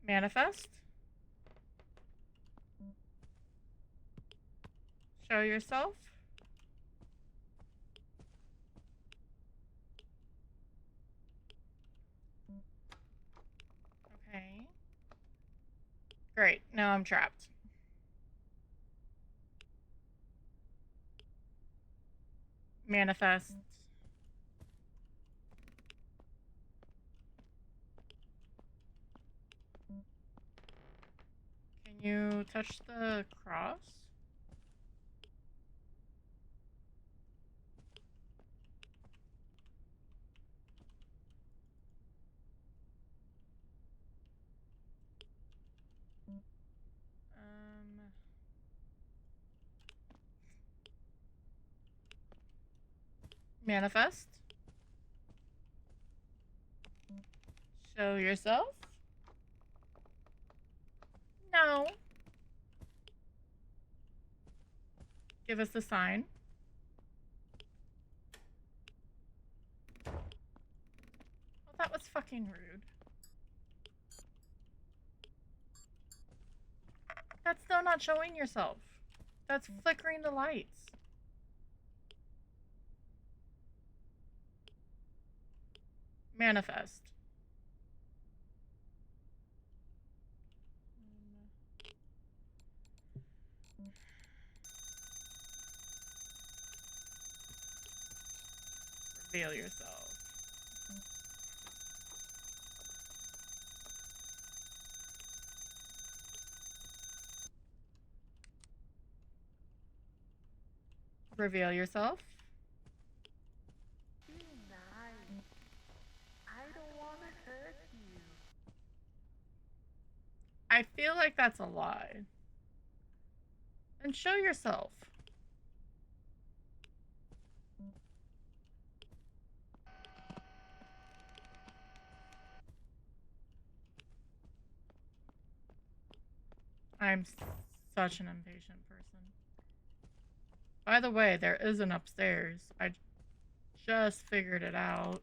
Manifest. Show yourself. Okay. Great. Now I'm trapped. Manifest. Can you touch the cross? Manifest. Show yourself. No. Give us the sign. Well, that was fucking rude. That's still not showing yourself. That's flickering the lights. Manifest. Reveal yourself. Reveal yourself. Be nice. I don't want to hurt you. I feel like that's a lie. And show yourself. I'm such an impatient person. By the way, there is an upstairs. I just figured it out.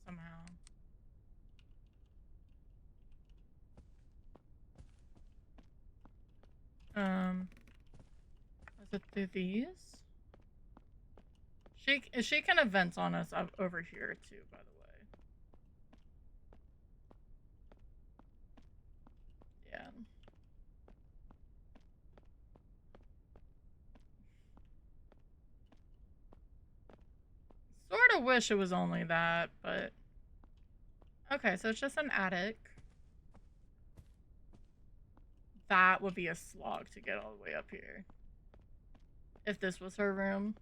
Somehow. Is it through these? She can event on us over here too, by the way. Yeah. Sort of wish it was only that, but okay, so it's just an attic. That would be a slog to get all the way up here. If this was her room.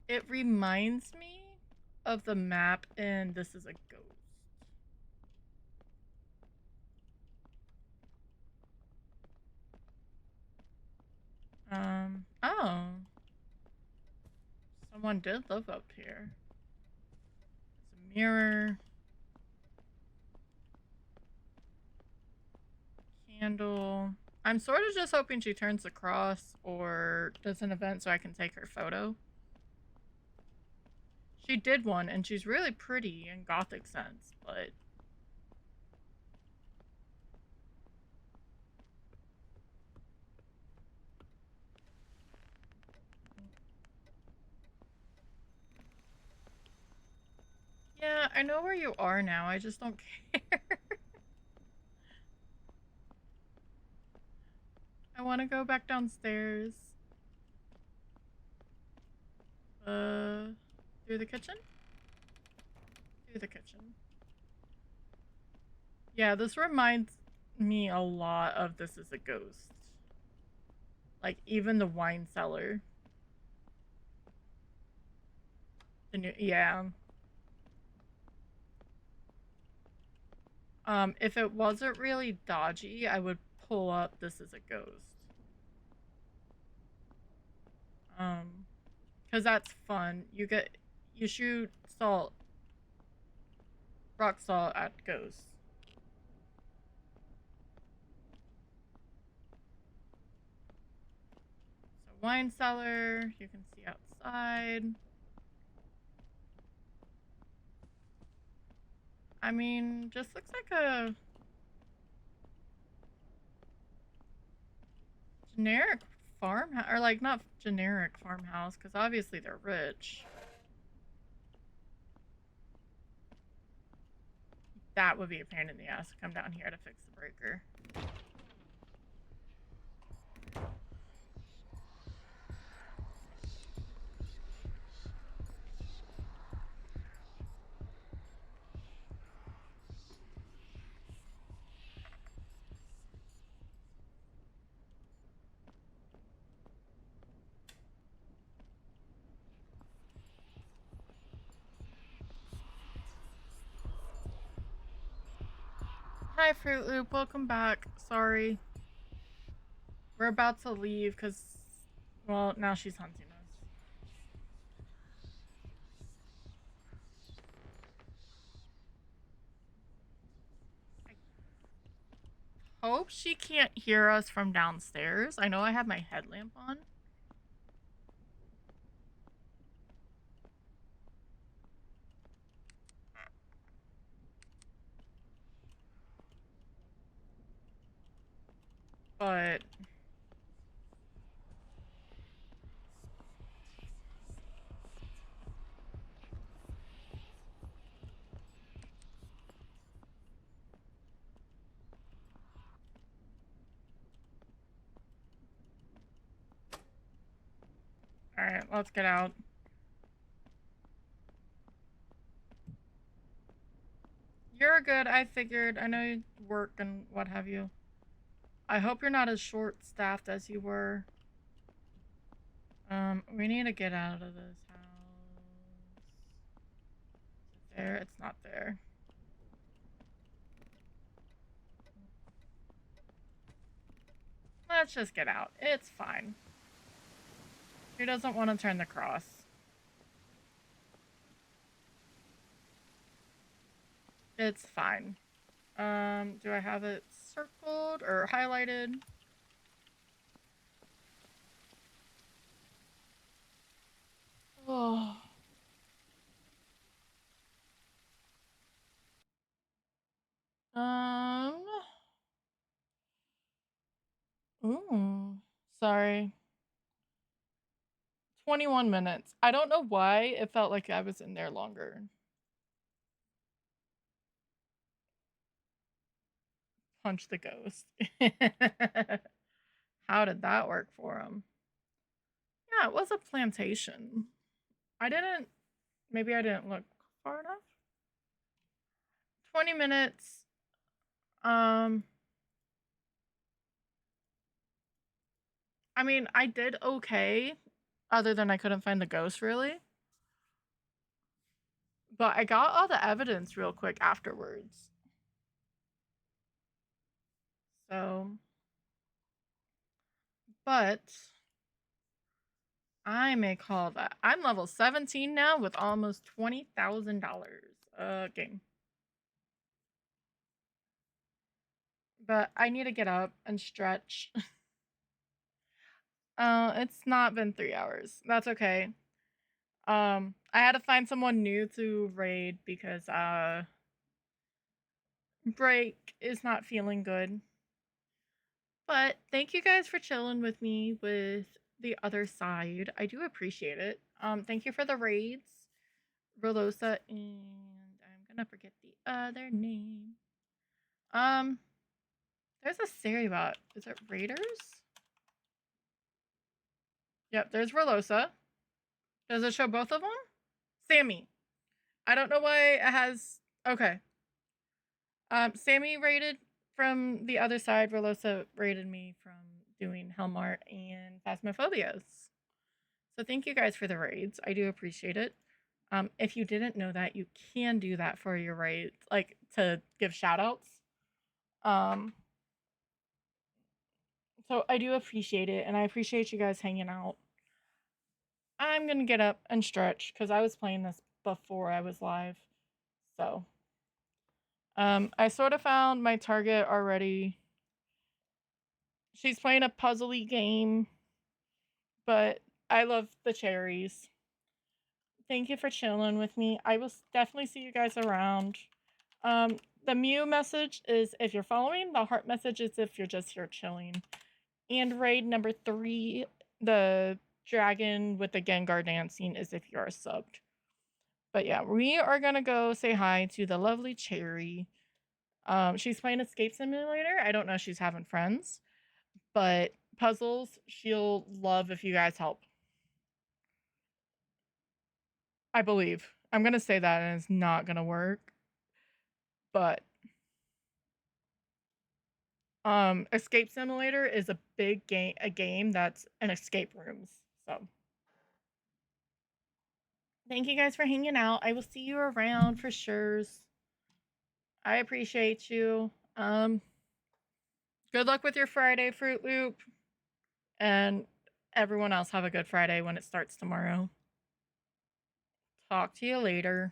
It reminds me of the map in This Is a Ghost. Oh. Someone did live up here. There's a mirror. Candle. I'm sort of just hoping she turns the cross or does an event so I can take her photo. She did one and she's really pretty in gothic sense, but yeah, I know where you are now. I just don't care. I want to go back downstairs. Through the kitchen? Through the kitchen. Yeah, this reminds me a lot of This Is a Ghost. Like, even the wine cellar. The new, yeah. If it wasn't really dodgy, I would pull up This Is a Ghost. Because that's fun. You shoot salt, rock salt at ghosts. So wine cellar, you can see outside. I mean, just looks like a generic farmhouse, or like not generic farmhouse, because obviously they're rich. That would be a pain in the ass to come down here to fix the breaker. Hi, Fruit Loop. Welcome back. Sorry. We're about to leave because, well, now she's hunting us. I hope she can't hear us from downstairs. I know I have my headlamp on. But all right, let's get out. You're good. I figured. I know you work and what have you. I hope you're not as short-staffed as you were. We need to get out of this house. Is it there? It's not there. Let's just get out. It's fine. Who doesn't want to turn the cross? It's fine. Do I have it circled or highlighted? Oh. Um. Ooh. Sorry. 21 minutes. I don't know why it felt like I was in there longer. Punch the ghost. How did that work for him? Yeah, it was a plantation. Maybe I didn't look far enough. 20 minutes. Um, I mean, I did okay, other than I couldn't find the ghost really. But I got all the evidence real quick afterwards. So, but I may call that. I'm level 17 now with almost $20,000 game. But I need to get up and stretch. It's not been 3 hours. That's okay. I had to find someone new to raid because break is not feeling good. But thank you guys for chilling with me with the other side. I do appreciate it. Thank you for the raids, Relosa, and I'm gonna forget the other name. Um, there's a Seriebot. Is it Raiders? Yep, there's Relosa. Does it show both of them? Sammy. I don't know why it has. Okay. Sammy rated from the other side. Relosa rated me from doing Hellmart and Phasmophobias. So thank you guys for the raids. I do appreciate it. If you didn't know that, you can do that for your raids, like to give shout outs. So I do appreciate it, and I appreciate you guys hanging out. I'm gonna get up and stretch because I was playing this before I was live. So, I sort of found my target already. She's playing a puzzly game, but I love the cherries. Thank you for chilling with me. I will definitely see you guys around. The Mew message is if you're following. The heart message is if you're just here chilling. And raid number 3, the dragon with the Gengar dancing, is if you're subbed. But yeah, we are gonna go say hi to the lovely Cherry. She's playing Escape Simulator. I don't know if she's having friends, but puzzles she'll love if you guys help. I believe. I'm gonna say that and it's not gonna work. But Escape Simulator is a big game, a game that's an escape rooms. So thank you guys for hanging out. I will see you around for sure. I appreciate you. Good luck with your Friday, Fruit Loop. And everyone else have a good Friday when it starts tomorrow. Talk to you later.